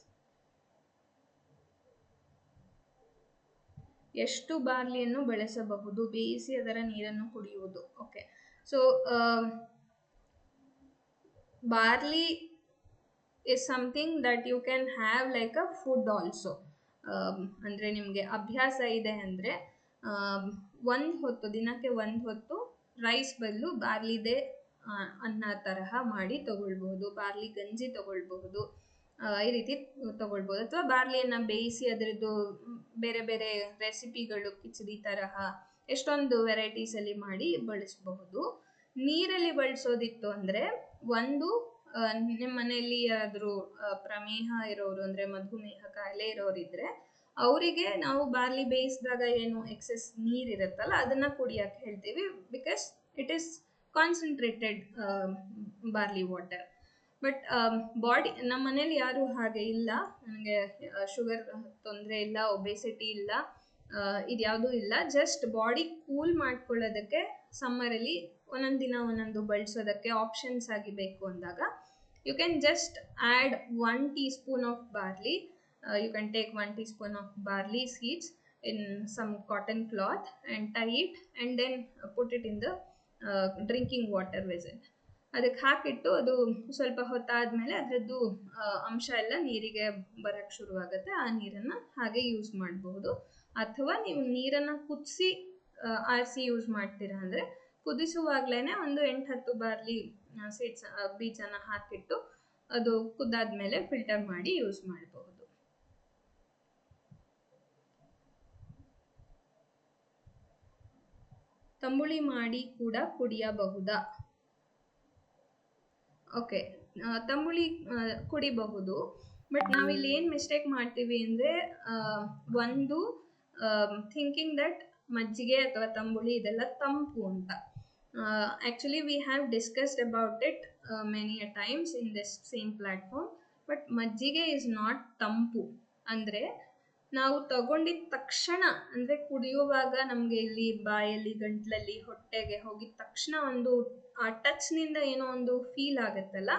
Speaker 2: ಎಷ್ಟು ಬಾರ್ಲಿಯನ್ನು ಬೆಳೆಸಬಹುದು? ಬೇಯಿಸಿ ಅದರ ನೀರನ್ನು ಕುಡಿಯುವುದು. Okay, so barley is something that you can have like a food also. ಅಂದರೆ ನಿಮಗೆ ಅಭ್ಯಾಸ ಇದೆ ಅಂದರೆ ಒಂದು ಹೊತ್ತು, ದಿನಕ್ಕೆ ಒಂದು ಹೊತ್ತು ರೈಸ್ ಬದಲು ಬಾರ್ಲಿದೆ ಅನ್ನ ತರಹ ಮಾಡಿ ತಗೊಳ್ಬಹುದು, ಬಾರ್ಲಿ ಗಂಜಿ ತಗೊಳ್ಬಹುದು, ಈ ರೀತಿ ತಗೊಳ್ಬೋದು. ಅಥವಾ ಬಾರ್ಲಿಯನ್ನು ಬೇಯಿಸಿ ಅದರದ್ದು ಬೇರೆ ಬೇರೆ ರೆಸಿಪಿಗಳು, ಕಿಚಡಿ ತರಹ ಎಷ್ಟೊಂದು ವೆರೈಟೀಸಲ್ಲಿ ಮಾಡಿ ಬಳಸಬಹುದು. ನೀರಲ್ಲಿ ಬಳಸೋದಿತ್ತು ಅಂದರೆ ಒಂದು ನಿಮ್ಮ ಮನೆಯಲ್ಲಿ ಯಾರಾದರೂ ಪ್ರಮೇಹ ಇರೋರು ಅಂದರೆ ಮಧುಮೇಹ ಕಾಯಿಲೆ ಇರೋರಿದ್ರೆ ಅವರಿಗೆ ನಾವು ಬಾರ್ಲಿ ಬೇಯಿಸಿದಾಗ ಏನು ಎಕ್ಸೆಸ್ ನೀರಿರುತ್ತಲ್ಲ ಅದನ್ನು ಕುಡಿಯೋಕ್ಕೆ ಹೇಳ್ತೀವಿ, because it is concentrated barley water. But body ನಮ್ಮ ಮನೇಲಿ ಯಾರೂ ಹಾಗೆ ಇಲ್ಲ, ನನಗೆ ಶುಗರ್ ತೊಂದರೆ ಇಲ್ಲ, ಒಬೆಸಿಟಿ ಇಲ್ಲ, ಇದ್ಯಾವುದೂ ಇಲ್ಲ. ಜಸ್ಟ್ ಬಾಡಿ ಕೂಲ್ ಮಾಡ್ಕೊಳ್ಳೋದಕ್ಕೆ ಸಮ್ಮರಲ್ಲಿ ಒಂದೊಂದು ದಿನ ಒಂದೊಂದು ಬಳಸೋದಕ್ಕೆ ಆಪ್ಷನ್ಸ್ ಆಗಿ ಬೇಕು ಅಂದಾಗ you can just add 1 teaspoon of barley. You can take 1 teaspoon of barley seeds in some cotton cloth and tie it and then put it in the drinking water vessel. ಅದಕ್ಕೆ ಹಾಕಿಟ್ಟು ಅದು ಸ್ವಲ್ಪ ಹೊತ್ತಾದಮೇಲೆ ಅದರದ್ದು ಅಂಶ ಎಲ್ಲ ನೀರಿಗೆ ಬರೋಕ್ಕೆ ಶುರುವಾಗುತ್ತೆ. ಆ ನೀರನ್ನು ಹಾಗೆ ಯೂಸ್ ಮಾಡಬಹುದು. ಅಥವಾ ನೀವು ನೀರನ್ನು ಕುದಿಸಿ ಆರಿಸಿ ಯೂಸ್ ಮಾಡ್ತೀರಾ ಅಂದರೆ ಕುದಿಸುವಾಗಲೇ ಒಂದು 8-10 ಬಾರ್ಲಿ ಸೀಡ್ಸ್ ಬೀಜನ ಹಾಕಿಟ್ಟು ಅದು ಕುದ್ದಾದ್ಮೇಲೆ ಫಿಲ್ಟರ್ ಮಾಡಿ ಯೂಸ್ ಮಾಡಬಹುದು. ತಂಬುಳಿ ಮಾಡಿ ಕೂಡ ಕುಡಿಯಬಹುದಾ? Okay, tambuli ಕುಡಿಬಹುದು. ಬಟ್ ನಾವಿಲ್ಲಿ ಏನು ಮಿಸ್ಟೇಕ್ ಮಾಡ್ತೀವಿ ಅಂದರೆ ಒಂದು ಥಿಂಕಿಂಗ್ ದಟ್ ಮಜ್ಜಿಗೆ ಅಥವಾ ತಂಬುಳಿ ಇದೆಲ್ಲ ತಂಪು ಅಂತ. Actually we have discussed about it many a times in this same platform. But ಮಜ್ಜಿಗೆ ಈಸ್ ನಾಟ್ ತಂಪು. ಅಂದರೆ ನಾವು ತಗೊಂಡಿದ್ದ ತಕ್ಷಣ, ಅಂದರೆ ಕುಡಿಯುವಾಗ ನಮಗೆ ಇಲ್ಲಿ ಬಾಯಲ್ಲಿ, ಗಂಟ್ಲಲ್ಲಿ, ಹೊಟ್ಟೆಗೆ ಹೋಗಿದ ತಕ್ಷಣ ಒಂದು ಆ ಟಚ್ನಿಂದ ಏನೋ ಒಂದು ಫೀಲ್ ಆಗುತ್ತಲ್ಲ,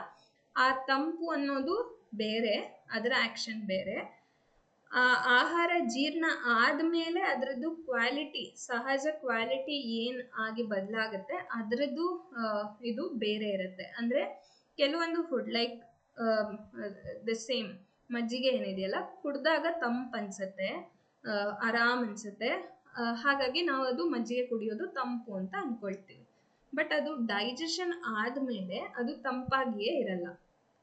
Speaker 2: ಆ ತಂಪು ಅನ್ನೋದು ಬೇರೆ, ಅದರ ಆ್ಯಕ್ಷನ್ ಬೇರೆ. ಆ ಆಹಾರ ಜೀರ್ಣ ಆದಮೇಲೆ ಅದರದ್ದು ಕ್ವಾಲಿಟಿ, ಸಹಜ ಕ್ವಾಲಿಟಿ ಏನು ಆಗಿ ಬದಲಾಗುತ್ತೆ ಅದರದ್ದು ಇದು ಬೇರೆ ಇರುತ್ತೆ. ಅಂದರೆ ಕೆಲವೊಂದು ಫುಡ್ ಲೈಕ್ ದ ಸೇಮ್ ಮಜ್ಜಿಗೆ ಏನಿದೆಯಲ್ಲ, ಕುಡಿದಾಗ ತಂಪು ಅನಿಸುತ್ತೆ, ಆರಾಮ್ ಅನಿಸುತ್ತೆ, ಹಾಗಾಗಿ ನಾವು ಅದು ಮಜ್ಜಿಗೆ ಕುಡಿಯೋದು ತಂಪು ಅಂತ ಅಂದ್ಕೊಳ್ತೀವಿ. ಬಟ್ ಅದು ಡೈಜೆಷನ್ ಆದಮೇಲೆ ಅದು ತಂಪಾಗಿಯೇ ಇರಲ್ಲ,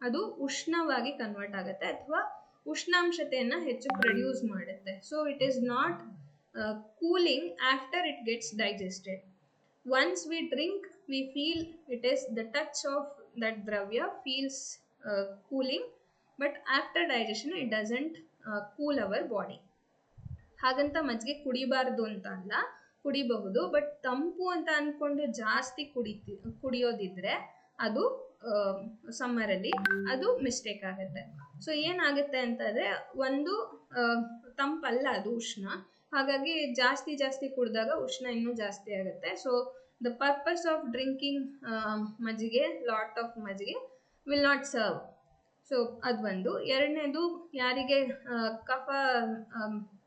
Speaker 2: ಅದು ಉಷ್ಣವಾಗಿ ಕನ್ವರ್ಟ್ ಆಗುತ್ತೆ ಅಥವಾ ಉಷ್ಣಾಂಶತೆಯನ್ನು ಹೆಚ್ಚು ಪ್ರೊಡ್ಯೂಸ್ ಮಾಡುತ್ತೆ. So it is not cooling after it gets digested. Once we drink we feel it is the touch of that ದ್ರವ್ಯ feels cooling, but after digestion it doesn't cool our body. ಹಾಗಂತ ಮಜ್ಜಿಗೆ ಕುಡಿಬಾರ್ದು ಅಂತ ಅಲ್ಲ, ಕುಡಿಬಹುದು. But ತಂಪು ಅಂತ ಅಂದ್ಕೊಂಡು ಜಾಸ್ತಿ ಕುಡಿಯೋದಿದ್ರೆ ಅದು ಸಮ್ಮರಲ್ಲಿ ಅದು ಮಿಸ್ಟೇಕ್ ಆಗುತ್ತೆ. ಸೊ ಏನಾಗುತ್ತೆ ಅಂತಂದರೆ, ಒಂದು ತಂಪಲ್ಲ, ಅದು ಉಷ್ಣ. ಹಾಗಾಗಿ ಜಾಸ್ತಿ ಕುಡಿದಾಗ ಉಷ್ಣ ಇನ್ನೂ ಜಾಸ್ತಿ ಆಗುತ್ತೆ. So the purpose of drinking ಮಜ್ಜಿಗೆ, ಲಾಟ್ ಆಫ್ ಮಜ್ಜಿಗೆ ವಿಲ್ ನಾಟ್ ಸರ್ವ್. ಸೊ ಅದು ಒಂದು. ಎರಡನೇದು, ಯಾರಿಗೆ ಕಫ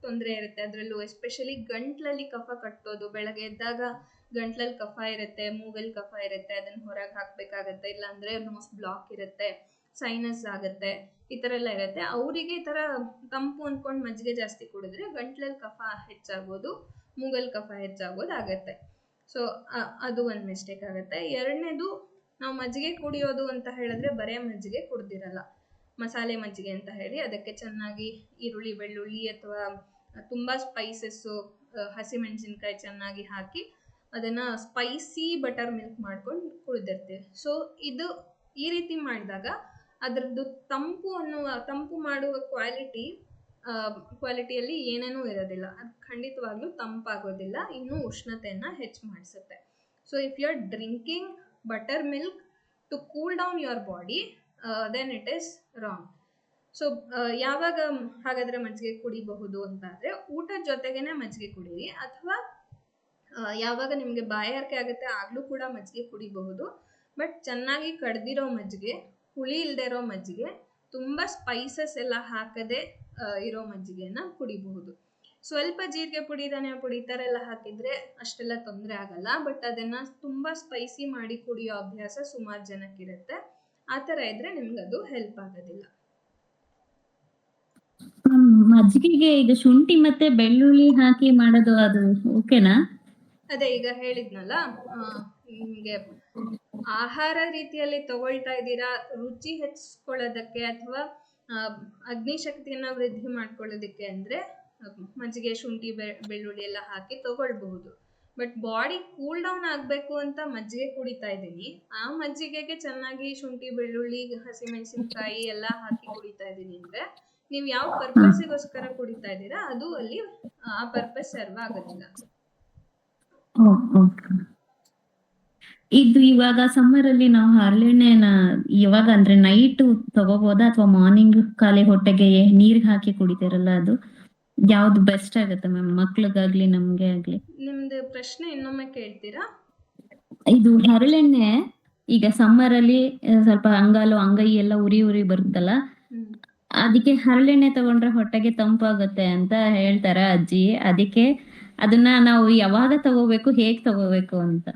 Speaker 2: ತೊಂದರೆ ಇರುತ್ತೆ, ಅದರಲ್ಲೂ ಎಸ್ಪೆಷಲಿ ಗಂಟ್ಲಲ್ಲಿ ಕಫ ಕಟ್ಟೋದು, ಬೆಳಗ್ಗೆ ಎದ್ದಾಗ ಗಂಟ್ಲಲ್ಲಿ ಕಫ ಇರುತ್ತೆ, ಮೂಗಲ್ಲಿ ಕಫ ಇರುತ್ತೆ, ಅದನ್ನು ಹೊರಗೆ ಹಾಕಬೇಕಾಗತ್ತೆ, ಇಲ್ಲಾಂದರೆ ನೋಸ್ ಬ್ಲಾಕ್ ಇರುತ್ತೆ, ಸೈನಸ್ ಆಗುತ್ತೆ, ಈ ಥರ ಎಲ್ಲ ಇರುತ್ತೆ. ಅವರಿಗೆ ಈ ಥರ ತಂಪು ಅಂದ್ಕೊಂಡು ಮಜ್ಜಿಗೆ ಜಾಸ್ತಿ ಕುಡಿದ್ರೆ ಗಂಟ್ಲಲ್ಲಿ ಕಫ ಹೆಚ್ಚಾಗೋದು, ಮೂಗಲ್ಲಿ ಕಫ ಹೆಚ್ಚಾಗೋದು ಆಗುತ್ತೆ. ಸೊ ಅದು ಒಂದು ಮಿಸ್ಟೇಕ್ ಆಗುತ್ತೆ. ಎರಡನೇದು, ನಾವು ಮಜ್ಜಿಗೆ ಕುಡಿಯೋದು ಅಂತ ಹೇಳಿದ್ರೆ ಬರೇ ಮಜ್ಜಿಗೆ ಕುಡ್ದಿರಲ್ಲ, ಮಸಾಲೆ ಮಜ್ಜಿಗೆ ಅಂತ ಹೇಳಿ ಅದಕ್ಕೆ ಚೆನ್ನಾಗಿ ಈರುಳ್ಳಿ, ಬೆಳ್ಳುಳ್ಳಿ ಅಥವಾ ತುಂಬ ಸ್ಪೈಸಸ್ಸು, ಹಸಿಮೆಣಸಿನ್ಕಾಯಿ ಚೆನ್ನಾಗಿ ಹಾಕಿ ಅದನ್ನು ಸ್ಪೈಸಿ ಬಟರ್ ಮಿಲ್ಕ್ ಮಾಡ್ಕೊಂಡು ಕುಡಿದಿರ್ತೀವಿ. ಸೊ ಇದು ಈ ರೀತಿ ಮಾಡಿದಾಗ ಅದರದ್ದು ತಂಪು ಮಾಡುವ ಕ್ವಾಲಿಟಿಯಲ್ಲಿ ಏನೇನೂ ಇರೋದಿಲ್ಲ, ಅದು ಖಂಡಿತವಾಗ್ಲೂ ತಂಪಾಗೋದಿಲ್ಲ, ಇನ್ನೂ ಉಷ್ಣತೆಯನ್ನು ಹೆಚ್ಚು ಮಾಡಿಸುತ್ತೆ. So if you are drinking buttermilk to cool down your body, then it is wrong. So ಯಾವಾಗ ಹಾಗಾದರೆ ಮಜ್ಜಿಗೆ ಕುಡಿಬಹುದು ಅಂತಂದರೆ ಊಟದ ಜೊತೆಗೇನೆ ಮಜ್ಜಿಗೆ ಕುಡೀರಿ, ಅಥವಾ ಯಾವಾಗ ನಿಮಗೆ ಬಾಯಾರಿಕೆ ಆಗುತ್ತೆ ಆಗಲೂ ಕೂಡ ಮಜ್ಜಿಗೆ ಕುಡಿಬಹುದು. ಬಟ್ ಚೆನ್ನಾಗಿ ಕಡ್ದಿರೋ ಮಜ್ಜಿಗೆ, ಹುಳಿ ಇಲ್ಲದೆ ಇರೋ ಮಜ್ಜಿಗೆ, ತುಂಬ ಸ್ಪೈಸಸ್ ಎಲ್ಲ ಹಾಕದೆ ಇರೋ ಮಜ್ಜಿಗೆನ ಕುಡಿಬಹುದು. ಸ್ವಲ್ಪ ಜೀರಿಗೆ ಪುಡಿ, ಧನಿಯಾ ಪುಡಿ ಈ ಥರ ಎಲ್ಲ ಹಾಕಿದರೆ ಅಷ್ಟೆಲ್ಲ ತೊಂದರೆ ಆಗಲ್ಲ. ಬಟ್ ಅದನ್ನು ತುಂಬ ಸ್ಪೈಸಿ ಮಾಡಿ ಕುಡಿಯೋ ಅಭ್ಯಾಸ ಸುಮಾರು ಜನಕ್ಕಿರುತ್ತೆ. ಆ ಥರ ಇದ್ದರೆ ನಿಮ್ಗದು ಹೆಲ್ಪ್ ಆಗೋದಿಲ್ಲ.
Speaker 8: ಮಜ್ಜಿಗೆಗೆ ಈಗ ಶುಂಠಿ ಮತ್ತೆ ಬೆಳ್ಳುಳ್ಳಿ ಹಾಕಿ ಮಾಡೋದು ಅದು ಓಕೆನಾ?
Speaker 2: ಅದೇ ಈಗ ಹೇಳಿದ್ನಲ್ಲ, ನಿಮಗೆ ಆಹಾರ ರೀತಿಯಲ್ಲಿ ತಗೊಳ್ತಾ ಇದ್ದೀರಾ, ರುಚಿ ಹೆಚ್ಚಿಸ್ಕೊಳ್ಳೋದಕ್ಕೆ ಅಥವಾ ಅಗ್ನಿಶಕ್ತಿಯನ್ನು ವೃದ್ಧಿ ಮಾಡ್ಕೊಳ್ಳೋದಕ್ಕೆ ಅಂದರೆ ಮಜ್ಜಿಗೆ, ಶುಂಠಿ, ಬೆಳ್ಳುಳ್ಳಿ ಎಲ್ಲ ಹಾಕಿ ತಗೊಳ್ಬಹುದು. ಬಟ್ ಬಾಡಿ ಕೂಲ್ ಡೌನ್ ಆಗಬೇಕು ಅಂತ ಮಜ್ಜಿಗೆ ಕುಡಿತಾ ಇದ್ದೀನಿ, ಆ ಮಜ್ಜಿಗೆಗೆ ಚೆನ್ನಾಗಿ ಶುಂಠಿ, ಬೆಳ್ಳುಳ್ಳಿ, ಹಸಿಮೆಣಸಿನ್ಕಾಯಿ ಎಲ್ಲ ಹಾಕಿ ಕುಡಿತಾ ಇದ್ದೀನಿ ಅಂದರೆ ನೀವು ಯಾವ ಪರ್ಪಸ್ಸಿಗೋಸ್ಕರ ಕುಡಿತಾ ಇದ್ದೀರಾ ಅದು ಅಲ್ಲಿ ಆ ಪರ್ಪಸ್ ಸರ್ವ್ ಆಗೋದಿಲ್ಲ.
Speaker 8: ಇದು ಇವಾಗ ಸಮ್ಮರ್ ಅಲ್ಲಿ ನಾವು ಹರಳೆಣ್ಣೆನ ಯಾವಾಗ ಅಂದ್ರೆ ನೈಟ್ ತಗೋಬೋದಾ ಅಥವಾ ಮಾರ್ನಿಂಗ್ ಖಾಲಿ ಹೊಟ್ಟೆಗೆ ನೀರ್ಗೆ ಹಾಕಿ ಕುಡಿತಾರಲ್ಲ ಅದು ಯಾವ್ದು ಬೆಸ್ಟ್ ಆಗುತ್ತೆ ಮ್ಯಾಮ್, ಮಕ್ಳಿಗಾಗ್ಲಿ ನಮ್ಗೆ ಆಗ್ಲಿ?
Speaker 2: ನಿಮ್ದು ಪ್ರಶ್ನೆ ಇನ್ನೊಮ್ಮೆ ಕೇಳ್ತೀರಾ?
Speaker 8: ಇದು ಹರಳೆಣ್ಣೆ ಈಗ ಸಮ್ಮರ್ ಅಲ್ಲಿ ಸ್ವಲ್ಪ ಅಂಗೈ ಎಲ್ಲ ಉರಿ ಬರುತ್ತಲ್ಲ, ಅದಕ್ಕೆ ಹರಳೆಣ್ಣೆ ತಗೊಂಡ್ರೆ ಹೊಟ್ಟೆಗೆ ತಂಪಾಗುತ್ತೆ ಅಂತ ಹೇಳ್ತಾರ ಅಜ್ಜಿ. ಅದಕ್ಕೆ ಅದನ್ನ ನಾವು ಯಾವಾಗ ತಗೋಬೇಕು, ಹೇಗ್ ತಗೋಬೇಕು ಅಂತ.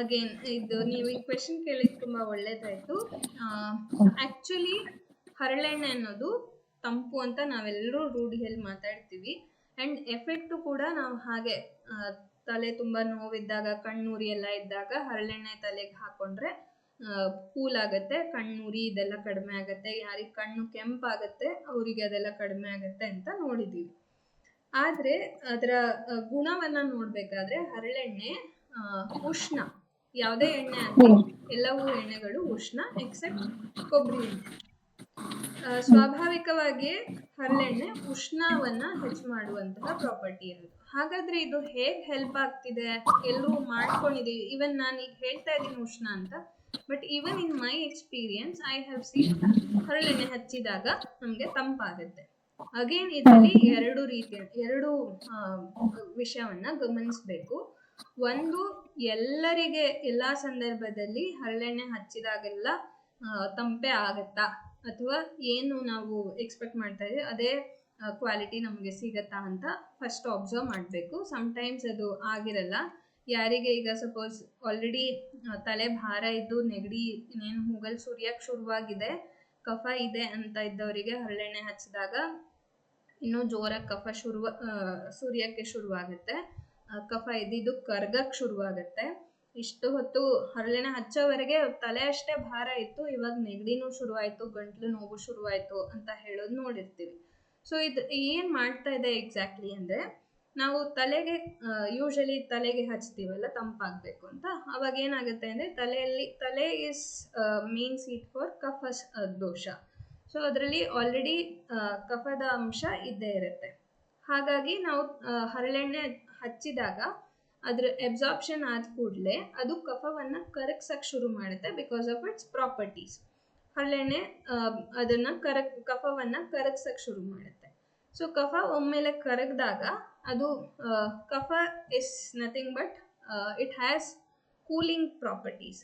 Speaker 2: ಅಗೇನ್ ಇದು ನೀವು ಈ ಕ್ವೆಶನ್ ಕೇಳಿದ್ ತುಂಬಾ ಒಳ್ಳೇದಾಯ್ತು. ಆಕ್ಚುಲಿ ಹರಳೆಣ್ಣೆ ಅನ್ನೋದು ತಂಪು ಅಂತ ನಾವೆಲ್ಲರೂ ರೂಢಿಯಲ್ಲಿ ಮಾತಾಡ್ತೀವಿ. ಅಂಡ್ ಎಫೆಕ್ಟು ಕೂಡ ನಾವು ಹಾಗೆ ತಲೆ ತುಂಬ ನೋವಿದ್ದಾಗ, ಕಣ್ಣುರಿ ಎಲ್ಲ ಇದ್ದಾಗ ಹರಳೆಣ್ಣೆ ತಲೆಗೆ ಹಾಕೊಂಡ್ರೆ ಕೂಲ್ ಆಗುತ್ತೆ, ಕಣ್ಣುರಿ ಇದೆಲ್ಲ ಕಡಿಮೆ ಆಗುತ್ತೆ. ಯಾರಿಗೆ ಕಣ್ಣು ಕೆಂಪಾಗುತ್ತೆ ಅವರಿಗೆ ಅದೆಲ್ಲ ಕಡಿಮೆ ಆಗುತ್ತೆ ಅಂತ ನೋಡಿದ್ದೀವಿ. ಆದರೆ ಅದರ ಗುಣವನ್ನು ನೋಡಬೇಕಾದ್ರೆ ಹರಳೆಣ್ಣೆ ಉಷ್ಣ, ಯಾವುದೇ ಎಣ್ಣೆ ಆಗಲಿ ಎಲ್ಲವೂ ಎಣ್ಣೆಗಳು ಉಷ್ಣ ಎಕ್ಸೆಪ್ಟ್ ಕೊಬ್ಬರಿ ಎಣ್ಣೆ. ಸ್ವಾಭಾವಿಕವಾಗಿಯೇ ಹರಳೆಣ್ಣೆ ಉಷ್ಣವನ್ನು ಹೆಚ್ಚು ಮಾಡುವಂತಹ ಪ್ರಾಪರ್ಟಿ ಇರೋದು. ಹಾಗಾದರೆ ಇದು ಹೇಗೆ ಹೆಲ್ಪ್ ಆಗ್ತಿದೆ? ಎಲ್ಲರೂ ಮಾಡ್ಕೊಂಡಿದ್ದೀವಿ, ಈವನ್ ನಾನು ಈಗ ಹೇಳ್ತಾ ಇದ್ದೀನಿ ಉಷ್ಣ ಅಂತ, but even in my experience I have seen ಹರಳೆಣ್ಣೆ ಹಚ್ಚಿದಾಗ ನಮಗೆ ತಂಪಾಗುತ್ತೆ. ಅಗೇನ್ ಇದರಲ್ಲಿ ಎರಡು ವಿಷಯವನ್ನ ಗಮನಿಸಬೇಕು. ಒಂದು, ಎಲ್ಲರಿಗೆ ಎಲ್ಲ ಸಂದರ್ಭದಲ್ಲಿ ಹರಳೆಣ್ಣೆ ಹಚ್ಚಿದಾಗೆಲ್ಲ ತಂಪೆ ಆಗತ್ತಾ, ಅಥವಾ ಏನು ನಾವು ಎಕ್ಸ್ಪೆಕ್ಟ್ ಮಾಡ್ತಾ ಇದ್ದೀವಿ ಅದೇ ಕ್ವಾಲಿಟಿ ನಮಗೆ ಸಿಗತ್ತಾ ಅಂತ ಫಸ್ಟ್ ಅಬ್ಸರ್ವ್ ಮಾಡಬೇಕು. ಸಮ್ಟೈಮ್ಸ್ ಅದು ಆಗಿರಲ್ಲ. ಯಾರಿಗೆ ಈಗ ಸಪೋಸ್ ಆಲ್ರೆಡಿ ತಲೆ ಭಾರ ಇದ್ದು ನೆಗಡಿ ಇನ್ನೇನು ಮೂಗಲ್ ಸುರಿಯಕ್ಕೆ ಶುರುವಾಗಿದೆ, ಕಫ ಇದೆ ಅಂತ ಇದ್ದವರಿಗೆ ಹರಳೆಣ್ಣೆ ಹಚ್ಚಿದಾಗ ಇನ್ನೂ ಜೋರಾಗಿ ಕಫ ಸುರಿಯೋಕ್ಕೆ ಶುರುವಾಗುತ್ತೆ, ಕಫ ಇದ್ದಿದ್ದು ಕರ್ಗಕ್ಕೆ ಶುರುವಾಗುತ್ತೆ. ಇಷ್ಟು ಹೊತ್ತು ಹರಳೆಣ್ಣೆ ಹಚ್ಚೋವರೆಗೆ ತಲೆ ಅಷ್ಟೇ ಭಾರ ಇತ್ತು, ಇವಾಗ ನೆಗಡಿನೂ ಶುರುವಾಯಿತು, ಗಂಟ್ಲು ನೋವು ಶುರುವಾಯಿತು ಅಂತ ಹೇಳೋದು ನೋಡಿರ್ತೀವಿ. ಸೊ ಇದು ಏನು ಮಾಡ್ತಾ ಇದೆ ಎಕ್ಸಾಕ್ಟ್ಲಿ ಅಂದರೆ, ನಾವು ತಲೆಗೆ ಯೂಶಲಿ ತಲೆಗೆ ಹಚ್ತೀವಲ್ಲ ತಂಪಾಗಬೇಕು ಅಂತ, ಅವಾಗ ಏನಾಗುತ್ತೆ ಅಂದರೆ ತಲೆ ಈಸ್ ಮೇನ್ ಸೀಟ್ ಫಾರ್ ಕಫ ದೋಷ. ಸೊ ಅದರಲ್ಲಿ ಆಲ್ರೆಡಿ ಕಫದ ಅಂಶ ಇದ್ದೇ ಇರುತ್ತೆ. ಹಾಗಾಗಿ ನಾವು ಹರಳೆಣ್ಣೆ ಹಚ್ಚಿದಾಗ ಅದ್ರ ಎಬ್ಸಾರ್ಪ್ಷನ್ ಆದ ಕೂಡಲೇ ಅದು ಕಫವನ್ನು ಕರಗ್ಸಕ್ಕೆ ಶುರು ಮಾಡುತ್ತೆ ಬಿಕಾಸ್ ಆಫ್ ಇಟ್ಸ್ ಪ್ರಾಪರ್ಟೀಸ್. ಹರಳೆಣ್ಣೆ ಅದನ್ನು ಕಫವನ್ನು ಕರಗ್ಸಕ್ಕೆ ಶುರು ಮಾಡುತ್ತೆ. ಸೊ ಕಫ ಒಮ್ಮೆಲೆ ಕರಗಿದಾಗ ಅದು ಕಫ is nothing but it has cooling properties.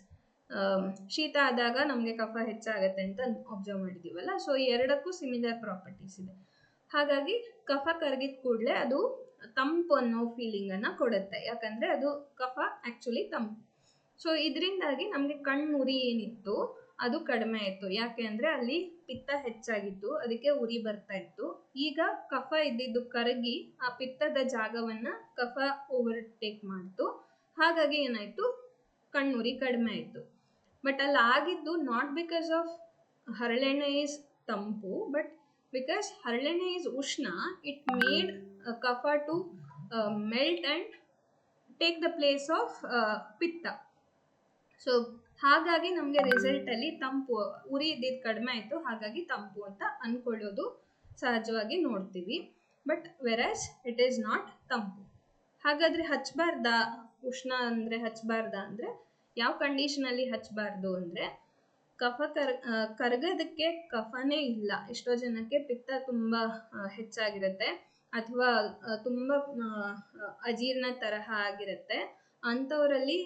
Speaker 2: ಶೀತ ಆದಾಗ ನಮಗೆ ಕಫ ಹೆಚ್ಚಾಗುತ್ತೆ ಅಂತ ಅಬ್ಸರ್ವ್ ಮಾಡಿದ್ದೀವಲ್ಲ, ಸೊ ಎರಡಕ್ಕೂ ಸಿಮಿಲರ್ ಪ್ರಾಪರ್ಟೀಸ್ ಇದೆ. ಹಾಗಾಗಿ ಕಫ ಕರಗಿದ ಕೂಡಲೇ ಅದು ತಂಪು ಅನ್ನೋ ಫೀಲಿಂಗನ್ನು ಕೊಡುತ್ತೆ, ಯಾಕಂದರೆ ಅದು ಕಫ ಆ್ಯಕ್ಚುಲಿ ತಂಪು. ಸೊ ಇದರಿಂದಾಗಿ ನಮಗೆ ಕಣ್ಣುರಿ ಏನಿತ್ತು ಅದು ಕಡಿಮೆ ಆಯಿತು. ಯಾಕೆ ಅಂದರೆ ಅಲ್ಲಿ ಪಿತ್ತ ಹೆಚ್ಚಾಗಿತ್ತು, ಅದಕ್ಕೆ ಉರಿ ಬರ್ತಾ ಇತ್ತು. ಈಗ ಕಫ ಇದ್ದಿದ್ದು ಕರಗಿ ಆ ಪಿತ್ತದ ಜಾಗವನ್ನು ಕಫ ಓವರ್ಟೇಕ್ ಮಾಡ್ತು. ಹಾಗಾಗಿ ಏನಾಯಿತು, ಕಣ್ಣುರಿ ಕಡಿಮೆ ಆಯಿತು. ಬಟ್ ಅಲ್ಲಿ ಆಗಿದ್ದು ನಾಟ್ ಬಿಕಾಸ್ ಆಫ್ ಹರಳೆಣ್ಣೆ ಈಸ್ ತಂಪು, ಬಟ್ ಬಿಕಾಸ್ ಹರಳೆಣ್ಣೆ ಈಸ್ ಉಷ್ಣ. It made kapha to melt and take the place of pitta. So ಹಾಗಾಗಿ ನಮಗೆ ರಿಸಲ್ಟಲ್ಲಿ ತಂಪು, ಉರಿ ಇದ್ದಿದ್ದು ಕಡಿಮೆ ಆಯಿತು, ಹಾಗಾಗಿ ತಂಪು ಅಂತ ಅಂದ್ಕೊಳ್ಳೋದು ಸಹಜವಾಗಿ ನೋಡ್ತೀವಿ. ಬಟ್ ವೆರಾಸ್ ಇಟ್ ಈಸ್ ನಾಟ್ ತಂಪು. ಹಾಗಾದರೆ ಹಚ್ಚಬಾರ್ದಾ? ಉಷ್ಣ ಅಂದರೆ ಹಚ್ಚಬಾರ್ದಾ ಅಂದರೆ ಯಾವ ಕಂಡೀಷನಲ್ಲಿ ಹಚ್ಚಬಾರ್ದು ಅಂದರೆ, ಕರಗೋದಕ್ಕೆ ಕಫನೇ ಇಲ್ಲ. ಎಷ್ಟೋ ಜನಕ್ಕೆ ಪಿತ್ತ ತುಂಬ ಹೆಚ್ಚಾಗಿರುತ್ತೆ ಅಥವಾ ತುಂಬ ಅಜೀರ್ಣ ತರಹ ಆಗಿರುತ್ತೆ. ಅಂಥವರಲ್ಲಿ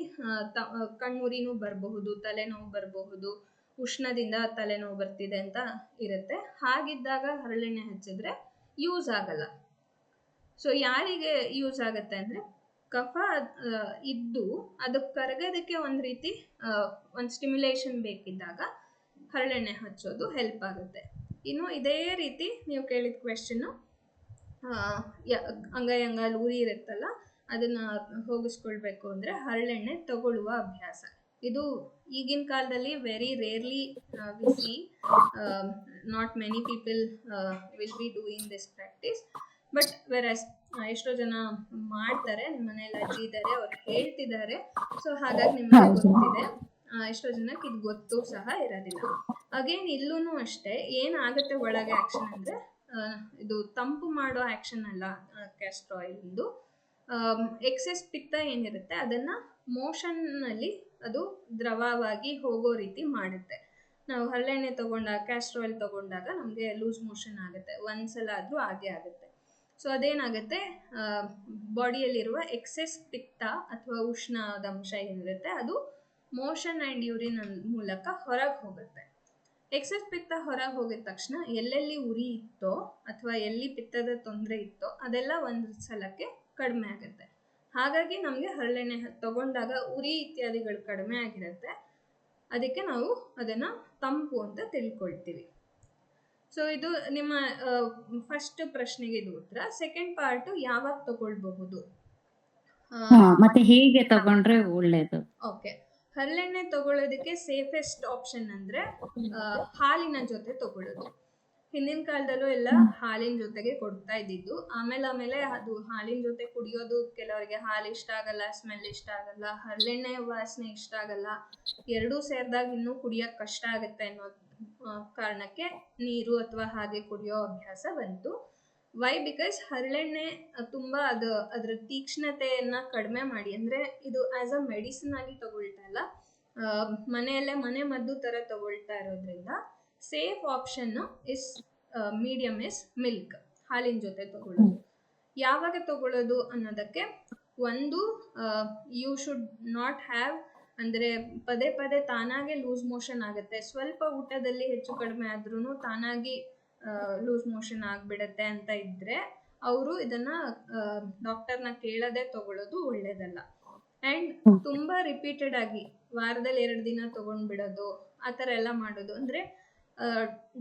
Speaker 2: ಕಣ್ಣುರಿನೂ ಬರಬಹುದು, ತಲೆನೋವು ಬರಬಹುದು, ಉಷ್ಣದಿಂದ ತಲೆನೋವು ಬರ್ತಿದೆ ಅಂತ ಇರುತ್ತೆ. ಹಾಗಿದ್ದಾಗ ಹರಳೆಣ್ಣೆ ಹಚ್ಚಿದ್ರೆ ಯೂಸ್ ಆಗಲ್ಲ. ಸೊ ಯಾರಿಗೆ ಯೂಸ್ ಆಗುತ್ತೆ ಅಂದರೆ ಕಫ ಇದ್ದು ಅದು ಕರಗೋದಕ್ಕೆ ಒಂದು ರೀತಿ ಒಂದು ಸ್ಟಿಮ್ಯುಲೇಷನ್ ಬೇಕಿದ್ದಾಗ ಹರಳೆಣ್ಣೆ ಹಚ್ಚೋದು ಹೆಲ್ಪ್ ಆಗುತ್ತೆ. ಇನ್ನು ಇದೇ ರೀತಿ ನೀವು ಕೇಳಿದ ಕ್ವೆಶನ್ನು ಅಂಗೈಯಲ್ಲಿ ಉರಿ ಇರುತ್ತಲ್ಲ ಅದನ್ನು ಹೋಗಿಸ್ಕೊಳ್ಬೇಕು ಅಂದರೆ ಹರಳೆಣ್ಣೆ ತಗೊಳ್ಳುವ ಅಭ್ಯಾಸ. ಇದು ಈಗಿನ ಕಾಲದಲ್ಲಿ very rarely we see, not many people will be doing this practice. But ವೆರಸ್ ಎಷ್ಟೋ ಜನ ಮಾಡ್ತಾರೆ, ನಿಮ್ಮ ಮನೇಲಿ ಅಜ್ಜಿ ಇದ್ದಾರೆ, ಅವ್ರು ಹೇಳ್ತಿದ್ದಾರೆ. ಸೊ ಹಾಗಾಗಿ ನಿಮಗೆ ಗೊತ್ತಿದೆ. ಎಷ್ಟೋ ಜನಕ್ಕೆ ಇದು ಗೊತ್ತು ಸಹ ಇರೋದಿಲ್ಲ. ಅಗೇನ್ ಇಲ್ಲೂ ಅಷ್ಟೇ ಏನಾಗುತ್ತೆ ಒಳಗೆ ಆ್ಯಕ್ಷನ್ ಅಂದರೆ ಇದು ತಂಪು ಮಾಡೋ ಆ್ಯಕ್ಷನ್ ಅಲ್ಲ ಕ್ಯಾಸ್ಟರ್ ಆಯಿಲ್ದು. ಎಕ್ಸೆಸ್ ಪಿತ್ತ ಏನಿರುತ್ತೆ ಅದನ್ನು ಮೋಷನ್ನಲ್ಲಿ ಅದು ದ್ರವವಾಗಿ ಹೋಗೋ ರೀತಿ ಮಾಡುತ್ತೆ. ನಾವು ಹರಳೆಣ್ಣೆ ತೊಗೊಂಡಾಗ, ಕ್ಯಾಸ್ಟರ್ ಆಯಿಲ್ ತೊಗೊಂಡಾಗ ನಮಗೆ ಲೂಸ್ ಮೋಷನ್ ಆಗುತ್ತೆ, ಒಂದ್ಸಲ ಆದರೂ ಆಗೇ ಆಗುತ್ತೆ. ಸೊ ಅದೇನಾಗುತ್ತೆ, ಬಾಡಿಯಲ್ಲಿರುವ ಎಕ್ಸೆಸ್ ಪಿತ್ತ ಅಥವಾ ಉಷ್ಣದ ಅಂಶ ಏನಿರುತ್ತೆ ಅದು ಮೋಷನ್ ಆ್ಯಂಡ್ ಯೂರಿನ್ ಮೂಲಕ ಹೊರಗೆ ಹೋಗುತ್ತೆ. ಎಕ್ಸೆಸ್ ಪಿತ್ತ ಹೊರಗೆ ಹೋಗಿದ ತಕ್ಷಣ ಎಲ್ಲೆಲ್ಲಿ ಉರಿ ಇತ್ತೋ ಅಥವಾ ಎಲ್ಲಿ ಪಿತ್ತದ ತೊಂದರೆ ಇತ್ತೋ ಅದೆಲ್ಲ ಒಂದು ಸಲಕ್ಕೆ ಕಡಿಮೆ ಆಗುತ್ತೆ. ಹಾಗಾಗಿ ನಮಗೆ ಹರಳೆಣ್ಣೆ ತಗೊಂಡಾಗ ಉರಿ ಇತ್ಯಾದಿಗಳು ಕಡಿಮೆ ಆಗಿರುತ್ತೆ. ಅದಕ್ಕೆ ನಾವು ಅದನ್ನು ತಂಪು ಅಂತ ತಿಳ್ಕೊಳ್ತೀವಿ. ಸೊ ಇದು ನಿಮ್ಮ ಫಸ್ಟ್ ಪ್ರಶ್ನೆಗೆ ಇದು ಉತ್ತರ. ಸೆಕೆಂಡ್ ಪಾರ್ಟ್ ಯಾವಾಗ ತಗೊಳ್ಬಹುದು
Speaker 10: ಮತ್ತೆ ಹೇಗೆ ತಗೊಂಡ್ರೆ ಒಳ್ಳೇದು?
Speaker 2: ಓಕೆ, ಹರಳೆಣ್ಣೆ ತಗೊಳ್ಳೋದಕ್ಕೆ ಸೇಫೆಸ್ಟ್ ಆಪ್ಷನ್ ಅಂದರೆ ಹಾಲಿನ ಜೊತೆ ತಗೊಳ್ಳೋದು. ಹಿಂದಿನ ಕಾಲದಲ್ಲೂ ಎಲ್ಲ ಹಾಲಿನ ಜೊತೆಗೆ ಕೊಡ್ತಾ ಇದ್ದಿದ್ದು. ಆಮೇಲೆ ಅದು ಹಾಲಿನ ಜೊತೆ ಕುಡಿಯೋದು ಕೆಲವರಿಗೆ ಹಾಲು ಇಷ್ಟ ಆಗಲ್ಲ, ಸ್ಮೆಲ್ ಇಷ್ಟ ಆಗಲ್ಲ, ಹರಳೆಣ್ಣೆ ವಾಸನೆ ಇಷ್ಟ ಆಗಲ್ಲ, ಎರಡೂ ಸೇರಿದಾಗ ಇನ್ನೂ ಕುಡಿಯೋಕ್ಕೆ ಕಷ್ಟ ಆಗುತ್ತೆ ಅನ್ನೋ ಕಾರಣಕ್ಕೆ ನೀರು ಅಥವಾ ಹಾಗೆ ಕುಡಿಯೋ ಅಭ್ಯಾಸ ಬಂತು. ವೈ? ಬಿಕಾಸ್ ಹರಳೆಣ್ಣೆ ತುಂಬ ಅದರ ತೀಕ್ಷ್ಣತೆಯನ್ನು ಕಡಿಮೆ ಮಾಡಿ, ಅಂದರೆ ಇದು ಆ್ಯಸ್ ಅ ಮೆಡಿಸಿನ್ ಆಗಿ ತಗೊಳ್ತಾ ಇಲ್ಲ, ಮನೆಯಲ್ಲೇ ಮನೆ ಮದ್ದು ಥರ ತಗೊಳ್ತಾ ಇರೋದ್ರಿಂದ safe option medium is milk, ಹಾಲಿನ ಜೊತೆ ತಗೊಳ್ಳೋದು. ಯಾವಾಗ ತಗೊಳ್ಳೋದು ಅನ್ನೋದಕ್ಕೆ ಒಂದು, ಯು ಶುಡ್ ನಾಟ್ ಹ್ಯಾವ್, ಅಂದರೆ ಪದೇ ಪದೇ ತಾನಾಗೆ ಲೂಸ್ ಮೋಷನ್ ಆಗುತ್ತೆ, ಸ್ವಲ್ಪ ಊಟದಲ್ಲಿ ಹೆಚ್ಚು ಕಡಿಮೆ ಆದ್ರೂ ತಾನಾಗಿ ಲೂಸ್ ಮೋಷನ್ ಆಗಿಬಿಡತ್ತೆ ಅಂತ ಇದ್ದರೆ ಅವರು ಇದನ್ನು ಡಾಕ್ಟರ್ನ ಕೇಳದೆ ತಗೊಳ್ಳೋದು ಒಳ್ಳೆಯದಲ್ಲ. ಆ್ಯಂಡ್ ತುಂಬ ರಿಪೀಟೆಡ್ ಆಗಿ ವಾರದಲ್ಲಿ 2 ದಿನ ತೊಗೊಂಡ್ಬಿಡೋದು ಆ ಥರ ಎಲ್ಲ ಮಾಡೋದು, ಅಂದರೆ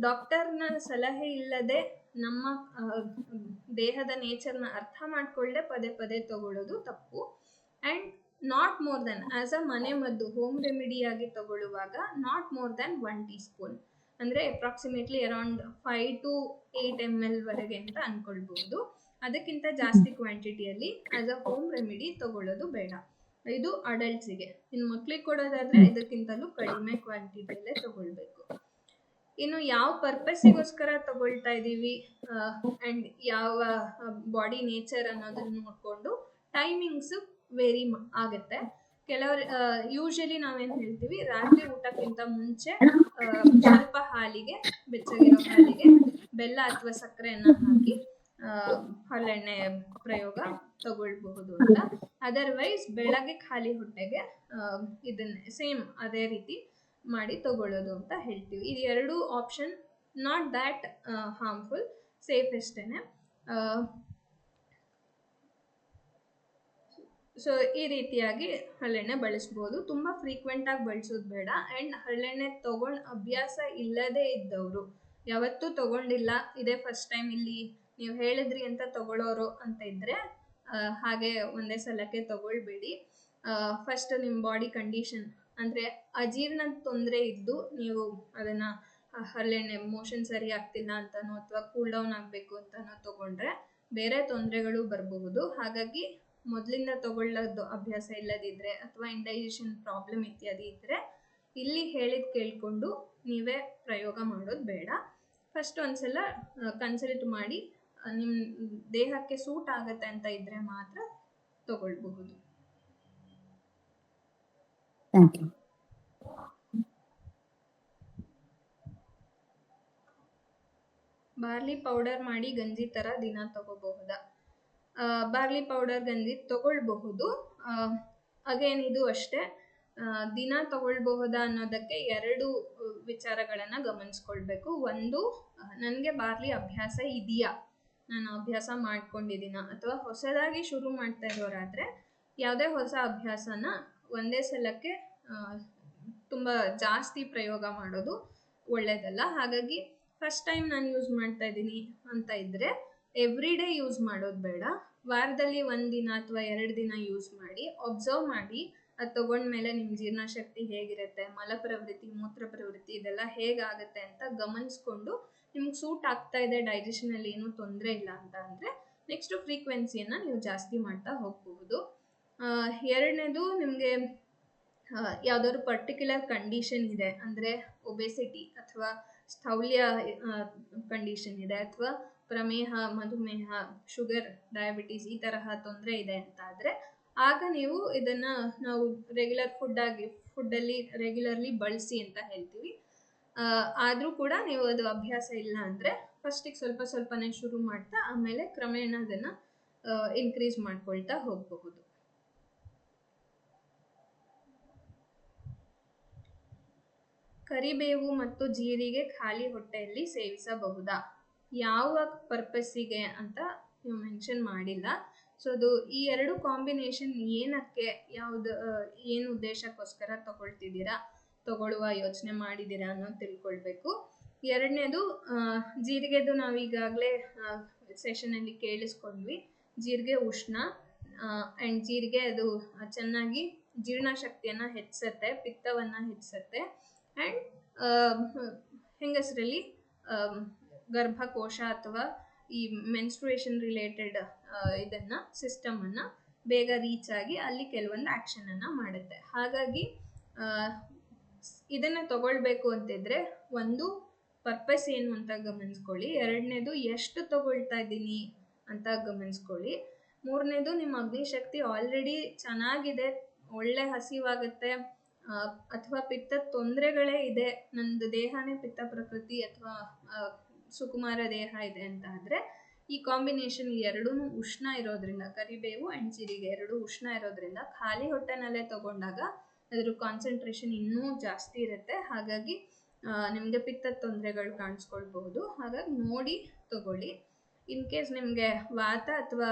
Speaker 2: ಡಾಕ್ಟರ್ನ ಸಲಹೆ ಇಲ್ಲದೆ ನಮ್ಮ ದೇಹದ ನೇಚರ್ನ ಅರ್ಥ ಮಾಡಿಕೊಳ್ಳದೆ ಪದೇ ಪದೇ ತಗೊಳ್ಳೋದು ತಪ್ಪು. And not more than, as a ಮನೆ ಮದ್ದು ಹೋಮ್ ರೆಮಿಡಿಯಾಗಿ ತಗೊಳ್ಳುವಾಗ ನಾಟ್ ಮೋರ್ ದೆನ್ 1 ಟೀಸ್ಪೂನ್, ಅಂದರೆ ಅಪ್ರಾಕ್ಸಿಮೇಟ್ಲಿ ಅರೌಂಡ್ 5 to 8 ml ವರೆಗೆ ಅಂತ ಅಂದ್ಕೊಳ್ಬಹುದು. ಅದಕ್ಕಿಂತ ಜಾಸ್ತಿ ಕ್ವಾಂಟಿಟಿಯಲ್ಲಿ ಆ್ಯಸ್ ಅ ಹೋಮ್ ರೆಮಿಡಿ ತಗೊಳ್ಳೋದು ಬೇಡ. ಇದು ಅಡಲ್ಟ್ಸಿಗೆ. ಇನ್ನು ಮಕ್ಳಿಗೆ ಕೊಡೋದಾದರೆ ಇದಕ್ಕಿಂತಲೂ ಕಡಿಮೆ ಕ್ವಾಂಟಿಟಿಯಲ್ಲೇ ತಗೊಳ್ಬೇಕು. ಇನ್ನು ಯಾವ ಪರ್ಪಸ್ಸಿಗೋಸ್ಕರ ತಗೊಳ್ತಾ ಇದ್ದೀವಿ ಆ್ಯಂಡ್ ಯಾವ ಬಾಡಿ ನೇಚರ್ ಅನ್ನೋದನ್ನು ನೋಡಿಕೊಂಡು ಟೈಮಿಂಗ್ಸು ವೇರಿ ಆಗುತ್ತೆ. ಕೆಲವರು ಯೂಶಲಿ ನಾವೇನು ಹೇಳ್ತೀವಿ, ರಾತ್ರಿ ಊಟಕ್ಕಿಂತ ಮುಂಚೆ ಸ್ವಲ್ಪ ಹಾಲಿಗೆ, ಬೆಚ್ಚಗಿರೋ ಹಾಲಿಗೆ ಬೆಲ್ಲ ಅಥವಾ ಸಕ್ಕರೆಯನ್ನು ಹಾಕಿ ಹರಳೆಣ್ಣೆ ಪ್ರಯೋಗ ತಗೊಳ್ಬಹುದು ಅಂತ. ಅದರ್ವೈಸ್ ಬೆಳಗ್ಗೆ ಖಾಲಿ ಹೊಟ್ಟೆಗೆ ಇದನ್ನೇ ಸೇಮ್ ಅದೇ ರೀತಿ ಮಾಡಿ ತಗೊಳ್ಳೋದು ಅಂತ ಹೇಳ್ತೀವಿ. ಇದು 2 ಆಪ್ಷನ್ ನಾಟ್ ದ್ಯಾಟ್ ಹಾರ್ಮ್ಫುಲ್, ಸೇಫೆಸ್ಟೇನೆ. ಸೊ ಈ ರೀತಿಯಾಗಿ ಹರಳೆಣ್ಣೆ ಬಳಸ್ಬೋದು. ತುಂಬ ಫ್ರೀಕ್ವೆಂಟಾಗಿ ಬಳಸೋದು ಬೇಡ. ಆ್ಯಂಡ್ ಹರಳೆಣ್ಣೆ ತೊಗೊಂಡು ಅಭ್ಯಾಸ ಇಲ್ಲದೇ ಇದ್ದವರು, ಯಾವತ್ತೂ ತೊಗೊಂಡಿಲ್ಲ, ಇದೇ ಫಸ್ಟ್ ಟೈಮ್ ಇಲ್ಲಿ ನೀವು ಹೇಳಿದ್ರಿ ಅಂತ ತಗೊಳ್ಳೋರು ಅಂತ ಇದ್ದರೆ ಹಾಗೆ ಒಂದೇ ಸಲಕ್ಕೆ ತಗೊಳ್ಬೇಡಿ. ಫಸ್ಟ್ ನಿಮ್ಮ ಬಾಡಿ ಕಂಡೀಷನ್, ಅಂದರೆ ಅಜೀರ್ಣದ ತೊಂದರೆ ಇದ್ದು ನೀವು ಅದನ್ನು ಹರಳೆಣ್ಣೆ ಮೋಷನ್ ಸರಿ ಆಗ್ತಿಲ್ಲ ಅಂತನೋ ಅಥವಾ ಕೂಲ್ ಡೌನ್ ಆಗಬೇಕು ಅಂತನೋ ತೊಗೊಂಡ್ರೆ ಬೇರೆ ತೊಂದರೆಗಳು ಬರಬಹುದು. ಹಾಗಾಗಿ ಮೊದಲಿಂದ ತಗೊಳ್ಳೋದು ಅಭ್ಯಾಸ ಇಲ್ಲದಿದ್ದರೆ ಅಥವಾ ಇಂಡೈಜೆಷನ್ ಪ್ರಾಬ್ಲಮ್ ಇತ್ಯಾದಿ ಇದ್ದರೆ ಇಲ್ಲಿ ಹೇಳಿದ ಕೇಳಿಕೊಂಡು ನೀವೇ ಪ್ರಯೋಗ ಮಾಡೋದು ಬೇಡ. ಫಸ್ಟ್ ಒಂದ್ಸಲ ಕನ್ಸಲ್ಟ್ ಮಾಡಿ ನಿಮ್ಮ ದೇಹಕ್ಕೆ ಸೂಟ್ ಆಗುತ್ತೆ ಅಂತ ಇದ್ದರೆ ಮಾತ್ರ ತಗೊಳ್ಬಹುದು.
Speaker 10: Thank you.
Speaker 2: ಬಾರ್ಲಿ ಪೌಡರ್ ಮಾಡಿ ಗಂಜಿ ಥರ ದಿನ ತಗೋಬಹುದಾ? ಬಾರ್ಲಿ ಪೌಡರ್ ಗಂಜಿ ತಗೊಳ್ಬಹುದು. ಅಗೇನ್ ಇದು ಅಷ್ಟೇ, ದಿನ ತಗೊಳ್ಬಹುದಾ ಅನ್ನೋದಕ್ಕೆ 2 ವಿಚಾರಗಳನ್ನು ಗಮನಿಸ್ಕೊಳ್ಬೇಕು. ಒಂದು, ನನಗೆ ಬಾರ್ಲಿ ಅಭ್ಯಾಸ ಇದೆಯಾ, ನಾನು ಅಭ್ಯಾಸ ಮಾಡ್ಕೊಂಡಿದ್ದೀನ, ಅಥವಾ ಹೊಸದಾಗಿ ಶುರು ಮಾಡ್ತಾ ಇರೋರಾದರೆ ಯಾವುದೇ ಹೊಸ ಅಭ್ಯಾಸನ ಒಂದೇ ಸಲಕ್ಕೆ ತುಂಬ ಜಾಸ್ತಿ ಪ್ರಯೋಗ ಮಾಡೋದು ಒಳ್ಳೆಯದಲ್ಲ. ಹಾಗಾಗಿ ಫಸ್ಟ್ ಟೈಮ್ ನಾನು ಯೂಸ್ ಮಾಡ್ತಾ ಇದ್ದೀನಿ ಅಂತ ಇದ್ದರೆ ಎವ್ರಿ ಡೇ ಯೂಸ್ ಮಾಡೋದು ಬೇಡ. ವಾರದಲ್ಲಿ 1 ದಿನ ಅಥವಾ 2 ದಿನ ಯೂಸ್ ಮಾಡಿ, ಒಬ್ಸರ್ವ್ ಮಾಡಿ, ಅದು ತಗೊಂಡ್ಮೇಲೆ ನಿಮ್ಮ ಜೀರ್ಣಶಕ್ತಿ ಹೇಗಿರುತ್ತೆ, ಮಲಪ್ರವೃತ್ತಿ, ಮೂತ್ರ ಪ್ರವೃತ್ತಿ ಇದೆಲ್ಲ ಹೇಗಾಗುತ್ತೆ ಅಂತ ಗಮನಿಸ್ಕೊಂಡು ನಿಮ್ಗೆ ಸೂಟ್ ಆಗ್ತಾ ಇದೆ, ಡೈಜೆಷನಲ್ಲಿ ಏನೂ ತೊಂದರೆ ಇಲ್ಲ ಅಂತ ಅಂದರೆ ನೆಕ್ಸ್ಟು ಫ್ರೀಕ್ವೆನ್ಸಿಯನ್ನು ನೀವು ಜಾಸ್ತಿ ಮಾಡ್ತಾ ಹೋಗಬಹುದು. ಎರಡನೇದು, ನಿಮಗೆ ಯಾವುದಾದ್ರು ಪರ್ಟಿಕ್ಯುಲರ್ ಕಂಡೀಷನ್ ಇದೆ ಅಂದರೆ ಒಬೆಸಿಟಿ ಅಥವಾ ಸ್ಥೌಲ್ಯ ಕಂಡೀಷನ್ ಇದೆ, ಅಥವಾ ಪ್ರಮೇಹ, ಮಧುಮೇಹ, ಶುಗರ್, ಡಯಾಬಿಟೀಸ್ ಈ ತರಹ ತೊಂದರೆ ಇದೆ ಅಂತ ಆದರೆ ಆಗ ನೀವು ಇದನ್ನು ನಾವು ಫುಡ್ಡಲ್ಲಿ ರೆಗ್ಯುಲರ್ಲಿ ಬಳಸಿ ಅಂತ ಹೇಳ್ತೀವಿ. ಆದರೂ ಕೂಡ ನೀವು ಅದು ಅಭ್ಯಾಸ ಇಲ್ಲ ಅಂದರೆ ಫಸ್ಟಿಗೆ ಸ್ವಲ್ಪ ಸ್ವಲ್ಪನೇ ಶುರು ಮಾಡ್ತಾ ಆಮೇಲೆ ಕ್ರಮೇಣ ಅದನ್ನು ಇನ್ಕ್ರೀಸ್ ಮಾಡ್ಕೊಳ್ತಾ ಹೋಗಬಹುದು. ಕರಿಬೇವು ಮತ್ತು ಜೀರಿಗೆ ಖಾಲಿ ಹೊಟ್ಟೆಯಲ್ಲಿ ಸೇವಿಸಬಹುದಾ? ಯಾವ ಪರ್ಪಸ್ಸಿಗೆ ಅಂತ ನೀವು ಮೆನ್ಷನ್ ಮಾಡಿಲ್ಲ. ಸೊ ಅದು ಈ 2 ಕಾಂಬಿನೇಷನ್ ಏನಕ್ಕೆ, ಏನು ಉದ್ದೇಶಕ್ಕೋಸ್ಕರ ತಗೊಳ್ಳುವ ಯೋಚನೆ ಮಾಡಿದ್ದೀರಾ ಅನ್ನೋದು ತಿಳ್ಕೊಳ್ಬೇಕು. ಎರಡನೇದು, ಜೀರಿಗೆದು ನಾವು ಈಗಾಗಲೇ ಸೆಷನಲ್ಲಿ ಕೇಳಿಸ್ಕೊಂಡ್ವಿ. ಜೀರಿಗೆ ಉಷ್ಣ ಆ್ಯಂಡ್ ಜೀರಿಗೆ ಅದು ಚೆನ್ನಾಗಿ ಜೀರ್ಣಶಕ್ತಿಯನ್ನು ಹೆಚ್ಚಿಸುತ್ತೆ, ಪಿತ್ತವನ್ನು ಹೆಚ್ಚಿಸುತ್ತೆ, ಆ್ಯಂಡ್ ಹೆಂಗಸರಲ್ಲಿ ಗರ್ಭಕೋಶ ಅಥವಾ ಈ ಮೆನ್ಸ್ಟ್ರುಯೇಷನ್ ರಿಲೇಟೆಡ್ ಸಿಸ್ಟಮನ್ನು ಬೇಗ ರೀಚ್ ಆಗಿ ಅಲ್ಲಿ ಕೆಲವೊಂದು ಆ್ಯಕ್ಷನನ್ನು ಮಾಡುತ್ತೆ. ಹಾಗಾಗಿ ಇದನ್ನು ತಗೊಳ್ಬೇಕು ಅಂತಿದ್ರೆ ಒಂದು, ಪರ್ಪಸ್ ಏನು ಅಂತ ಗಮನಿಸ್ಕೊಳ್ಳಿ. ಎರಡನೇದು, ಎಷ್ಟು ತಗೊಳ್ತಾ ಇದ್ದೀನಿ ಅಂತ ಗಮನಿಸ್ಕೊಳ್ಳಿ. ಮೂರನೇದು, ನಿಮ್ಮ ಅಗ್ನಿಶಕ್ತಿ ಆಲ್ರೆಡಿ ಚೆನ್ನಾಗಿದೆ, ಒಳ್ಳೆ ಹಸಿವಾಗುತ್ತೆ, ಅಥವಾ ಪಿತ್ತದ ತೊಂದರೆಗಳೇ ಇದೆ, ನಂದು ದೇಹನೇ ಪಿತ್ತ ಪ್ರಕೃತಿ ಅಥವಾ ಸುಕುಮಾರ ದೇಹ ಇದೆ ಅಂತ ಆದರೆ ಈ ಕಾಂಬಿನೇಷನ್ 2 ಉಷ್ಣ ಇರೋದ್ರಿಂದ, ಕರಿಬೇವು ಆ್ಯಂಡ್ ಜೀರಿಗೆ 2 ಉಷ್ಣ ಇರೋದ್ರಿಂದ ಖಾಲಿ ಹೊಟ್ಟೆನಲ್ಲೇ ತಗೊಂಡಾಗ ಅದರ ಕಾನ್ಸಂಟ್ರೇಷನ್ ಇನ್ನೂ ಜಾಸ್ತಿ ಇರುತ್ತೆ. ಹಾಗಾಗಿ ನಿಮಗೆ ಪಿತ್ತದ ತೊಂದರೆಗಳು ಕಾಣಿಸ್ಕೊಳ್ಬಹುದು. ಹಾಗಾಗಿ ನೋಡಿ ತಗೊಳ್ಳಿ. ಇನ್ ಕೇಸ್ ನಿಮಗೆ ವಾತ ಅಥವಾ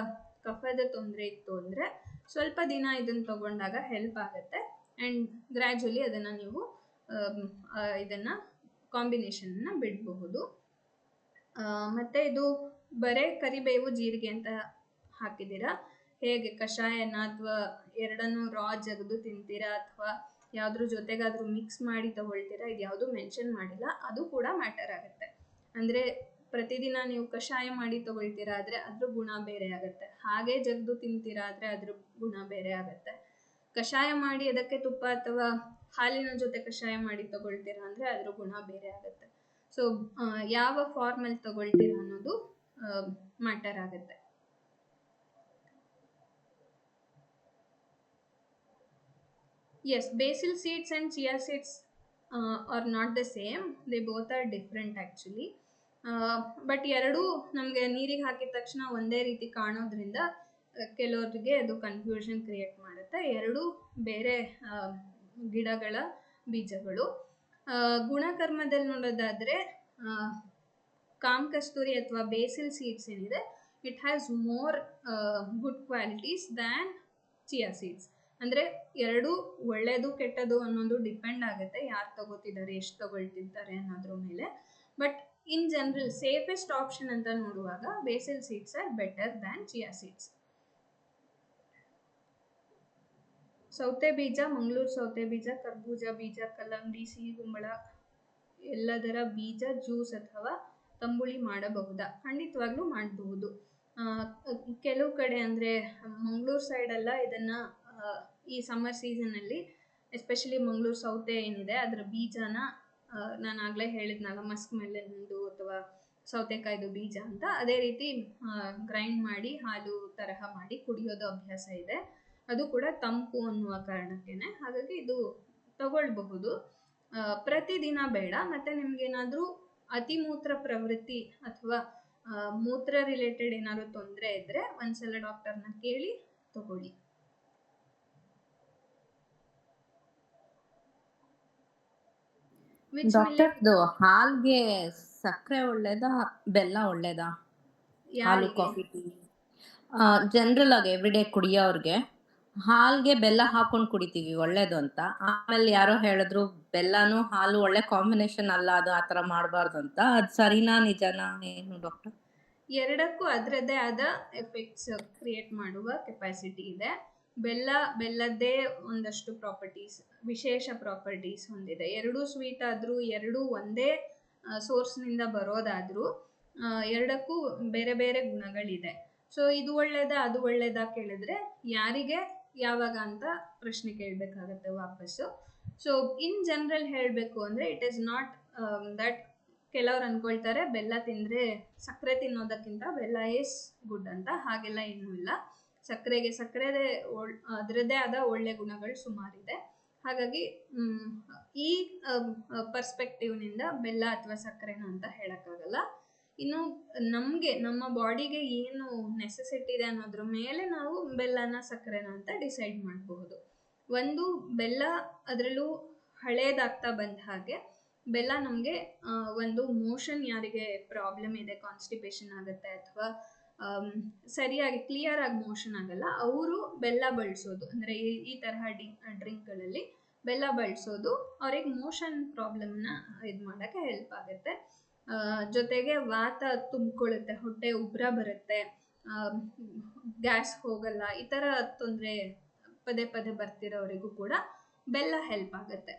Speaker 2: ಕಫದ ತೊಂದರೆ ಇತ್ತು ಅಂದರೆ ಸ್ವಲ್ಪ ದಿನ ಇದನ್ನು ತಗೊಂಡಾಗ ಹೆಲ್ಪ್ ಆಗುತ್ತೆ, ಆ್ಯಂಡ್ ಗ್ರ್ಯಾಜುಲಿ ಅದನ್ನು ನೀವು ಕಾಂಬಿನೇಷನ್ನ ಬಿಡಬಹುದು. ಮತ್ತು ಇದು ಬರೇ ಕರಿಬೇವು ಜೀರಿಗೆ ಅಂತ ಹಾಕಿದ್ದೀರಾ, ಹೇಗೆ ಕಷಾಯನ ಅಥವಾ ಎರಡನ್ನೂ ರಾ ಜಗದು ತಿಂತೀರಾ ಅಥವಾ ಯಾವುದ್ರ ಜೊತೆಗಾದರೂ ಮಿಕ್ಸ್ ಮಾಡಿ ತಗೊಳ್ತೀರಾ, ಇದು ಯಾವುದೂ ಮೆನ್ಷನ್ ಮಾಡಿಲ್ಲ. ಅದು ಕೂಡ ಮ್ಯಾಟರ್ ಆಗುತ್ತೆ. ಅಂದರೆ ಪ್ರತಿದಿನ ನೀವು ಕಷಾಯ ಮಾಡಿ ತಗೊಳ್ತೀರಾ ಆದರೆ ಅದ್ರ ಗುಣ ಬೇರೆ ಆಗುತ್ತೆ, ಹಾಗೆ ಜಗದು ತಿಂತೀರಾ ಆದರೆ ಅದ್ರ ಗುಣ ಬೇರೆ ಆಗುತ್ತೆ. ಕಷಾಯ ಮಾಡಿ ಅದಕ್ಕೆ ತುಪ್ಪ ಅಥವಾ ಹಾಲಿನ ಜೊತೆ ಕಷಾಯ ಮಾಡಿ ತಗೊಳ್ತೀರಾ ಅಂದರೆ ಅದ್ರ ಗುಣ ಬೇರೆ ಆಗುತ್ತೆ. ಸೊ ಯಾವ ಫಾರ್ಮಲ್ಲಿ ತಗೊಳ್ತೀರಾ ಅನ್ನೋದು ಮ್ಯಾಟರ್ ಆಗುತ್ತೆ. Yes, basil seeds and chia seeds are not the same. They both are different actually. But ಎರಡೂ ನಮಗೆ ನೀರಿಗೆ ಹಾಕಿದ ತಕ್ಷಣ ಒಂದೇ ರೀತಿ ಕಾಣೋದ್ರಿಂದ ಕೆಲವರಿಗೆ ಅದು ಕನ್ಫ್ಯೂಷನ್ ಕ್ರಿಯೇಟ್ ಮಾಡುತ್ತೆ. ಎರಡೂ ಬೇರೆ ಗಿಡಗಳ ಬೀಜಗಳು. ಗುಣಕರ್ಮದಲ್ಲಿ ನೋಡೋದಾದರೆ ಕಾಮಕಸ್ತೂರಿ ಅಥವಾ ಬೇಸಿಲ್ ಸೀಡ್ಸ್ ಏನಿದೆ, it has more good qualities than chia seeds. ಅಂದರೆ ಎರಡೂ ಒಳ್ಳೆಯದು ಕೆಟ್ಟದು ಅನ್ನೋದು ಡಿಪೆಂಡ್ ಆಗುತ್ತೆ, ಯಾರು ತಗೋತಿದ್ದಾರೆ, ಎಷ್ಟು ತಗೊಳ್ತಿದ್ದಾರೆ ಅನ್ನೋದ್ರ ಮೇಲೆ. But in general safest option ಅಂತ ನೋಡುವಾಗ basil seeds are better than chia seeds. ಸೌತೆ ಬೀಜ, ಮಂಗಳೂರು ಸೌತೆ ಬೀಜ, ಕರ್ಬೂಜ ಬೀಜ, ಕಲ್ಲಂಗಡಿ, ಸಿಹಿಗುಂಬಳ ಎಲ್ಲದರ ಬೀಜ ಜ್ಯೂಸ್ ಅಥವಾ ತಂಬುಳಿ ಮಾಡಬಹುದಾ? ಖಂಡಿತವಾಗ್ಲೂ ಮಾಡಬಹುದು. ಕೆಲವು ಕಡೆ ಅಂದರೆ ಮಂಗಳೂರು ಸೈಡೆಲ್ಲ ಇದನ್ನು ಈ ಸಮ್ಮರ್ ಸೀಸನಲ್ಲಿ ಎಸ್ಪೆಷಲಿ ಮಂಗಳೂರು ಸೌತೆ ಏನಿದೆ ಅದರ ಬೀಜನ ನಾನು ಆಗಲೇ ಹೇಳಿದ್ನಲ್ಲ, ಮಸ್ಕ್ ಮೆಲನ್ದು ಅಥವಾ ಸೌತೆಕಾಯ್ದು ಬೀಜ ಅಂತ, ಅದೇ ರೀತಿ ಗ್ರೈಂಡ್ ಮಾಡಿ ಹಾಲು ತರಹ ಮಾಡಿ ಕುಡಿಯೋದು ಅಭ್ಯಾಸ ಇದೆ. ಅದು ಕೂಡ ತಂಪು ಅನ್ನುವ ಕಾರಣಕ್ಕೇನೆ. ಹಾಗಾಗಿ ಇದು ತಗೊಳ್ಬಹುದು, ಪ್ರತಿದಿನ ಬೇಡ. ಮತ್ತು ನಿಮಗೇನಾದರೂ
Speaker 3: ಅತಿಮೂತ್ರ ಪ್ರವೃತ್ತಿ ಅಥವಾ ಮೂತ್ರ ರಿಲೇಟೆಡ್ ಏನಾದ್ರು ತೊಂದರೆ ಇದ್ರೆ ಒಂದ್ಸಲ ಡಾಕ್ಟರ್ನ ಕೇಳಿ ತಗೊಳ್ಳಿ.
Speaker 11: ಡಾಕ್ಟರ್ದು ಹಾಲ್ಗೆ ಸಕ್ಕರೆ ಒಳ್ಳೇದಾ ಬೆಲ್ಲ ಒಳ್ಳೇದಾ? ಹಾಲು ಕಾಫಿ ಟೀ ಜನರಲ್ ಆಗಿ ಎವ್ರಿಡೇ ಕುಡಿಯೋರ್ಗೆ ಹಾಲ್ಗೆ ಬೆಲ್ಲ ಹಾಕೊಂಡು ಕುಡಿತೀವಿ ಒಳ್ಳೇದು ಅಂತ. ಆಮೇಲೆ ಯಾರೋ ಹೇಳಿದ್ರು ಬೆಲ್ಲನು ಹಾಲು ಒಳ್ಳೆ ಕಾಂಬಿನೇಷನ್ ಅಲ್ಲ, ಅದು ಆತರ ಮಾಡಬಾರ್ದು ಅಂತ. ಅದು ಸರಿನಾ ನಿಜನಾ ಏನು ಡಾಕ್ಟರ್?
Speaker 3: ಎರಡಕ್ಕೂ ಅದರದ್ದೇ ಆದ ಎಫೆಕ್ಟ್ಸ್ ಕ್ರಿಯೇಟ್ ಮಾಡುವ ಕೆಪಾಸಿಟಿ ಇದೆ. ಬೆಲ್ಲದ್ದೇ ಒಂದಷ್ಟು ಪ್ರಾಪರ್ಟೀಸ್, ವಿಶೇಷ ಪ್ರಾಪರ್ಟೀಸ್ ಹೊಂದಿದೆ. ಎರಡೂ ಸ್ವೀಟ್ ಆದರೂ, ಎರಡೂ ಒಂದೇ ಸೋರ್ಸ್ನಿಂದ ಬರೋದಾದರೂ ಎರಡಕ್ಕೂ ಬೇರೆ ಬೇರೆ ಗುಣಗಳಿದೆ. ಸೊ ಇದು ಒಳ್ಳೇದಾ ಅದು ಒಳ್ಳೇದಾ ಕೇಳಿದ್ರೆ ಯಾರಿಗೆ ಯಾವಾಗ ಅಂತ ಪ್ರಶ್ನೆ ಕೇಳಬೇಕಾಗತ್ತೆ ವಾಪಸ್ಸು. ಸೊ ಇನ್ ಜನರಲ್ ಹೇಳಬೇಕು ಅಂದರೆ ಇಟ್ ಈಸ್ ನಾಟ್ ದಟ್ ಕೆಲವ್ರು ಅಂದ್ಕೊಳ್ತಾರೆ ಬೆಲ್ಲ ತಿಂದರೆ ಸಕ್ಕರೆ ತಿನ್ನೋದಕ್ಕಿಂತ ಬೆಲ್ಲ ಈಸ್ ಗುಡ್ ಅಂತ. ಹಾಗೆಲ್ಲ ಏನೂ ಇಲ್ಲ. ಸಕ್ಕರೆದೇ ಅದರದ್ದೇ ಆದ ಒಳ್ಳೆ ಗುಣಗಳು ಸುಮಾರಿದೆ. ಹಾಗಾಗಿ ಈ ಪರ್ಸ್ಪೆಕ್ಟಿವ್ನಿಂದ ಬೆಲ್ಲ ಅಥವಾ ಸಕ್ಕರೆನ ಅಂತ ಹೇಳೋಕ್ಕಾಗಲ್ಲ. ಇನ್ನು ನಮ್ಮ ಬಾಡಿಗೆ ಏನು ನೆಸೆಸಿಟಿ ಇದೆ ಅನ್ನೋದ್ರ ಮೇಲೆ ನಾವು ಬೆಲ್ಲನ ಸಕ್ಕರೆನ ಅಂತ ಡಿಸೈಡ್ ಮಾಡಬಹುದು. ಒಂದು ಬೆಲ್ಲ ಅದರಲ್ಲೂ ಹಳೇದಾಗ್ತಾ ಬಂದ ಹಾಗೆ ಬೆಲ್ಲ ನಮಗೆ ಒಂದು ಮೋಷನ್, ಯಾರಿಗೆ ಪ್ರಾಬ್ಲಮ್ ಇದೆ, ಕಾನ್ಸ್ಟಿಪೇಷನ್ ಆಗುತ್ತೆ ಅಥವಾ ಸರಿಯಾಗಿ ಕ್ಲಿಯರ್ ಆಗಿ ಮೋಷನ್ ಆಗಲ್ಲ, ಅವರು ಬೆಲ್ಲ ಬಳಸೋದು ಅಂದರೆ ಈ ತರಹ ಡ್ರಿಂಕ್ಗಳಲ್ಲಿ ಬೆಲ್ಲ ಬಳಸೋದು ಅವ್ರಿಗೆ ಮೋಷನ್ ಪ್ರಾಬ್ಲಮ್ನ ಇದು ಮಾಡೋಕ್ಕೆ ಹೆಲ್ಪ್ ಆಗುತ್ತೆ. ಜೊತೆಗೆ ವಾತ ತುಂಬಿಕೊಳ್ಳುತ್ತೆ, ಹೊಟ್ಟೆ ಉಬ್ರ ಬರುತ್ತೆ, ಗ್ಯಾಸ್ ಹೋಗಲ್ಲ, ಈ ಥರ ತೊಂದರೆ ಪದೇ ಪದೇ ಬರ್ತಿರೋವರೆಗೂ ಕೂಡ ಬೆಲ್ಲ ಹೆಲ್ಪ್ ಆಗುತ್ತೆ.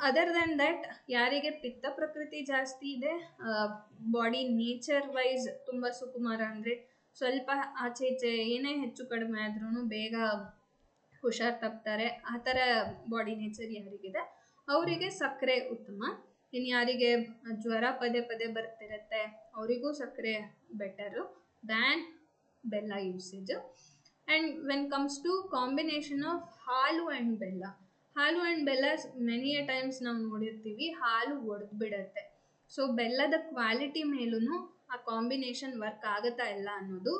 Speaker 3: ಅದರ್ ದೆನ್ ದಟ್ ಯಾರಿಗೆ ಪಿತ್ತ ಪ್ರಕೃತಿ ಜಾಸ್ತಿ ಇದೆ, ಬಾಡಿ ನೇಚರ್ ವೈಸ್ ತುಂಬ ಸುಕುಮಾರ ಅಂದರೆ ಸ್ವಲ್ಪ ಆಚೆ ಈಚೆ ಏನೇ ಹೆಚ್ಚು ಕಡಿಮೆ ಆದ್ರೂ ಬೇಗ ಹುಷಾರ್ ತಪ್ತಾರೆ, ಆ ಥರ ಬಾಡಿ ನೇಚರ್ ಯಾರಿಗಿದೆ ಅವರಿಗೆ ಸಕ್ಕರೆ ಉತ್ತಮ. ಇನ್ನು ಯಾರಿಗೆ ಜ್ವರ ಪದೇ ಪದೇ ಬರ್ತಿರುತ್ತೆ ಅವರಿಗೂ ಸಕ್ಕರೆ ಬೆಟರು ದ್ಯಾನ್ ಬೆಲ್ಲ usage. And when comes to combination of ಹಾಲು ಆ್ಯಂಡ್ ಬೆಲ್ಲ ಮೆನಿ ಎ ಟೈಮ್ಸ್ ನಾವು ನೋಡಿರ್ತೀವಿ ಹಾಲು ಒಡೆದು ಬಿಡುತ್ತೆ. ಸೊ ಬೆಲ್ಲದ ಕ್ವಾಲಿಟಿ ಮೇಲೂ ಆ ಕಾಂಬಿನೇಷನ್ ವರ್ಕ್ ಆಗುತ್ತಾ ಇಲ್ಲ ಅನ್ನೋದು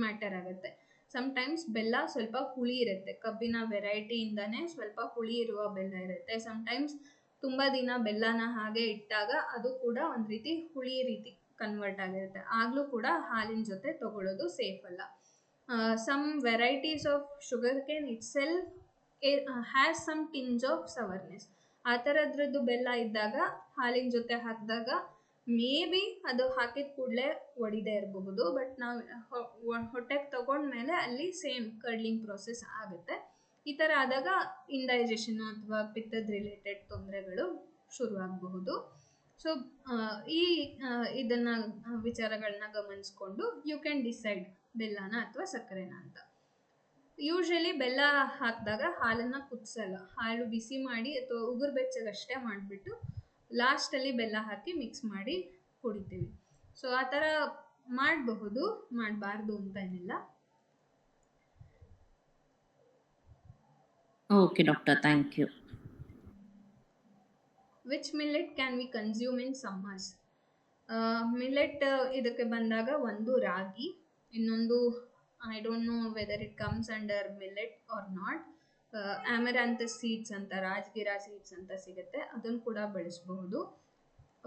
Speaker 3: ಮ್ಯಾಟರ್ ಆಗುತ್ತೆ. ಸಮ್ಟೈಮ್ಸ್ ಬೆಲ್ಲ ಸ್ವಲ್ಪ ಹುಳಿ ಇರುತ್ತೆ, ಕಬ್ಬಿನ ವೆರೈಟಿಯಿಂದನೇ ಸ್ವಲ್ಪ ಹುಳಿ ಇರುವ ಬೆಲ್ಲ ಇರುತ್ತೆ. ಸಮ್ಟೈಮ್ಸ್ ತುಂಬ ದಿನ ಬೆಲ್ಲನ ಹಾಗೆ ಇಟ್ಟಾಗ ಅದು ಕೂಡ ಒಂದು ರೀತಿ ಹುಳಿ ರೀತಿ ಕನ್ವರ್ಟ್ ಆಗಿರುತ್ತೆ, ಆಗಲೂ ಕೂಡ ಹಾಲಿನ ಜೊತೆ ತಗೊಳ್ಳೋದು ಸೇಫ್ ಅಲ್ಲ. Some varieties of sugarcane itself has some tinge of sourness. ಆ ಥರದ್ರದ್ದು ಬೆಲ್ಲ ಇದ್ದಾಗ ಹಾಲಿನ ಜೊತೆ ಹಾಕಿದಾಗ ಮೇ ಬಿ ಅದು ಹಾಕಿದ ಕೂಡಲೇ ಒಡಿದೇ ಇರಬಹುದು, ಬಟ್ ನಾವು ಹೊಟ್ಟೆಗೆ ತಗೊಂಡ್ಮೇಲೆ ಅಲ್ಲಿ ಸೇಮ್ ಕರ್ಡ್ಲಿಂಗ್ ಪ್ರೋಸೆಸ್ ಆಗುತ್ತೆ. ಈ ಥರ ಆದಾಗ ಇಂಡೈಜೆಷನ್ ಅಥವಾ ಪಿತ್ತದ ರಿಲೇಟೆಡ್ ತೊಂದರೆಗಳು ಶುರುವಾಗಬಹುದು. ಸೊ ಇದನ್ನು ವಿಚಾರಗಳನ್ನ ಗಮನಿಸ್ಕೊಂಡು ಯು ಕ್ಯಾನ್ ಡಿಸೈಡ್ ಬೆಲ್ಲನ ಅಥವಾ ಸಕ್ಕರೆನ ಅಂತ. ಯೂಶ್ವಲಿ ಬೆಲ್ಲ ಹಾಕಿದಾಗ ಹಾಲನ್ನು ಕುದಿಸಲ್ಲ, ಹಾಲು ಬಿಸಿ ಮಾಡಿ ಅಥವಾ ಉಗುರು ಬೆಚ್ಚಗಷ್ಟೇ ಮಾಡಿಬಿಟ್ಟು ಲಾಸ್ಟಲ್ಲಿ ಬೆಲ್ಲ ಹಾಕಿ ಮಿಕ್ಸ್ ಮಾಡಿ ಕುಡಿತೀವಿ. ಸೊ ಆ ಥರ ಮಾಡಬಹುದು, ಮಾಡಬಾರ್ದು ಅಂತ ಏನಿಲ್ಲ.
Speaker 11: Okay doctor, thank you.
Speaker 3: Which millet can we consume in summers? Millet ಇದಕ್ಕೆ ಬಂದಾಗ ಒಂದು ರಾಗಿ, ಇನ್ನೊಂದು I don't know whether it comes under millet or not. Amaranthus seeds ಅಂತ, ರಾಜಗಿರಾ ಸೀಡ್ಸ್ ಅಂತ ಸಿಗುತ್ತೆ, ಅದನ್ನು ಕೂಡ ಬಳಸಬಹುದು.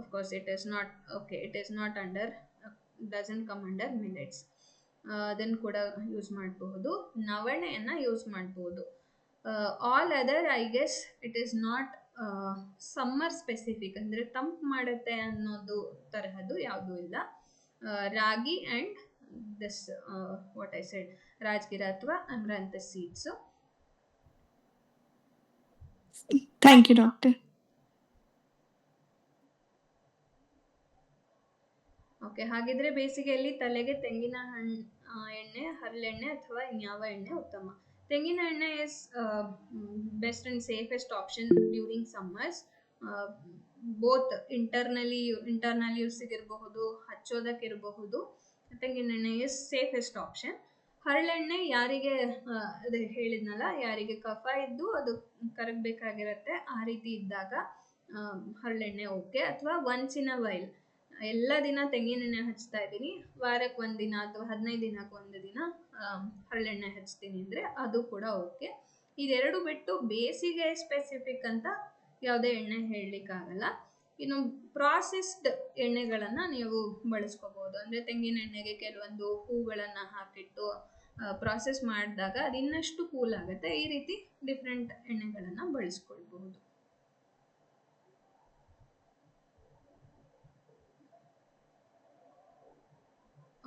Speaker 3: Of course it is not under, doesn't come under millets. ಅದನ್ನು ಕೂಡ ಯೂಸ್ ಮಾಡಬಹುದು. ನವಣೆಯನ್ನು ಯೂಸ್ ಮಾಡಬಹುದು. All other I guess it is not summer specific, ಅಂದರೆ ತಂಪು ಮಾಡುತ್ತೆ ಅನ್ನೋದು ತರಹದ್ದು ಯಾವುದೂ ಇಲ್ಲ. Ragi and this what I said, rajgira ಅಥವಾ amaranthus seeds.
Speaker 4: Thank you doctor.
Speaker 3: Okay, ಹಾಗಿದ್ರೆ ಬೇಸಿಗೆಯಲ್ಲಿ ತಲೆಗೆ ತೆಂಗಿನ ಎಣ್ಣೆ, ಹರಳೆಣ್ಣೆ ಅಥವಾ ಇನ್ಯಾವ ಎಣ್ಣೆ ಉತ್ತಮ? ತೆಂಗಿನ ಎಣ್ಣೆ is best and safest option during summers. Both internal ಯೂಸಿಗಿರಬಹುದು, ಹಚ್ಚೋದಕ್ಕಿರಬಹುದು. ತೆಂಗಿನ ಎಣ್ಣೆ ಇಸ್ ಸೇಫೆಸ್ಟ್ ಆಪ್ಷನ್. ಹರಳೆಣ್ಣೆ ಯಾರಿಗೆ ಅದೇ ಹೇಳಿದ್ನಲ್ಲ, ಯಾರಿಗೆ ಕಫ ಇದ್ದು ಅದು ಕರಗಬೇಕಾಗಿರುತ್ತೆ ಆ ರೀತಿ ಇದ್ದಾಗ
Speaker 2: ಹರಳೆಣ್ಣೆ ಓಕೆ, ಅಥವಾ ಒನ್ಸ್ ಇನ್ ಅ ವೈಲ್ ಎಲ್ಲ ದಿನ ತೆಂಗಿನೆಣ್ಣೆ ಹಚ್ತಾ ಇದ್ದೀನಿ, ವಾರಕ್ಕೆ 1 ದಿನ ಅಥವಾ 15 ದಿನಕ್ಕೆ 1 ದಿನ ಹರಳೆಣ್ಣೆ ಹಚ್ತೀನಿ ಅಂದರೆ ಅದು ಕೂಡ ಓಕೆ. ಇದೆರಡು ಬಿಟ್ಟು ಬೇಸಿಗೆ ಸ್ಪೆಸಿಫಿಕ್ ಅಂತ ಯಾವುದೇ ಎಣ್ಣೆ ಹೇಳಲಿಕ್ಕಾಗಲ್ಲ. ಇನ್ನು ಪ್ರಾಸೆಸ್ಡ್ ಎಣ್ಣೆಗಳನ್ನು ನೀವು ಬಳಸ್ಕೋಬೋದು. ಅಂದರೆ ತೆಂಗಿನ ಎಣ್ಣೆಗೆ ಕೆಲವೊಂದು ಹೂಗಳನ್ನು ಹಾಕಿಟ್ಟು ಪ್ರಾಸೆಸ್ ಮಾಡಿದಾಗ ಅದು ಇನ್ನಷ್ಟು ಕೂಲ್ ಆಗುತ್ತೆ. ಈ ರೀತಿ ಡಿಫ್ರೆಂಟ್ ಎಣ್ಣೆಗಳನ್ನು ಬಳಸ್ಕೊಳ್ಬಹುದು.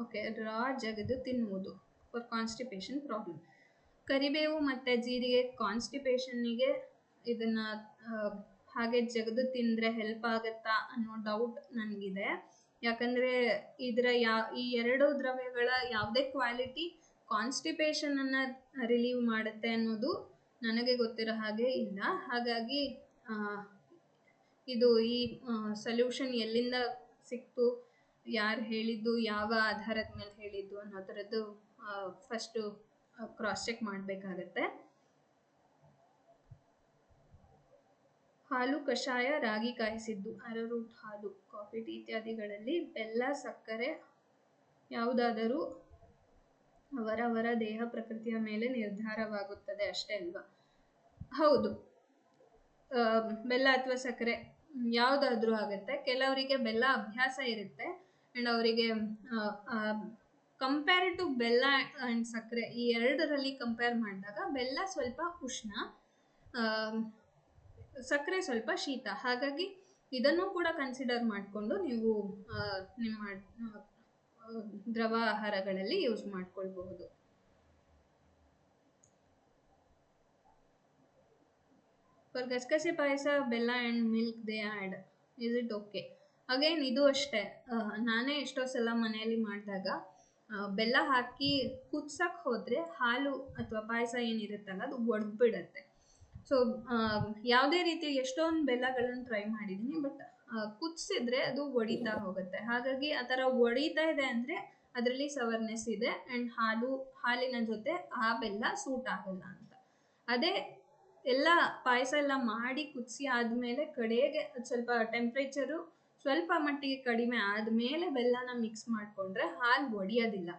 Speaker 2: ಓಕೆ, ರಾ ಜಗದು ತಿನ್ನುವುದು ಫಾರ್ ಕಾನ್ಸ್ಟಿಪೇಷನ್ ಪ್ರಾಬ್ಲಮ್. ಕರಿಬೇವು ಮತ್ತು ಜೀರಿಗೆ ಕಾನ್ಸ್ಟಿಪೇಷನ್ನಿಗೆ ಇದನ್ನು ಹಾಗೆ ಜಗದು ತಿಂದರೆ ಹೆಲ್ಪ್ ಆಗುತ್ತಾ ಅನ್ನೋ ಡೌಟ್ ನನಗಿದೆ. ಯಾಕಂದರೆ ಈ ಎರಡು ದ್ರವ್ಯಗಳ ಯಾವುದೇ ಕ್ವಾಲಿಟಿ ಕಾನ್ಸ್ಟಿಪೇಷನನ್ನು ರಿಲೀವ್ ಮಾಡುತ್ತೆ ಅನ್ನೋದು ನನಗೆ ಗೊತ್ತಿರೋ ಹಾಗೆ ಇಲ್ಲ. ಹಾಗಾಗಿ ಇದು ಈ ಸೊಲ್ಯೂಷನ್ ಎಲ್ಲಿಂದ ಸಿಕ್ತು, ಯಾರು ಹೇಳಿದ್ದು, ಯಾವ ಆಧಾರದ ಮೇಲೆ ಹೇಳಿದ್ದು ಅನ್ನೋ ಥರದ್ದು ಫಸ್ಟು ಕ್ರಾಸ್ ಚೆಕ್ ಮಾಡಬೇಕಾಗತ್ತೆ. ಹಾಲು ಕಷಾಯ, ರಾಗಿ ಕಾಯಿಸಿದ್ದು, ಅರರೂಟ್ ಹಾಲು, ಕಾಫಿ ಟೀ ಇತ್ಯಾದಿಗಳಲ್ಲಿ ಬೆಲ್ಲ, ಸಕ್ಕರೆ ಯಾವುದಾದರೂ ಅವರವರ ದೇಹ ಪ್ರಕೃತಿಯ ಮೇಲೆ ನಿರ್ಧಾರವಾಗುತ್ತದೆ ಅಷ್ಟೇ ಅಲ್ವಾ? ಹೌದು, ಬೆಲ್ಲ ಅಥವಾ ಸಕ್ಕರೆ ಯಾವುದಾದ್ರೂ ಆಗುತ್ತೆ. ಕೆಲವರಿಗೆ ಬೆಲ್ಲ ಅಭ್ಯಾಸ ಇರುತ್ತೆ ಆ್ಯಂಡ್ ಅವರಿಗೆ ಕಂಪೇರ್ ಟು ಬೆಲ್ಲ ಆ್ಯಂಡ್ ಸಕ್ಕರೆ ಈ ಎರಡರಲ್ಲಿ ಕಂಪೇರ್ ಮಾಡಿದಾಗ ಬೆಲ್ಲ ಸ್ವಲ್ಪ ಉಷ್ಣ, ಸಕ್ಕರೆ ಸ್ವಲ್ಪ ಶೀತ. ಹಾಗಾಗಿ ಇದನ್ನು ಕೂಡ ಕನ್ಸಿಡರ್ ಮಾಡಿಕೊಂಡು ನೀವು ನಿಮ್ಮ ದ್ರವ ಆಹಾರಗಳಲ್ಲಿ ಯೂಸ್ ಮಾಡ್ಕೊಳ್ಬಹುದು. ಫಾರ್ ಗಸಗಸೆ ಪಾಯಸ, ಬೆಲ್ಲ and milk they add, is it okay? Again ಇದು ಅಷ್ಟೇ, ನಾನೇ ಎಷ್ಟೋ ಸಲ ಮನೆಯಲ್ಲಿ ಮಾಡಿದಾಗ ಬೆಲ್ಲ ಹಾಕಿ ಕುದ್ಸಕ್ಕೆ ಹೋದರೆ ಹಾಲು ಅಥವಾ ಪಾಯಸ ಏನಿರುತ್ತಲ್ಲ ಅದು ಒಡೆದ್ಬಿಡತ್ತೆ. ಸೊ ಯಾವುದೇ ರೀತಿ ಎಷ್ಟೊಂದು ಬೆಲ್ಲಗಳನ್ನು ಟ್ರೈ ಮಾಡಿದ್ದೀನಿ, ಬಟ್ ಕುದಿಸಿದ್ರೆ ಅದು ಒಡಿತಾ ಹೋಗುತ್ತೆ. ಹಾಗಾಗಿ ಆ ಥರ ಒಡಿತಾ ಇದೆ ಅಂದರೆ ಅದರಲ್ಲಿ ಸವರ್ನೆಸ್ ಇದೆ ಆ್ಯಂಡ್ ಹಾಲಿನ ಜೊತೆ ಆ ಬೆಲ್ಲ ಸೂಟ್ ಆಗಲ್ಲ ಅಂತ. ಅದೇ ಎಲ್ಲ ಪಾಯಸ ಎಲ್ಲ ಮಾಡಿ ಕುದಿಸಿ ಆದಮೇಲೆ ಕಡೆಗೆ ಸ್ವಲ್ಪ ಟೆಂಪ್ರೇಚರು ಸ್ವಲ್ಪ ಮಟ್ಟಿಗೆ ಕಡಿಮೆ ಆದಮೇಲೆ ಬೆಲ್ಲನ ಮಿಕ್ಸ್ ಮಾಡಿಕೊಂಡ್ರೆ ಹಾಲು ಒಡೆಯೋದಿಲ್ಲ,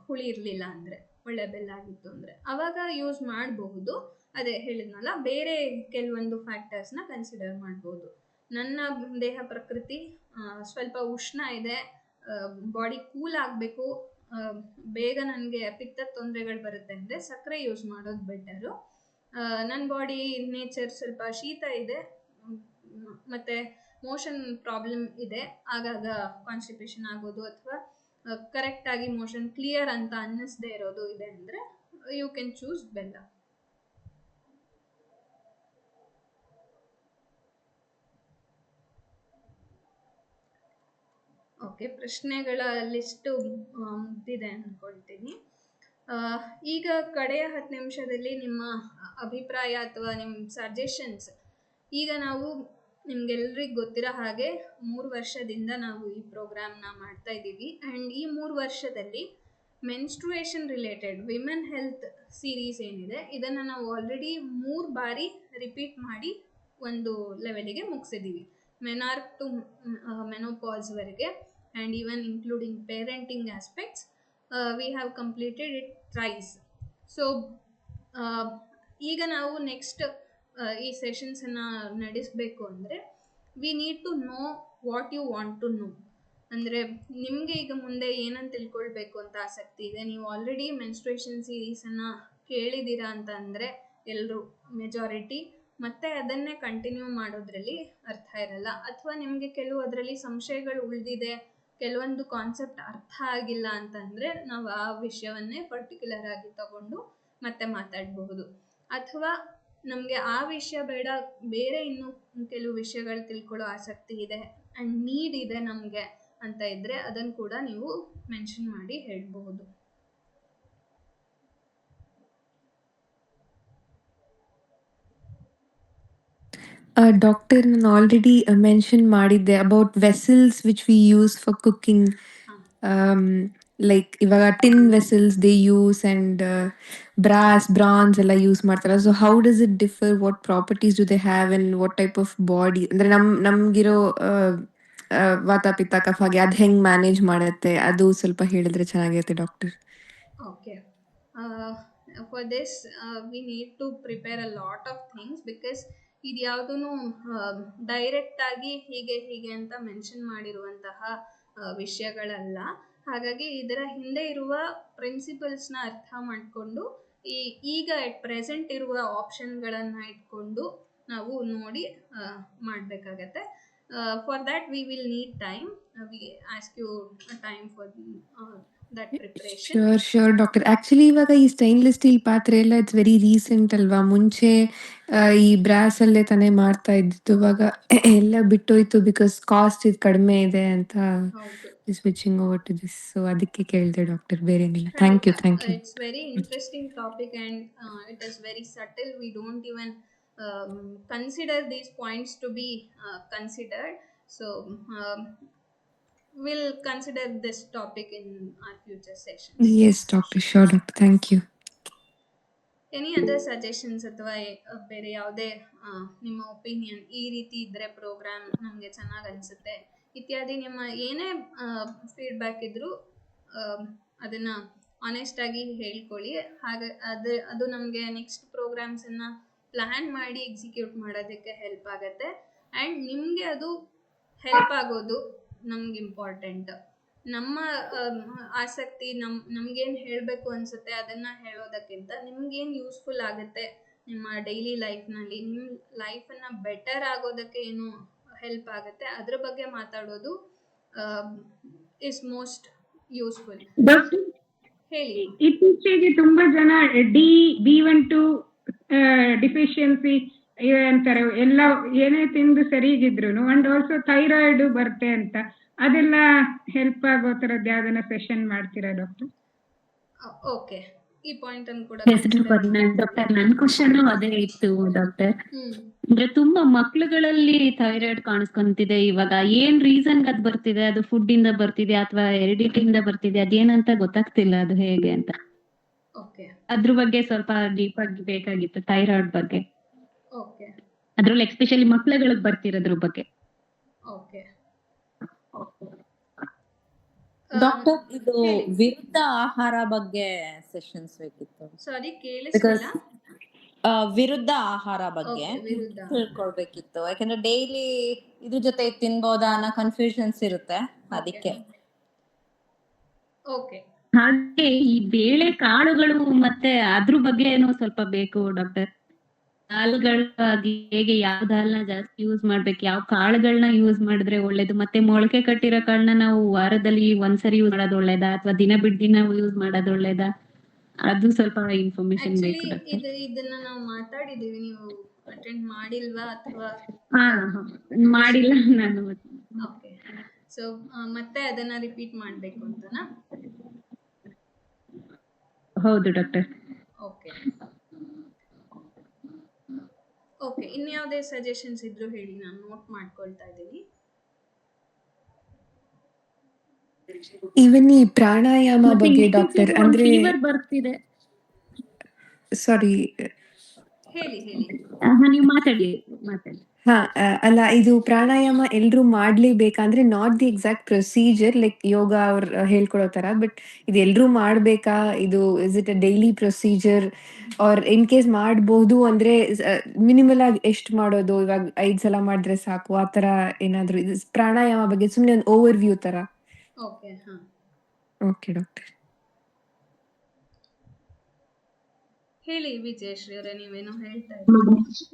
Speaker 2: ಹುಳಿ ಇರಲಿಲ್ಲ ಅಂದರೆ, ಒಳ್ಳೆ ಬೆಲ್ಲ ಆಗಿತ್ತು ಅಂದರೆ ಆವಾಗ ಯೂಸ್ ಮಾಡಬಹುದು. ಅದೇ ಹೇಳಿದ್ನಲ್ಲ, ಬೇರೆ ಕೆಲವೊಂದು ಫ್ಯಾಕ್ಟರ್ಸ್ನ ಕನ್ಸಿಡರ್ ಮಾಡ್ಬೋದು. ನನ್ನ ದೇಹ ಪ್ರಕೃತಿ ಸ್ವಲ್ಪ ಉಷ್ಣ ಇದೆ, ಬಾಡಿ ಕೂಲ್ ಆಗಬೇಕು, ಬೇಗ ನನಗೆ ಪಿತ್ತದ ತೊಂದರೆಗಳು ಬರುತ್ತೆ ಅಂದರೆ ಸಕ್ಕರೆ ಯೂಸ್ ಮಾಡೋದು ಬೆಟರು. ನನ್ನ ಬಾಡಿ ನೇಚರ್ ಸ್ವಲ್ಪ ಶೀತ ಇದೆ ಮತ್ತು ಮೋಷನ್ ಪ್ರಾಬ್ಲಮ್ ಇದೆ, ಆಗಾಗ ಕಾನ್ಸ್ಟಿಪೇಷನ್ ಆಗೋದು ಅಥವಾ ಕರೆಕ್ಟಾಗಿ ಮೋಷನ್ ಕ್ಲಿಯರ್ ಅಂತ ಅನ್ನಿಸದೇ ಇರೋದು ಇದೆ ಅಂದರೆ ಯು ಕ್ಯಾನ್ ಚೂಸ್ ಬೆಲ್ಲ. ಓಕೆ, ಪ್ರಶ್ನೆಗಳ ಲಿಸ್ಟು ಮುಗ್ದಿದೆ ಅಂದ್ಕೊಳ್ತೀನಿ. ಈಗ ಕಡೆಯ 10 ನಿಮಿಷದಲ್ಲಿ ನಿಮ್ಮ ಅಭಿಪ್ರಾಯ ಅಥವಾ ನಿಮ್ಮ ಸಜೆಷನ್ಸ್. ಈಗ ನಾವು ನಿಮ್ಗೆಲ್ರಿಗೂ ಗೊತ್ತಿರೋ ಹಾಗೆ 3 ವರ್ಷದಿಂದ ನಾವು ಈ ಪ್ರೋಗ್ರಾಮ್ನ ಮಾಡ್ತಾ ಇದ್ದೀವಿ ಆ್ಯಂಡ್ ಈ 3 ವರ್ಷದಲ್ಲಿ menstruation related women health series ಏನಿದೆ ಇದನ್ನು ನಾವು ಆಲ್ರೆಡಿ 3 ಬಾರಿ ರಿಪೀಟ್ ಮಾಡಿ ಒಂದು ಲೆವೆಲಿಗೆ ಮುಗಿಸಿದ್ದೀವಿ. ಮೆನಾರ್ಕ್ ಟು ಮೆನೋಪಾಸ್ವರೆಗೆ and even including parenting aspects we have completed it thrice. So ಈಗ ನಾವು ನೆಕ್ಸ್ಟ್ ಈ ಸೆಷನ್ಸನ್ನು ನಡೆಸಬೇಕು ಅಂದರೆ we need to know what you want to know. ಅಂದರೆ ನಿಮಗೆ ಈಗ ಮುಂದೆ ಏನಂತ ತಿಳ್ಕೊಳ್ಬೇಕು ಅಂತ ಆಸಕ್ತಿ ಇದೆ, ನೀವು ಆಲ್ರೆಡಿ ಮೆನ್ಸ್ಟ್ರುಯೇಷನ್ ಸೀರೀಸನ್ನು ಕೇಳಿದ್ದೀರಾ ಅಂತ ಅಂದರೆ ಎಲ್ಲರೂ ಮೆಜಾರಿಟಿ, ಮತ್ತು ಅದನ್ನೇ ಕಂಟಿನ್ಯೂ ಮಾಡೋದ್ರಲ್ಲಿ ಅರ್ಥ ಇರಲ್ಲ, ಅಥವಾ ನಿಮಗೆ ಕೆಲವು ಅದರಲ್ಲಿ ಸಂಶಯಗಳು ಉಳಿದಿದೆ, ಕೆಲವೊಂದು ಕಾನ್ಸೆಪ್ಟ್ ಅರ್ಥ ಆಗಿಲ್ಲ ಅಂತಂದರೆ ನಾವು ಆ ವಿಷಯವನ್ನೇ ಪರ್ಟಿಕ್ಯುಲರ್ ಆಗಿ ತಗೊಂಡು ಮತ್ತೆ ಮಾತಾಡಬಹುದು. ಅಥವಾ ನಮಗೆ ಆ ವಿಷಯ ಬೇಡ, ಬೇರೆ ಇನ್ನೂ ಕೆಲವು ವಿಷಯಗಳು ತಿಳ್ಕೊಳ್ಳೋ ಆಸಕ್ತಿ ಇದೆ ಆ್ಯಂಡ್ ನೀಡ್ ಇದೆ ನಮಗೆ ಅಂತ ಇದ್ದರೆ ಅದನ್ನು ಕೂಡ ನೀವು ಮೆನ್ಷನ್ ಮಾಡಿ ಹೇಳಬಹುದು.
Speaker 12: Doctor, ನಾನು ಆಲ್ರೆಡಿ ಮೆನ್ಷನ್ ಮಾಡಿದ್ದೆ about vessels which we use for cooking. Like ಇವಾಗ tin vessels they use and brass bronze ಎಲ್ಲ ಯೂಸ್ ಮಾಡ್ತಾರೆ. So how does it differ, what properties do they have and what type of body, ಅಂದ್ರೆ ನಮ್ಗಿರೋ ವಾತ ಪಿತ್ತ ಕಫಾಗೆ ಅದು ಹೆಂಗ್ manage ಮಾಡುತ್ತೆ, ಅದು ಸ್ವಲ್ಪ ಹೇಳಿದ್ರೆ ಚೆನ್ನಾಗಿರುತ್ತೆ doctor.
Speaker 2: Okay. For this, we need to prepare a lot of things because ಇದು ಯಾವುದೂ ಡೈರೆಕ್ಟ್ ಆಗಿ ಹೀಗೆ ಅಂತ ಮೆನ್ಷನ್ ಮಾಡಿರುವಂತಹ ವಿಷಯಗಳಲ್ಲ. ಹಾಗಾಗಿ ಇದರ ಹಿಂದೆ ಇರುವ ಪ್ರಿನ್ಸಿಪಲ್ಸ್ನ ಅರ್ಥ ಮಾಡಿಕೊಂಡು ಈಗ ಎಟ್ ಪ್ರೆಸೆಂಟ್ ಇರುವ ಆಪ್ಷನ್ಗಳನ್ನು ಇಟ್ಕೊಂಡು ನಾವು ನೋಡಿ ಮಾಡಬೇಕಾಗತ್ತೆ. For that we will need time. We ask you time for that preparation.
Speaker 12: Sure doctor. Actually ಇವಾಗ ಈ ಸ್ಟೈನ್ಲೆಸ್ ಸ್ಟೀಲ್ ಪಾತ್ರೆ ಎಲ್ಲ ಇಟ್ಸ್ ವೆರಿ ರೀಸೆಂಟ್ ಅಲ್ವಾ. ಮುಂಚೆ ಈ ಬ್ರಾಸ್ ಅಲ್ಲೇ ತಾನೇ ಮಾಡ್ತಾ ಇದ್ದಿದ್ದು, ಇವಾಗ ಎಲ್ಲ ಬಿಟ್ಟೋಯ್ತು ಬಿಕಾಸ್ ಕಾಸ್ಟ್ ಇದು ಕಡಿಮೆ ಇದೆ ಅಂತ switching over to this. So ಅದಕ್ಕೆ ಕೇಳಿದೆ ಡಾಕ್ಟರ್, ಬೇರೆ ಏನಿಲ್ಲ. Thank you.
Speaker 2: It's very interesting topic and it is very subtle. We don't even consider these points to be considered. So we'll consider this topic in our future sessions.
Speaker 12: Yes doctor, sure doctor, thank you.
Speaker 2: Any other suggestions ಅಥವಾ ಬೇರೆ ಯಾವುದೇ ನಿಮ್ಮ opinion, ಈ ರೀತಿ ಇದ್ದರೆ program ನಮಗೆ ಚೆನ್ನಾಗಿ ಅನಿಸುತ್ತೆ ಇತ್ಯಾದಿ, ನಿಮ್ಮ ಏನೇ ಫೀಡ್ಬ್ಯಾಕ್ ಇದ್ದರೂ ಅದನ್ನು ಆನೆಸ್ಟಾಗಿ ಹೇಳ್ಕೊಳ್ಳಿ. ಹಾಗೆ ಅದು ನಮಗೆ ನೆಕ್ಸ್ಟ್ ಪ್ರೋಗ್ರಾಮ್ಸನ್ನು ಪ್ಲ್ಯಾನ್ ಮಾಡಿ ಎಕ್ಸಿಕ್ಯೂಟ್ ಮಾಡೋದಕ್ಕೆ ಹೆಲ್ಪ್ ಆಗುತ್ತೆ. ಆ್ಯಂಡ್ ನಿಮಗೆ ಅದು ಹೆಲ್ಪ್ ಆಗೋದು ನಮ್ಗೆ ಇಂಪಾರ್ಟೆಂಟ್. ನಮ್ಮ ಆಸಕ್ತಿ ನಮಗೇನು ಹೇಳಬೇಕು ಅನಿಸುತ್ತೆ ಅದನ್ನು ಹೇಳೋದಕ್ಕಿಂತ ನಿಮಗೇನು ಯೂಸ್ಫುಲ್ ಆಗುತ್ತೆ ನಿಮ್ಮ ಡೈಲಿ ಲೈಫ್ನಲ್ಲಿ, ನಿಮ್ಮ ಲೈಫನ್ನು ಬೆಟರ್ ಆಗೋದಕ್ಕೆ ಏನು ಹೆಲ್ಪ್ ಆಗುತ್ತೆ ಅದ್ರ ಬಗ್ಗೆ ಮಾತಾಡೋದು ಇಸ್ ಮೋಸ್ಟ್ ಯೂಸ್ಫುಲ್. ಹೇಳಿ.
Speaker 13: ಇತ್ತೀಚೆಗೆ ತುಂಬಾ ಜನ B12 ಡಿಫಿಷಿಯನ್ಸಿ ಅಂತಾರೆ, ಎಲ್ಲ ಏನೇ ತಿಂದು ಸರಿಗಿದ್ರು ಅಂಡ್ ಆಲ್ಸೋ ಥೈರಾಯ್ಡ್ ಬರುತ್ತೆ ಅಂತ, ಅದೆಲ್ಲ ಹೆಲ್ಪ್ ಆಗೋ ತರದ್ದು ಯಾವ್ದನ್ನ ಸೆಷನ್ ಮಾಡ್ತೀರಾ ಡಾಕ್ಟರ್?
Speaker 2: ಓಕೆ, ಈ ಪಾಯಿಂಟ್ ಅನ್ನು ಕೂಡ
Speaker 10: ಡಾಕ್ಟರ್ ನನ್ನ ಕ್ವಶನ್ ಅದೇ ಇತ್ತು ಡಾಕ್ಟರ್. ಅಂದ್ರೆ ತುಂಬಾ ಮಕ್ಳುಗಳಲ್ಲಿ ಥೈರಾಯ್ಡ್ ಕಾಣಿಸ್ಕೊಂತಿದೆ ಇವಾಗ. ಏನ್ ರೀಸನ್ ಅದ್ ಬರ್ತಿದೆ? ಅದು ಫುಡ್ ಇಂದ ಬರ್ತಿದೆ ಅಥವಾ ಹೆರಿಡಿಟಿ ಇಂದ ಬರ್ತಿದೆ? ಅದೇನಂತ ಗೊತ್ತಾಗ್ತಿಲ್ಲ, ಅದು ಹೇಗೆ ಅಂತ. ಅದ್ರ ಬಗ್ಗೆ ಸ್ವಲ್ಪ ಡೀಪ್ ಆಗಿ ಬೇಕಾಗಿತ್ತು, ಥೈರಾಯ್ಡ್ ಬಗ್ಗೆ. ಅದ್ರಲ್ಲಿ ಎಸ್ಪೆಷಲಿ ಮಕ್ಳುಗಳಿಗೆ ಬರ್ತಿರೋದ್ರ ಬಗ್ಗೆ.
Speaker 11: ಡಾಕ್ಟರ್, ಇದು ವಿರುದ್ಧ ಆಹಾರ ಬಗ್ಗೆ ಸೆಷನ್ಸ್ ಬೇಕಿತ್ತು.
Speaker 2: ಸಾರಿ, ಕೇಳಿಸ್ತಿಲ್ಲ.
Speaker 11: ವಿರುದ್ಧ ಆಹಾರ ಬಗ್ಗೆ ತಿಳ್ಕೊಳ್ಬೇಕಿತ್ತು. ಯಾಕಂದ್ರೆ ಡೈಲಿ ಇದ್ರ ಜೊತೆ ತಿನ್ಬೋದಾ ಅನ್ನೋ ಕನ್ಫ್ಯೂಷನ್ಸ್ ಇರುತ್ತೆ, ಅದಕ್ಕೆ.
Speaker 10: ಹಾಗೆ ಈ ಬೇಳೆ ಕಾಳುಗಳು ಮತ್ತೆ ಅದ್ರ ಬಗ್ಗೆ ಏನೋ ಸ್ವಲ್ಪ ಬೇಕು ಡಾಕ್ಟರ್. ಕಾಳುಗಳಾಗಿ ಹೇಗೆ ಯಾವ ದಾಲ್ನ ಜಾಸ್ತಿ ಯೂಸ್ ಮಾಡ್ಬೇಕು, ಯಾವ ಕಾಳುಗಳನ್ನ ಯೂಸ್ ಮಾಡಿದ್ರೆ ಒಳ್ಳೇದು, ಮತ್ತೆ ಮೊಳಕೆ ಕಟ್ಟಿರೋ ಕಾಳನ್ನ ನಾವು ವಾರದಲ್ಲಿ ಒಂದ್ಸರಿ ಯೂಸ್ ಮಾಡೋದು ಒಳ್ಳೇದಾ ಅಥವಾ ದಿನ ಬಿಟ್ಟು ದಿನ ಯೂಸ್ ಮಾಡೋದು ಒಳ್ಳೇದಾ? ಅದು ಸ್ವಲ್ಪ ಇನ್ಫಾರ್ಮೇಶನ್ ಬೇಕು ಡಾಕ್ಟರ್.
Speaker 2: ಇದನ್ನ ನಾವು ಮಾತಾಡಿದೀವಿ, ನೀವು ಅಟೆಂಡ್ ಮಾಡಿಲ್ವಾ ಅಥವಾ?
Speaker 10: ಮಾಡಿಲ್ಲ ನಾನು.
Speaker 2: ಓಕೆ, ಸೊ ಮತ್ತೆ ಅದನ್ನ ರಿಪೀಟ್ ಮಾಡ್ಬೇಕು ಅಂತನಾ?
Speaker 10: ಹೌದು ಡಾಕ್ಟರ್.
Speaker 2: ಓಕೆ, ಇನ್ಯಾವುದೇ ಸಜೆಷನ್ಸ್ ಇದ್ರು ಹೇಳಿ, ನಾನು ನೋಟ್ ಮಾಡ್ಕೊಳ್ತಾ ಇದ್ದೀನಿ.
Speaker 12: ಈವನ್ ಈ ಪ್ರಾಣಾಯಾಮ ಬಗ್ಗೆ ಡಾಕ್ಟರ್, ಅಂದ್ರೆ
Speaker 10: ಬರ್ತಿದೆ.
Speaker 12: ಸಾರಿ,
Speaker 2: ಹೇಳಿ.
Speaker 10: ನೀವು ಮಾತಾಡಿ.
Speaker 12: ಅಲ್ಲ, ಇದು ಪ್ರಾಣಾಯಾಮ ಎಲ್ರೂ ಮಾಡ್ಲೇಬೇಕಂದ್ರೆ not the exact procedure like yoga ಅವ್ರು ಹೇಳ್ಕೊಡೋ ತರ, ಬಟ್ ಇದು ಎಲ್ರೂ ಮಾಡ್ಬೇಕಾ? ಇದು is it a daily procedure or in case ಮಾಡ್ಬೋದು ಅಂದ್ರೆ ಮಿನಿಮಲ್ ಆಗಿ ಎಷ್ಟು ಮಾಡೋದು? ಇವಾಗ 5 ಸಲ ಮಾಡಿದ್ರೆ ಸಾಕು, ಆ ತರ ಏನಾದ್ರು? ಇದು ಪ್ರಾಣಾಯಾಮ ಬಗ್ಗೆ ಸುಮ್ನೆ ಒಂದು ಓವರ್ ವ್ಯೂ ತರ. Okay doctor.
Speaker 2: ಹೇಳಿ ವಿಜಯಶ್ರೀ ಅವರೇ, ನೀವೇನೋ ಹೇಳ್ತಾ ಇದ್ದೀರಿ.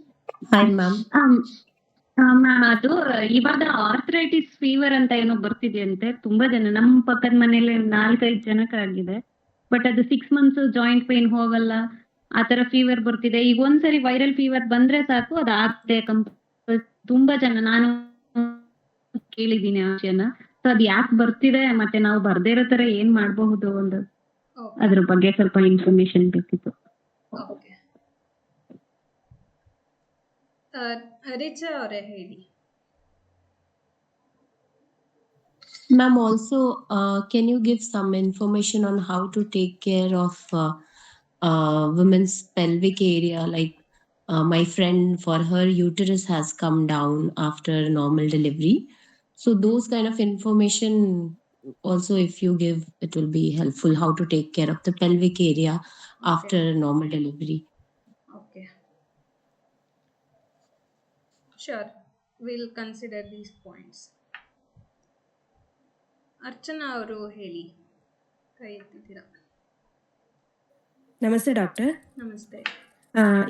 Speaker 10: ಮ್ಯಾಮ್, ಅದು ಇವಾಗ ಆರ್ಥರೈಟಿಸ್ ಫೀವರ್ ಅಂತ ಏನೋ ಬರ್ತಿದೆಯಂತೆ. ತುಂಬಾ ಜನ ನಮ್ಮ ಪಕ್ಕದ ಮನೇಲಿ 4-5 ಜನಕ್ಕಾಗಿದೆ. ಬಟ್ ಅದು 6 months ಜಾಯಿಂಟ್ ಪೇನ್ ಹೋಗಲ್ಲ, ಆತರ ಫೀವರ್ ಬರ್ತಿದೆ. ಈಗ ಒಂದ್ಸರಿ ವೈರಲ್ ಫೀವರ್ ಬಂದ್ರೆ ಸಾಕು, ಅದಾಗತ್ತೆ. ತುಂಬಾ ಜನ ನಾನು ಕೇಳಿದೀನಿ ಆ ವಿಷಯನ. ಸೊ ಅದ್ ಯಾಕೆ ಬರ್ತಿದೆ, ಮತ್ತೆ ನಾವು ಬರ್ದೇ ಇರೋ ತರ ಏನ್ ಮಾಡಬಹುದು, ಒಂದು ಅದ್ರ ಬಗ್ಗೆ ಸ್ವಲ್ಪ ಇನ್ಫಾರ್ಮೇಶನ್ ಬೇಕಿತ್ತು.
Speaker 2: ರಿಚಾ ಅವರೇ ಹೇಳಿ.
Speaker 6: Ma'am, also, can you give some information on how to take care of women's pelvic area? Like my friend, for her uterus has come down after normal delivery. So those kind of information also, if you give, it will be helpful. How to take care of the pelvic area after normal delivery.
Speaker 2: Okay. Sure. We'll consider these points. Archana ಅವರು ಹೇಳಿ, ಕೈ ಎತ್ತಿದ್ದೀರಾ.
Speaker 14: ನಮಸ್ತೆ doctor.
Speaker 2: ನಮಸ್ತೆ.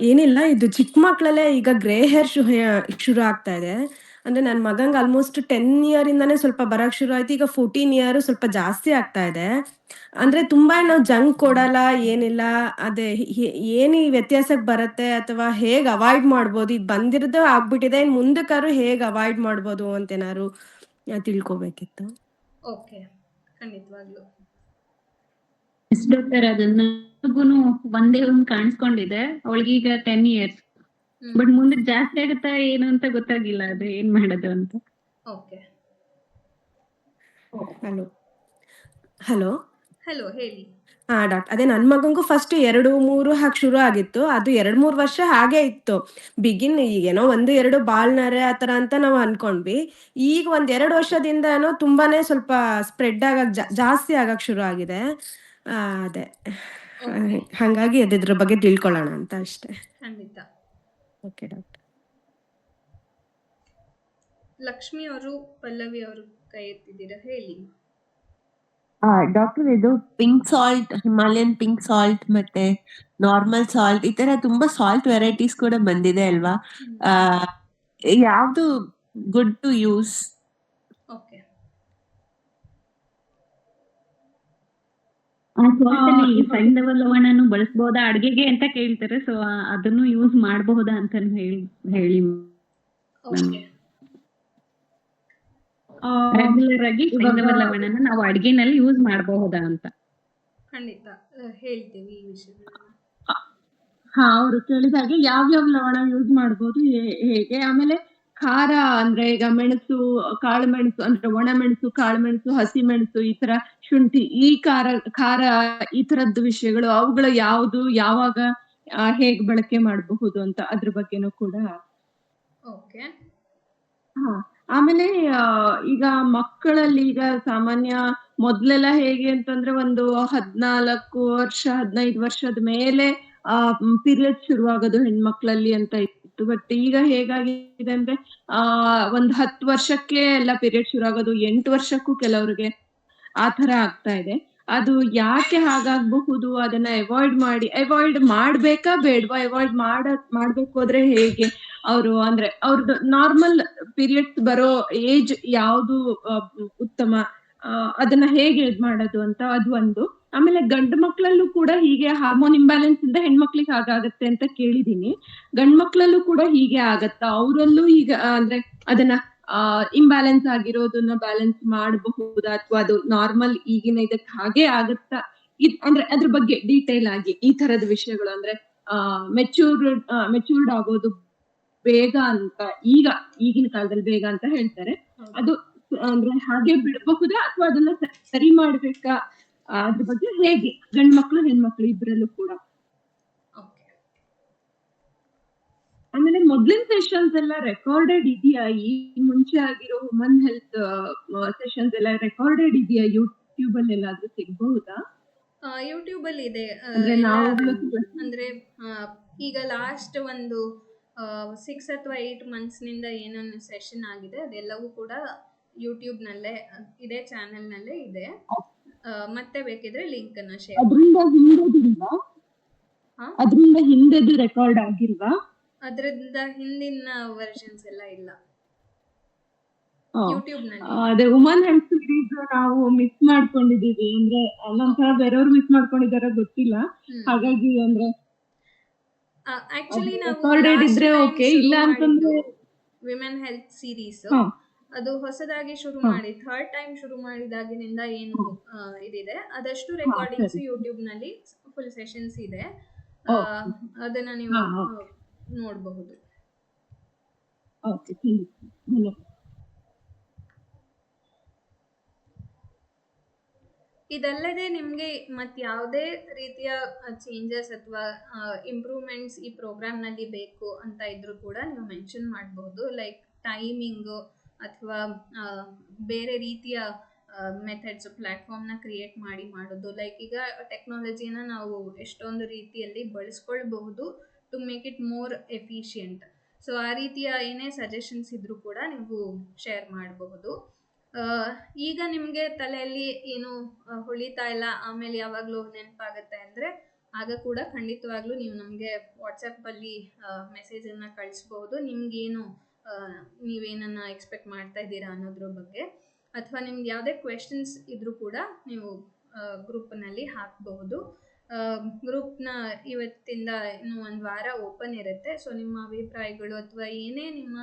Speaker 14: ಏನಿಲ್ಲ, ಇದು ಚಿಕ್ಕ ಮಕ್ಕಳಲ್ಲೇ ಈಗ grey hair ಶುರು ಆಗ್ತಾ ಇದೆ. ಅಂದರೆ ನನ್ನ ಮಗಂಗೆ ಆಲ್ಮೋಸ್ಟ್ 10 ಇಯರಿಂದನೇ ಸ್ವಲ್ಪ ಬರೋಕ್ಕೆ ಶುರು ಆಯಿತು. ಈಗ 14 ಇಯರು ಸ್ವಲ್ಪ ಜಾಸ್ತಿ ಆಗ್ತಾ ಇದೆ. ಅಂದರೆ ತುಂಬ ನಾವು ಜಂಕ್ ಕೊಡಲ್ಲ, ಏನಿಲ್ಲ. ಅದೇ ಏನು ಈ ವ್ಯತ್ಯಾಸಕ್ಕೆ ಬರುತ್ತೆ ಅಥವಾ ಹೇಗೆ ಅವಾಯ್ಡ್ ಮಾಡ್ಬೋದು? ಈಗ ಬಂದಿರೋದು ಆಗ್ಬಿಟ್ಟಿದೆ, ಇನ್ನು ಮುಂದಕ್ಕಾದ್ರು ಹೇಗೆ ಅವಾಯ್ಡ್ ಮಾಡ್ಬೋದು ಅಂತೇನಾದ್ರು ತಿಳ್ಕೊಬೇಕಿತ್ತು.
Speaker 2: ಓಕೆ, ಖಂಡಿತವಾಗ್ಲೂ.
Speaker 10: ಡಾಕ್ಟರ್, ಅದನ್ನ ಒಂದೇ ಒಂದು ಕಾಣಿಸ್ಕೊಂಡಿದೆ. ಅವಳಿಗೀಗ 10 ಇಯರ್ಸ್, ಬಟ್ ಮುಂದೆ ಜಾಸ್ತಿ ಆಗುತ್ತಾ ಏನು ಅಂತ ಗೊತ್ತಾಗಿಲ್ಲ, ಅದು ಏನ್ ಮಾಡೋದು ಅಂತ.
Speaker 2: ಓಕೆ.
Speaker 14: ಹಲೋ ಹಲೋ
Speaker 2: ಹಲೋ, ಹೇಳಿ.
Speaker 14: ಡಾಕ್ಟರ್, ಅದೇ ನನ್ನ ಮಗಂಗೂ ಫಸ್ಟ್ 2-3 ಹಾಗೆ ಶುರು ಆಗಿತ್ತು. ಅದು 2-3 ವರ್ಷ ಹಾಗೆ ಇತ್ತು. ಈಗೇನೋ 1-2 ಬಾಳ್ನರೆ ಆ ಥರ ಅಂತ ನಾವು ಅನ್ಕೊಂಡ್ವಿ. ಈಗ 1-2 ವರ್ಷದಿಂದನೂ ತುಂಬಾನೇ ಸ್ವಲ್ಪ ಸ್ಪ್ರೆಡ್ ಆಗಕ್ಕೆ ಜಾಸ್ತಿ ಆಗಕ್ಕೆ ಶುರು ಆಗಿದೆ. ಅದೇ ಹಾಗಾಗಿ ಅದ್ರ ಬಗ್ಗೆ ತಿಳ್ಕೊಳ್ಳೋಣ ಅಂತ ಅಷ್ಟೇ.
Speaker 2: ಖಂಡಿತ.
Speaker 14: Okay doctor.
Speaker 2: ಲಕ್ಷ್ಮಿ ಅವರು, ಪಲ್ಲವಿ ಅವರು ಕೈ ಎತ್ತಿದ್ದೀರಾ, ಹೇಳಿ.
Speaker 6: ಡಾಕ್ಟರ್, ಇದು pink salt, Himalayan pink salt ಮತ್ತೆ ನಾರ್ಮಲ್ ಸಾಲ್ಟ್, ಈ ತರ ತುಂಬಾ ಸಾಲ್ಟ್ ವೆರೈಟೀಸ್ ಕೂಡ ಬಂದಿದೆ ಅಲ್ವಾ? ಯಾವ್ದು ಗುಡ್ ಟು ಯೂಸ್?
Speaker 2: ಓಕೆ.
Speaker 10: ಸೈಂಧವ ಲವಣನು ಬಳಸಬಹುದಾ ಅಡ್ಗೆಗೆ ಅಂತ ಕೇಳ್ತಾರೆ, ಸೊ ಅದನ್ನು ಯೂಸ್ ಮಾಡಬಹುದಾ ಅಂತ ಹೇಳಿ. ರೆಗ್ಯುಲರ್ ಆಗಿ ಸೈಂಧವ ಲವಣನ ನಾವು ಅಡ್ಗೆನಲ್ಲಿ ಯೂಸ್ ಮಾಡಬಹುದಾ ಅಂತ.
Speaker 2: ಖಂಡಿತ ಹೇಳ್ತೀವಿ ಈ ವಿಷಯಗಳನ್ನ.
Speaker 9: ಅವರು ಕೇಳಿದಾಗೆ ಯಾವ್ಯಾವ ಲವಣ ಯೂಸ್ ಮಾಡ್ಬೋದು, ಹೇಗೆ, ಆಮೇಲೆ ಖಾರ ಅಂದ್ರೆ ಈಗ ಮೆಣಸು, ಕಾಳು ಮೆಣಸು ಅಂದ್ರೆ ಒಣ ಮೆಣಸು, ಕಾಳು ಮೆಣಸು, ಹಸಿ ಮೆಣಸು, ಈ ತರ ಶುಂಠಿ, ಈ ಖಾರ ಈ ತರದ್ದು ವಿಷಯಗಳು, ಅವುಗಳು ಯಾವುದು, ಯಾವಾಗ, ಹೇಗ್ ಬಳಕೆ ಮಾಡಬಹುದು ಅಂತ ಅದ್ರ ಬಗ್ಗೆನೂ ಕೂಡ.
Speaker 2: ಓಕೆ.
Speaker 9: ಆಮೇಲೆ ಈಗ ಮಕ್ಕಳಲ್ಲಿ ಈಗ ಸಾಮಾನ್ಯ ಮೊದ್ಲೆಲ್ಲ ಹೇಗೆ ಅಂತಂದ್ರೆ ಒಂದು 14 ವರ್ಷ 15 ವರ್ಷದ ಮೇಲೆ ಪೀರಿಯಡ್ ಶುರುವಾಗೋದು ಹೆಣ್ಮಕ್ಳಲ್ಲಿ ಅಂತ ಇತ್ತು. ಬಟ್ ಈಗ ಹೇಗಾಗಿದೆ ಅಂದ್ರೆ ಒಂದ್ 10 ವರ್ಷಕ್ಕೆ ಎಲ್ಲ ಪೀರಿಯಡ್ ಶುರು ಆಗೋದು, 8 ವರ್ಷಕ್ಕೂ ಕೆಲವ್ರಿಗೆ ಆ ತರ ಆಗ್ತಾ ಇದೆ. ಅದು ಯಾಕೆ ಹಾಗಾಗಬಹುದು? ಅದನ್ನ ಅವಾಯ್ಡ್ ಮಾಡ್ಬೇಕಾ ಬೇಡ್ವಾ? ಅವಾಯ್ಡ್ ಮಾಡ್ಬೇಕು ಅಂದ್ರೆ ಹೇಗೆ? ಅಂದ್ರೆ ಅವ್ರದ್ದು ನಾರ್ಮಲ್ ಪೀರಿಯಡ್ಸ್ ಬರೋ ಏಜ್ ಯಾವ್ದು ಉತ್ತಮ, ಅದನ್ನ ಹೇಗೆ ಮಾಡೋದು ಅಂತ ಅದು ಒಂದು. ಆಮೇಲೆ ಗಂಡು ಮಕ್ಳಲ್ಲೂ ಕೂಡ ಹೀಗೆ ಹಾರ್ಮೋನ್ ಇಂಬ್ಯಾಲೆನ್ಸ್ ಇಂದ ಹೆಣ್ಮಕ್ಳಿಗೆ ಹಾಗಾಗತ್ತೆ ಅಂತ ಕೇಳಿದೀನಿ. ಗಂಡ್ ಮಕ್ಳಲ್ಲೂ ಕೂಡ ಹೀಗೆ ಆಗತ್ತಾ? ಅವರಲ್ಲೂ ಈಗ ಅಂದ್ರೆ ಅದನ್ನ ಇಂಬ್ಯಾಲೆನ್ಸ್ ಆಗಿರೋದನ್ನ ಬ್ಯಾಲೆನ್ಸ್ ಮಾಡಬಹುದಾ, ಅಥವಾ ಅದು ನಾರ್ಮಲ್ ಈಗಿನ ಇದಕ್ಕೆ ಹಾಗೆ ಆಗತ್ತಾ? ಅಂದ್ರೆ ಅದ್ರ ಬಗ್ಗೆ ಡೀಟೇಲ್ ಆಗಿ ಈ ತರದ ವಿಷಯಗಳು, ಅಂದ್ರೆ ಮೆಚೂರ್ಡ್ ಆಗೋದು ಬೇಗ ಅಂತ, ಈಗಿನ ಕಾಲದಲ್ಲಿ ಬೇಗ ಅಂತ ಹೇಳ್ತಾರೆ. ಅದು ಅಂದ್ರೆ ಹಾಗೆ ಬಿಡಬಹುದಾ ಅಥವಾ ಅದನ್ನ ಸರಿ ಮಾಡ್ಬೇಕಾ? ಅದ್ರ ಬಗ್ಗೆ ಹೇಗೆ ಗಂಡ್ ಮಕ್ಳು ಹೆಣ್ಮಕ್ಳು ಇಬ್ರಲ್ಲೂ ಕೂಡ. ಆಮೇಲೆ ಮೊದ್ಲಿನ ಸೆಷನ್ಸ್ ಎಲ್ಲ ರೆಕಾರ್ಡೆಡ್ ಇದೆಯಾ? ಈ ಮುಂಚೆ ಆಗಿರೋ ವುಮನ್ ಹೆಲ್ತ್ ಸೆಷನ್ಸ್ ಎಲ್ಲ ರೆಕಾರ್ಡೆಡ್ ಇದೆಯಾ? ಯೂಟ್ಯೂಬ್ ಅಲ್ಲಿ ಎಲ್ಲಾದ್ರೂ ಸಿಗಬಹುದಾ?
Speaker 2: ಯೂಟ್ಯೂಬ್ ಅಲ್ಲಿ ಇದೆ. ಅಂದ್ರೆ ಈಗ ಲಾಸ್ಟ್ ಒಂದು 6 ಅಥವಾ 8 ಮಂತ್ಸ್ನಿಂದ ಏನೇನು ಸೆಷನ್ ಆಗಿದೆ ಅದೆಲ್ಲವೂ ಕೂಡ ಯೂಟ್ಯೂಬ್ನಲ್ಲೇ ಇದೇ ಚಾನೆಲ್ನಲ್ಲೇ ಇದೆ. ಮತ್ತೆ ಬೇಕಿದ್ರೆ ಲಿಂಕ್ ಅನ್ನ ಶೇರ್.
Speaker 9: ಅದರಿಂದ ಹಿಂದೆದು ರೆಕಾರ್ಡ್ ಆಗಿಲ್ವಾ?
Speaker 2: ಅದರಿಂದ ಹಿಂದಿನ ವರ್ಷನ್ಸ್ ಎಲ್ಲ ಇಲ್ಲ ಯೂಟ್ಯೂಬ್ ನಲ್ಲಿ.
Speaker 9: ಅದೇ ವುಮನ್ ಹೆಲ್ತ್ ಸೀರೀಸ್ ನಾವು ಮಿಸ್ ಮಾಡ್ಕೊಂಡಿದೀವಿ, ಅಂದ್ರೆ ಅಲ್ಲೊಂಥರ ಬೇರೆಯವ್ರು ಮಿಸ್ ಮಾಡ್ಕೊಂಡಿದಾರ ಗೊತ್ತಿಲ್ಲ. ಹಾಗಾಗಿ ಅಂದ್ರೆ
Speaker 2: ಆಕ್ಚುಲಿ ನಾವು
Speaker 9: ಇಲ್ಲ ಅಂತಂದ್ರೆ
Speaker 2: ವಿಮೆನ್ ಹೆಲ್ತ್ ಸೀರೀಸ್ ಅದು ಹೊಸದಾಗಿ ಶುರು ಮಾಡಿ 3rd ಟೈಮ್ ಶುರು ಮಾಡಿದಾಗಿನಿಂದ ಏನು ಇದಿದೆ ಅದಷ್ಟು ರೆಕಾರ್ಡಿಂಗ್ಸ್ ಯೂಟ್ಯೂಬ್ ನಲ್ಲಿ ಫುಲ್ ಸೆಷನ್ಸ್ ಇದೆ. ಅದನ್ನ ನೀವು ನೋಡಬಹುದು. ಇದಲ್ಲದೆ ನಿಮಗೆ ಮತ್ತು ಯಾವುದೇ ರೀತಿಯ ಚೇಂಜಸ್ ಅಥವಾ ಇಂಪ್ರೂವ್ಮೆಂಟ್ಸ್ ಈ ಪ್ರೋಗ್ರಾಮ್ನಲ್ಲಿ ಬೇಕು ಅಂತ ಇದ್ರೂ ಕೂಡ ನೀವು ಮೆನ್ಷನ್ ಮಾಡಬಹುದು. ಲೈಕ್ ಟೈಮಿಂಗು ಅಥವಾ ಬೇರೆ ರೀತಿಯ ಮೆಥಡ್ಸ್ ಪ್ಲ್ಯಾಟ್ಫಾರ್ಮ್ನ ಕ್ರಿಯೇಟ್ ಮಾಡೋದು. ಲೈಕ್ ಈಗ ಟೆಕ್ನಾಲಜಿನ ನಾವು ಎಷ್ಟೊಂದು ರೀತಿಯಲ್ಲಿ ಬಳಸ್ಕೊಳ್ಬಹುದು to make it more efficient. So ಆ ರೀತಿಯ ಏನೇ ಸಜೆಷನ್ಸ್ ಇದ್ರೂ ಕೂಡ ನೀವು ಶೇರ್ ಮಾಡಬಹುದು. ಈಗ ನಿಮಗೆ ತಲೆಯಲ್ಲಿ ಏನು ಹೊಳಿತಾ ಇಲ್ಲ, ಆಮೇಲೆ ಯಾವಾಗಲೂ ನೆನಪಾಗುತ್ತೆ ಅಂದರೆ ಆಗ ಕೂಡ ಖಂಡಿತವಾಗ್ಲೂ ನೀವು ನಮಗೆ ವಾಟ್ಸಪ್ಪಲ್ಲಿ ಮೆಸೇಜನ್ನು ಕಳಿಸ್ಬಹುದು. ನಿಮಗೇನು ನೀವೇನನ್ನು ಎಕ್ಸ್ಪೆಕ್ಟ್ ಮಾಡ್ತಾ ಇದ್ದೀರಾ ಅನ್ನೋದ್ರ ಬಗ್ಗೆ, ಅಥವಾ ನಿಮ್ಗೆ ಯಾವುದೇ ಕ್ವೆಶನ್ಸ್ ಇದ್ರೂ ಕೂಡ ನೀವು ಗ್ರೂಪ್ನಲ್ಲಿ ಹಾಕಬಹುದು. ಗ್ರೂಪ್ನ ಇವತ್ತಿಂದ ಇನ್ನೂ 1 ವಾರ ಓಪನ್ ಇರುತ್ತೆ. ಸೊ ನಿಮ್ಮ ಅಭಿಪ್ರಾಯಗಳು ಅಥವಾ ಏನೇ ನಿಮ್ಮ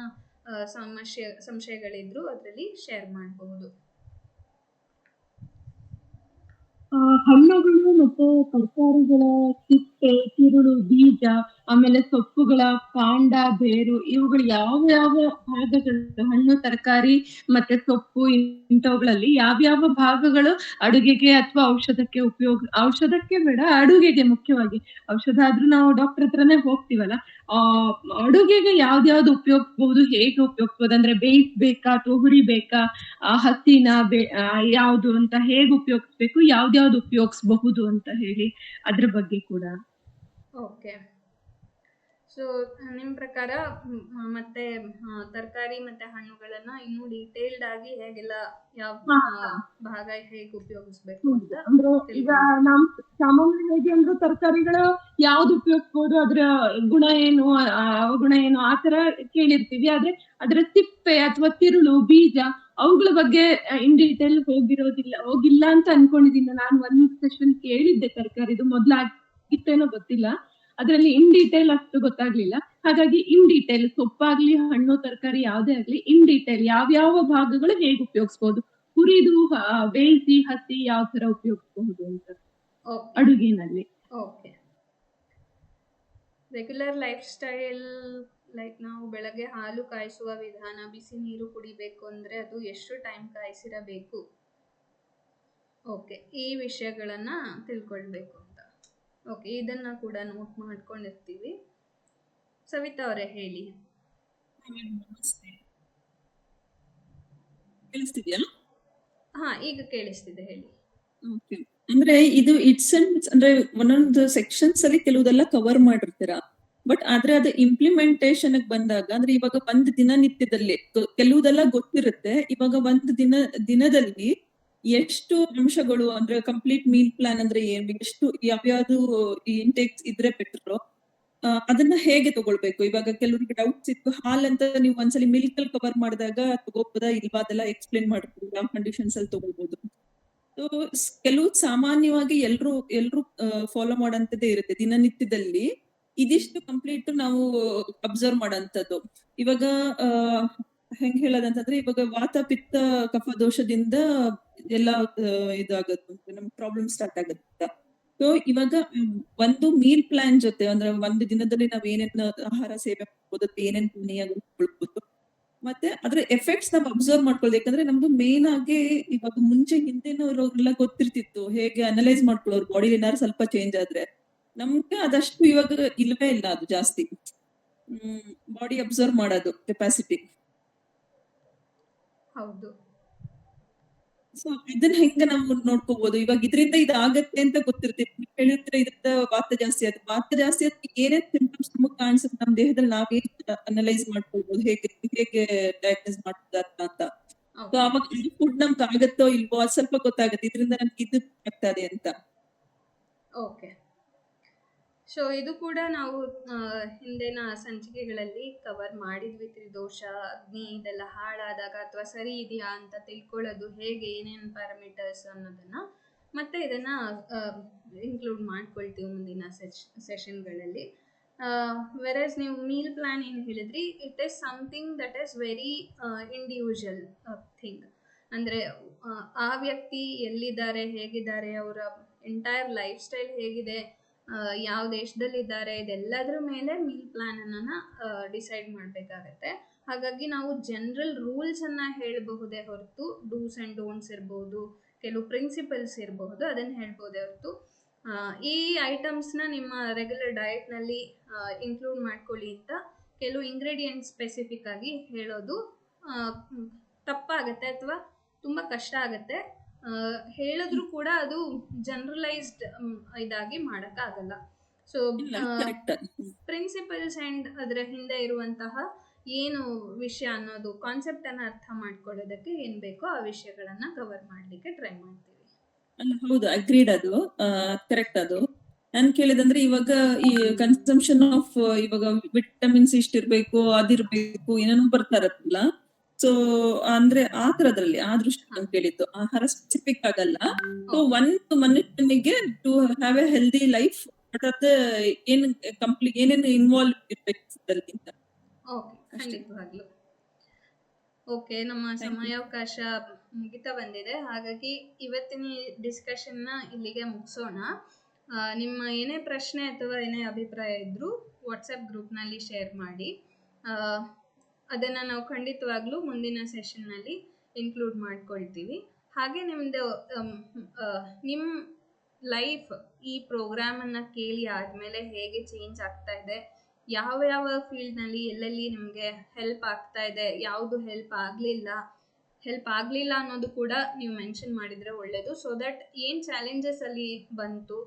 Speaker 2: ಸಂಶಯಗಳಿದ್ರೂ ಅದರಲ್ಲಿ ಶೇರ್ ಮಾಡಬಹುದು.
Speaker 9: ಹಣ್ಣುಗಳು ಮತ್ತೆ ತರಕಾರಿಗಳ ಸಿಪ್ಪೆ, ತಿರುಳು, ಬೀಜ, ಆಮೇಲೆ ಸೊಪ್ಪುಗಳ ಕಾಂಡ, ಬೇರು ಇವುಗಳು ಯಾವ ಭಾಗಗಳು, ಹಣ್ಣು ತರಕಾರಿ ಮತ್ತೆ ಸೊಪ್ಪು ಇಂಥವುಗಳಲ್ಲಿ ಯಾವ್ಯಾವ ಭಾಗಗಳು ಅಡುಗೆಗೆ ಅಥವಾ ಔಷಧಕ್ಕೆ ಬೇಡ, ಅಡುಗೆಗೆ ಮುಖ್ಯವಾಗಿ. ಔಷಧ ಆದ್ರೂ ನಾವು ಡಾಕ್ಟರ್ ಹತ್ರನೇ ಹೋಗ್ತೀವಲ್ಲ, ಅಡುಗೆಗೆ ಯಾವ್ದ್ಯಾವ್ದು ಉಪಯೋಗಿಸ್ಬಹುದು, ಹೇಗೆ ಉಪಯೋಗಿಸ್ಬೋದು, ಅಂದ್ರೆ ಬೇಯಿಸ್ಬೇಕಾ ಅಥವಾ ಹುರಿಬೇಕಾ, ಹಸಿನ ಯಾವ್ದು ಅಂತ ಹೇಗೆ ಉಪಯೋಗಿಸ್ಬೇಕು, ಯಾವ್ದ್ಯಾವ್ದು ಉಪಯೋಗಿಸಬಹುದು ಅಂತ ಹೇಳಿ ಅದ್ರ ಬಗ್ಗೆ ಕೂಡ.
Speaker 2: ಓಕೆ. ಸೊ ನಿಮ್ಮ ಪ್ರಕಾರ ಮತ್ತೆ ತರಕಾರಿ ಮತ್ತೆ ಹಣ್ಣುಗಳನ್ನ ಇನ್ನೂ ಡೀಟೇಲ್ಡ್ ಆಗಿ ಹೇಗೆಲ್ಲ ಯಾವ ಭಾಗ ಹೇಗೆ ಉಪಯೋಗಿಸ್ಬೇಕು ಅಂತ
Speaker 9: ಅಂದ್ರೆ ಈಗ ನಮ್ ಸಾಮಾನ್ಯವಾಗಿ ಅಂದ್ರೆ ತರಕಾರಿಗಳು ಯಾವ್ದು ಉಪಯೋಗಿಸ್ಬೋದು, ಅದ್ರ ಗುಣ ಏನು, ಅವಗುಣ ಏನು ಆ ತರ ಕೇಳಿರ್ತೀವಿ. ಆದ್ರೆ ಅದ್ರ ಸಿಪ್ಪೆ ಅಥವಾ ತಿರುಳು, ಬೀಜ ಅವುಗಳ ಬಗ್ಗೆ ಇನ್ ಡೀಟೇಲ್ ಹೋಗಿಲ್ಲ ಅಂತ ಅನ್ಕೊಂಡಿದ್ದೀನಿ. ನಾನು ಒಂದ್ ಸೆಷನ್ ಕೇಳಿದ್ದೆ ತರಕಾರಿದು, ಮೊದ್ಲಾಗಿತ್ತೇನೋ ಗೊತ್ತಿಲ್ಲ, ಅದ್ರಲ್ಲಿ ಇನ್ ಡೀಟೇಲ್ ಅಷ್ಟು ಗೊತ್ತಾಗ್ಲಿಲ್ಲ. ಹಾಗಾಗಿ ಇನ್ ಡೀಟೇಲ್ ಸೊಪ್ಪಾಗ್ಲಿ ಹಣ್ಣು ತರಕಾರಿ ಯಾವ್ದೇ ಆಗ್ಲಿ ಇನ್ ಡೀಟೇಲ್ ಯಾವ್ಯಾವ ಭಾಗಗಳು ಹೇಗೆ ಉಪಯೋಗಿಸ್ಬೋದು, ಹುರಿದು ಬೇಯಿಸಿ ಹಸಿ ಯಾವ ತರ ಉಪಯೋಗಿಸಬಹುದು ಅಂತ ಅಡುಗೆನಲ್ಲಿ.
Speaker 2: Okay. Regular lifestyle, like ನಾವು ಬೆಳಗ್ಗೆ ಹಾಲು ಕಾಯಿಸುವ ವಿಧಾನ, ಬಿಸಿ ನೀರು ಕುಡಿಬೇಕು ಅಂದರೆ ಅದು ಎಷ್ಟು ಟೈಮ್ ಕಾಯಿಸಿರಬೇಕು, ಓಕೆ, ಈ ವಿಷಯಗಳನ್ನು ತಿಳ್ಕೊಳ್ಬೇಕು ಅಂತ. ಓಕೆ, ಇದನ್ನು ಕೂಡ ನೋಟ್ ಮಾಡ್ಕೊಂಡಿರ್ತೀವಿ. ಸವಿತಾ ಅವರೇ ಹೇಳಿ.
Speaker 15: ಕೇಳಿಸ್ತಿದ್ಯಾ?
Speaker 2: ಹಾ, ಈಗ ಕೇಳಿಸ್ತಿದೆ, ಹೇಳಿ.
Speaker 15: ಓಕೆ. ಅಂದ್ರೆ ಇದು ಇಟ್ಸ್ ಅಂದ್ರೆ ಒಂದೊಂದು ಸೆಕ್ಷನ್ಸ್ ಅಲ್ಲಿ ಕೆಲವುದೆಲ್ಲ ಕವರ್ ಮಾಡಿರ್ತೀರಾ, ಬಟ್ ಆದ್ರೆ ಅದು ಇಂಪ್ಲಿಮೆಂಟೇಷನ್ ಬಂದಾಗ ಅಂದ್ರೆ ಇವಾಗ ಒಂದು ದಿನನಿತ್ಯದಲ್ಲಿ ಕೆಲವುದೆಲ್ಲ ಗೊತ್ತಿರುತ್ತೆ. ಇವಾಗ ಒಂದು ದಿನದಲ್ಲಿ ಎಷ್ಟು ಅಂಶಗಳು ಅಂದ್ರೆ ಕಂಪ್ಲೀಟ್ ಮೀಲ್ ಪ್ಲಾನ್ ಅಂದ್ರೆ ಏನು, ಎಷ್ಟು ಯಾವ್ಯಾವ್ದು ಇಂಟೇಕ್ಸ್ ಇದ್ರೆ ಬೆಟ್ರು, ಅದನ್ನ ಹೇಗೆ ತಗೊಳ್ಬೇಕು? ಇವಾಗ ಕೆಲವರಿಗೆ ಡೌಟ್ಸ್ ಇತ್ತು, ಹಾಲಂತ ನೀವು ಒಂದ್ಸಲಿ ಮಿಲ್ಕ್ ಅಲ್ಲಿ ಕವರ್ ಮಾಡಿದಾಗ ತಗೋಬೋದಾ ಇಲ್ವಾ ಅದೆಲ್ಲ ಎಕ್ಸ್ಪ್ಲೇನ್ ಮಾಡ್ಬೋದು, ಯಾವ ಕಂಡೀಷನ್ಸ್ ಅಲ್ಲಿ ತಗೋಬಹುದು. ಕೆಲವು ಸಾಮಾನ್ಯವಾಗಿ ಎಲ್ರು ಫಾಲೋ ಮಾಡೋಂಥದ್ದೇ ಇರುತ್ತೆ ದಿನನಿತ್ಯದಲ್ಲಿ. ಇದಿಷ್ಟು ಕಂಪ್ಲೀಟ್ ನಾವು ಅಬ್ಸರ್ವ್ ಮಾಡೋಂಥದ್ದು. ಇವಾಗ ಹೆಂಗ್ ಹೇಳೋದಂತಂದ್ರೆ, ಇವಾಗ ವಾತ ಪಿತ್ತ ಕಫ ದೋಷದಿಂದ ಎಲ್ಲ ಇದಾಗುತ್ತೆ, ನಮ್ಗೆ ಪ್ರಾಬ್ಲಮ್ ಸ್ಟಾರ್ಟ್ ಆಗುತ್ತೆ. ಸೊ ಇವಾಗ ಒಂದು ಮೀಲ್ ಪ್ಲಾನ್ ಜೊತೆ ಅಂದ್ರೆ ಒಂದು ದಿನದಲ್ಲಿ ನಾವ್ ಏನೇನ್ ಆಹಾರ ಸೇವೆ ಮಾಡ್ಬೋದು, ಏನೇನ್ ಪಾನೀಯಗಳು, ಮತ್ತೆ ಅದ್ರ ಎಫೆಕ್ಟ್ಸ್ ನಾವು ಅಬ್ಸರ್ವ್ ಮಾಡ್ಕೊಳ್ಳೋದು. ಯಾಕಂದ್ರೆ ನಮ್ದು ಮೇನ್ ಆಗಿ ಇವಾಗ ಮುಂಚೆ ಹಿಂದಿನವ್ರೆಲ್ಲ ಗೊತ್ತಿರ್ತಿತ್ತು ಹೇಗೆ ಅನಲೈಸ್ ಮಾಡ್ಕೊಳ್ಳೋರು ಬಾಡಿ ಏನಾದ್ರು ಸ್ವಲ್ಪ ಚೇಂಜ್ ಆದ್ರೆ. ನಮ್ಗೆ ಅದಷ್ಟು ಇವಾಗ ಇಲ್ವೇ ಇಲ್ಲ, ಅದು ಜಾಸ್ತಿ ಬಾಡಿ ಅಬ್ಸರ್ವ್ ಮಾಡೋದು ಕೆಪಾಸಿಟಿ.
Speaker 2: ಹೌದು.
Speaker 15: ಸೊ ಇದನ್ನ ಹೆಂಗ ನಾವು ನೋಡ್ಕೋಬಹುದು? ಇವಾಗ ಇದರಿಂದ ಇದಾಗತ್ತೆ ಅಂತ ಗೊತ್ತಿರ್ತೀವಿ, ಹೇಳಿದ್ರೆ ಇದರಿಂದ ವಾತ ಜಾಸ್ತಿ ಆಗುತ್ತೆ, ವಾತ ಜಾಸ್ತಿ ಆದ್ರೆ ಏನೇನ್ ಸಿಂಪ್ಟಮ್ಸ್ ನಮಗ್ ಕಾಣಿಸುತ್ತೆ ನಮ್ ದೇಹದಲ್ಲಿ, ನಾವೇ ಅನಲೈಸ್ ಮಾಡ್ಕೊಳ್ಬಹುದು, ಹೇಗೆ ಡಯಾಗ್ನೋಸ್ ಮಾಡ್ತಾರೆ ಅಂತ. ಸೊ ಅವಾಗ ಫುಡ್ ನಮ್ಗೆ ಆಗತ್ತೋ ಇಲ್ವೋ ಅದು ಸ್ವಲ್ಪ ಗೊತ್ತಾಗುತ್ತೆ, ಇದರಿಂದ ನಮ್ಗೆ ಇದು ಆಗ್ತದೆ ಅಂತ.
Speaker 2: ಓಕೆ. ಸೊ ಇದು ಕೂಡ ನಾವು ಹಿಂದಿನ ಸಂಚಿಕೆಗಳಲ್ಲಿ ಕವರ್ ಮಾಡಿದ್ವಿ. ತ್ರಿದೋಷ, ಅಗ್ನಿ ಇದೆಲ್ಲ ಹಾಳಾದಾಗ ಅಥವಾ ಸರಿ ಇದೆಯಾ ಅಂತ ತಿಳ್ಕೊಳ್ಳೋದು ಹೇಗೆ, ಏನೇನು ಪ್ಯಾರಾಮೀಟರ್ಸ್ ಅನ್ನೋದನ್ನ, ಮತ್ತೆ ಇದನ್ನ ಇನ್ಕ್ಲೂಡ್ ಮಾಡ್ಕೊಳ್ತೀವಿ ಮುಂದಿನ ಸೆಷನ್ಗಳಲ್ಲಿ. ವೆರಸ್ ನೀವು ಮೀಲ್ ಪ್ಲಾನ್ ಏನು ಹೇಳಿದ್ರಿ, it is something that is very individual thing. ಅಂದರೆ ಆ ವ್ಯಕ್ತಿ ಎಲ್ಲಿದ್ದಾರೆ, ಹೇಗಿದ್ದಾರೆ, ಅವರ ಎಂಟೈರ್ ಲೈಫ್ ಸ್ಟೈಲ್ ಹೇಗಿದೆ, ಯಾವ ದೇಶದಲ್ಲಿದ್ದಾರೆ, ಇದೆಲ್ಲದ್ರ ಮೇಲೆ ಮೀಲ್ ಪ್ಲಾನನ್ನು ಡಿಸೈಡ್ ಮಾಡಬೇಕಾಗತ್ತೆ. ಹಾಗಾಗಿ ನಾವು ಜನರಲ್ ರೂಲ್ಸನ್ನು ಹೇಳಬಹುದೇ ಹೊರತು ಡೂಸ್ ಆ್ಯಂಡ್ ಡೋಂಟ್ಸ್ ಇರ್ಬೋದು, ಕೆಲವು ಪ್ರಿನ್ಸಿಪಲ್ಸ್ ಇರಬಹುದು, ಅದನ್ನು ಹೇಳ್ಬೋದೇ ಹೊರತು ಈ ಐಟಮ್ಸ್ನ ನಿಮ್ಮ ರೆಗ್ಯುಲರ್ ಡಯಟ್ನಲ್ಲಿ ಇನ್ಕ್ಲೂಡ್ ಮಾಡ್ಕೊಳ್ಳಿ ಅಂತ ಕೆಲವು ಇಂಗ್ರೀಡಿಯೆಂಟ್ ಸ್ಪೆಸಿಫಿಕ್ ಆಗಿ ಹೇಳೋದು ತಪ್ಪಾಗತ್ತೆ ಅಥವಾ ತುಂಬ ಕಷ್ಟ ಆಗುತ್ತೆ. ಹೇಳಿದ್ರು ಕೂಡ ಅದು ಜನರಲೈಸ್ಡ್ ಇದಾಗಿ ಮಾಡೋಕ್ಕಾಗಲ್ಲ. ಸೊ ಪ್ರಿನ್ಸಿಪಲ್ಸ್ ಆ್ಯಂಡ್ ಅದರ ಹಿಂದೆ ಇರುವಂತಹ ಏನು ವಿಷಯ ಅನ್ನೋದು ಕಾನ್ಸೆಪ್ಟನ್ನು ಅರ್ಥ ಮಾಡ್ಕೊಳ್ಳೋದಕ್ಕೆ ಏನು ಬೇಕೋ ಆ ವಿಷಯಗಳನ್ನು ಕವರ್ ಮಾಡಲಿಕ್ಕೆ ಟ್ರೈ ಮಾಡ್ತೀವಿ.
Speaker 15: ಹೌದು, ಅಗ್ರೀಡ್, ಅದು ಕರೆಕ್ಟ್. ಅದು ನಾನು ಕೇಳಿದಂದ್ರೆ ಇವಾಗ ಈ ಕನ್ಸಂಪ್ಷನ್ ಆಫ್ ಇವಾಗ ವಿಟಮಿನ್ಸ್ ಇಷ್ಟಿರ್ಬೇಕು, ಅದಿರ್ಬೇಕು, ಏನೇನೋ ಬರ್ತಾರಲ್ಲ. ಸೊ ಅಂದ್ರೆ ಆ ತರದ್ರಲ್ಲಿ ಆ ದೃಷ್ಟಿ ನಾನು ಕೇಳಿದ್ದು. ಆಹಾರ ಸ್ಪೆಸಿಫಿಕ್ ಆಗಲ್ಲ. ಸೊ ಒಂದು ಮನುಷ್ಯನಿಗೆ to have a healthy life ಏನ್ ಕಂಪ್ಲೀಟ್ ಏನೇನು ಇನ್ವಾಲ್ವ್ ಇರ್ಬೇಕು ಅಂತ.
Speaker 2: ಓಕೆ, ಖಂಡಿತವಾಗ್ಲು. ಓಕೆ, ನಮ್ಮ ಸಮಯಾವಕಾಶ ಮುಗಿತಾ ಬಂದಿದೆ. ಹಾಗಾಗಿ ಇವತ್ತಿನ ಡಿಸ್ಕಷನ್ನ ಇಲ್ಲಿಗೆ ಮುಗಿಸೋಣ. ನಿಮ್ಮ ಏನೇ ಪ್ರಶ್ನೆ ಅಥವಾ ಏನೇ ಅಭಿಪ್ರಾಯ ಇದ್ದರೂ ವಾಟ್ಸಪ್ ಗ್ರೂಪ್ನಲ್ಲಿ ಶೇರ್ ಮಾಡಿ. ಅದನ್ನು ನಾವು ಖಂಡಿತವಾಗ್ಲೂ ಮುಂದಿನ ಸೆಷನ್ನಲ್ಲಿ ಇನ್ಕ್ಲೂಡ್ ಮಾಡ್ಕೊಳ್ತೀವಿ. ಹಾಗೆ ನಿಮ್ಮ ಲೈಫ್ ಈ ಪ್ರೋಗ್ರಾಮನ್ನು ಕೇಳಿ ಆದಮೇಲೆ ಹೇಗೆ ಚೇಂಜ್ ಆಗ್ತಾ ಇದೆ, ಯಾವ ಯಾವ ಫೀಲ್ಡ್ನಲ್ಲಿ ಎಲ್ಲೆಲ್ಲಿ ನಿಮಗೆ ಹೆಲ್ಪ್ ಆಗ್ತಾ ಇದೆ, ಯಾವುದು ಹೆಲ್ಪ್ ಆಗಲಿಲ್ಲ ಅನ್ನೋದು ಕೂಡ ನೀವು ಮೆನ್ಷನ್ ಮಾಡಿದರೆ ಒಳ್ಳೆಯದು. ಸೊ ದಟ್ ಏನು ಚಾಲೆಂಜಸ್ ಅಲ್ಲಿ ಬಂತು,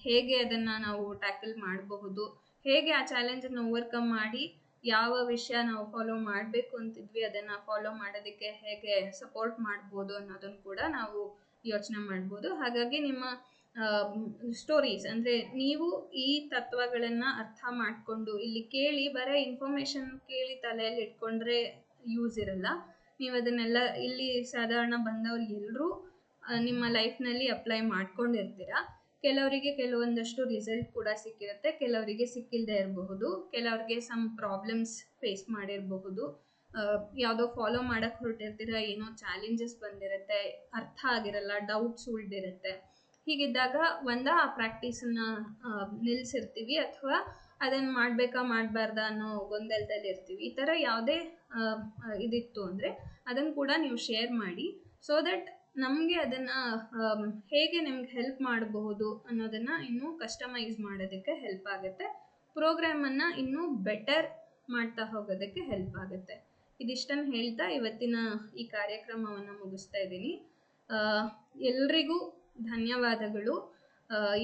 Speaker 2: ಹೇಗೆ ಅದನ್ನು ನಾವು ಟ್ಯಾಕಲ್ ಮಾಡಬಹುದು, ಹೇಗೆ ಆ ಚಾಲೆಂಜನ್ನು ಓವರ್ಕಮ್ ಮಾಡಿ ಯಾವ ವಿಷಯ ನಾವು ಫಾಲೋ ಮಾಡಬೇಕು ಅಂತಿದ್ವಿ ಅದನ್ನು ಫಾಲೋ ಮಾಡೋದಕ್ಕೆ ಹೇಗೆ ಸಪೋರ್ಟ್ ಮಾಡ್ಬೋದು ಅನ್ನೋದನ್ನು ಕೂಡ ನಾವು ಯೋಚನೆ ಮಾಡ್ಬೋದು. ಹಾಗಾಗಿ ನಿಮ್ಮ ಸ್ಟೋರೀಸ್ ಅಂದರೆ ನೀವು ಈ ತತ್ವಗಳನ್ನು ಅರ್ಥ ಮಾಡಿಕೊಂಡು ಇಲ್ಲಿ ಕೇಳಿ ಬರೀ ಇನ್ಫಾರ್ಮೇಷನ್ ಕೇಳಿ ತಲೆಯಲ್ಲಿ ಇಟ್ಕೊಂಡ್ರೆ ಯೂಸ್ ಇರಲ್ಲ. ನೀವು ಅದನ್ನೆಲ್ಲ ಇಲ್ಲಿ ಸಾಧಾರಣ ಬಂದವ್ರು ಎಲ್ಲರೂ ನಿಮ್ಮ ಲೈಫ್ನಲ್ಲಿ ಅಪ್ಲೈ ಮಾಡ್ಕೊಂಡಿರ್ತೀರ. ಕೆಲವರಿಗೆ ಕೆಲವೊಂದಷ್ಟು ರಿಸಲ್ಟ್ ಕೂಡ ಸಿಕ್ಕಿರುತ್ತೆ, ಕೆಲವರಿಗೆ ಸಿಕ್ಕಿಲ್ಲದೆ ಇರಬಹುದು, ಕೆಲವರಿಗೆ ಸಮ್ ಪ್ರಾಬ್ಲಮ್ಸ್ ಫೇಸ್ ಮಾಡಿರಬಹುದು, ಯಾವುದೋ ಫಾಲೋ ಮಾಡೋಕ್ಕೆ ಹೊರಟಿರ್ತೀರ, ಏನೋ ಚಾಲೆಂಜಸ್ ಬಂದಿರುತ್ತೆ, ಅರ್ಥ ಆಗಿರಲ್ಲ, ಡೌಟ್ಸ್ ಉಳಿದಿರುತ್ತೆ. ಹೀಗಿದ್ದಾಗ ಆ ಪ್ರಾಕ್ಟೀಸನ್ನು ನಿಲ್ಲಿಸಿರ್ತೀವಿ ಅಥವಾ ಅದನ್ನು ಮಾಡಬೇಕಾ ಮಾಡಬಾರ್ದ ಅನ್ನೋ ಗೊಂದಲದಲ್ಲಿ ಇರ್ತೀವಿ. ಈ ಥರ ಯಾವುದೇ ಇದಿತ್ತು ಅಂದರೆ ಅದನ್ನು ಕೂಡ ನೀವು ಶೇರ್ ಮಾಡಿ. ಸೊ ದಟ್ ನಮಗೆ ಅದನ್ನು ಹೇಗೆ ನಿಮ್ಗೆ ಹೆಲ್ಪ್ ಮಾಡಬಹುದು ಅನ್ನೋದನ್ನು ಇನ್ನೂ ಕಸ್ಟಮೈಸ್ ಮಾಡೋದಕ್ಕೆ ಹೆಲ್ಪ್ ಆಗುತ್ತೆ, ಪ್ರೋಗ್ರಾಮನ್ನು ಇನ್ನೂ ಬೆಟರ್ ಮಾಡ್ತಾ ಹೋಗೋದಕ್ಕೆ ಹೆಲ್ಪ್ ಆಗುತ್ತೆ. ಇದಿಷ್ಟನ್ನು ಹೇಳ್ತಾ ಇವತ್ತಿನ ಈ ಕಾರ್ಯಕ್ರಮವನ್ನು ಮುಗಿಸ್ತಾ ಇದ್ದೀನಿ. ಎಲ್ರಿಗೂ ಧನ್ಯವಾದಗಳು.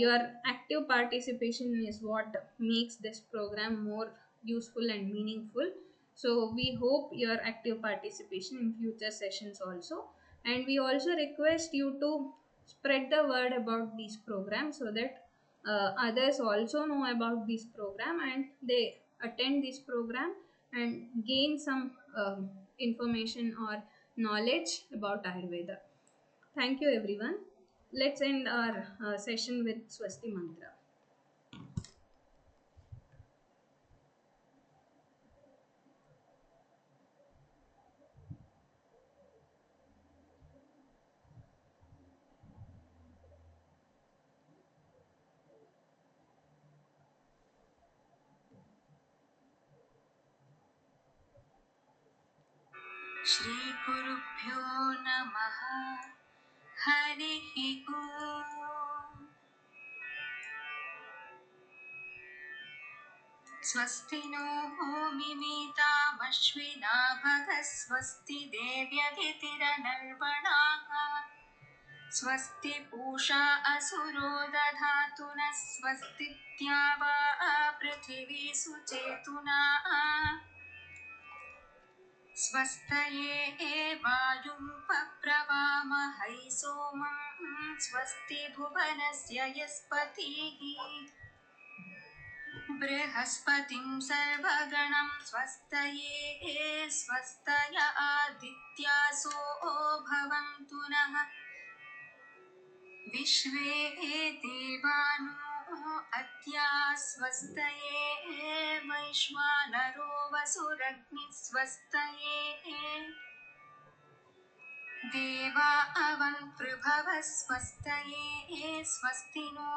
Speaker 2: Your active participation is what makes this program more useful and meaningful. So we hope your active participation in future sessions also. And we also request you to spread the word about these programs so that others also know about this program and they attend this program and gain some information or knowledge about Ayurveda. Thank you everyone. Let's end our session with Swasti Mantra.
Speaker 1: Shri Gurubhyo Namaha. Harihi Om. Swasti no mimita mashvina bhaga swasti devyaditira narvanaha. Swasti pusha asuro dadhatuna swasti tyava prithvi suchetuna. स्वस्तये वायुपप्रवामहै सोमं स्वस्ति भुवनस्य यस्पतिः बृहस्पतिं सर्वगणं स्वस्तये स्वस्तय आदित्यासो भवन्तु नः विश्वे देवानो अद्या स्वस्तये वैश्वानरो वसुरग्निः स्वस्तये देवा अवन्पृभवः स्वस्तये स्वस्ति no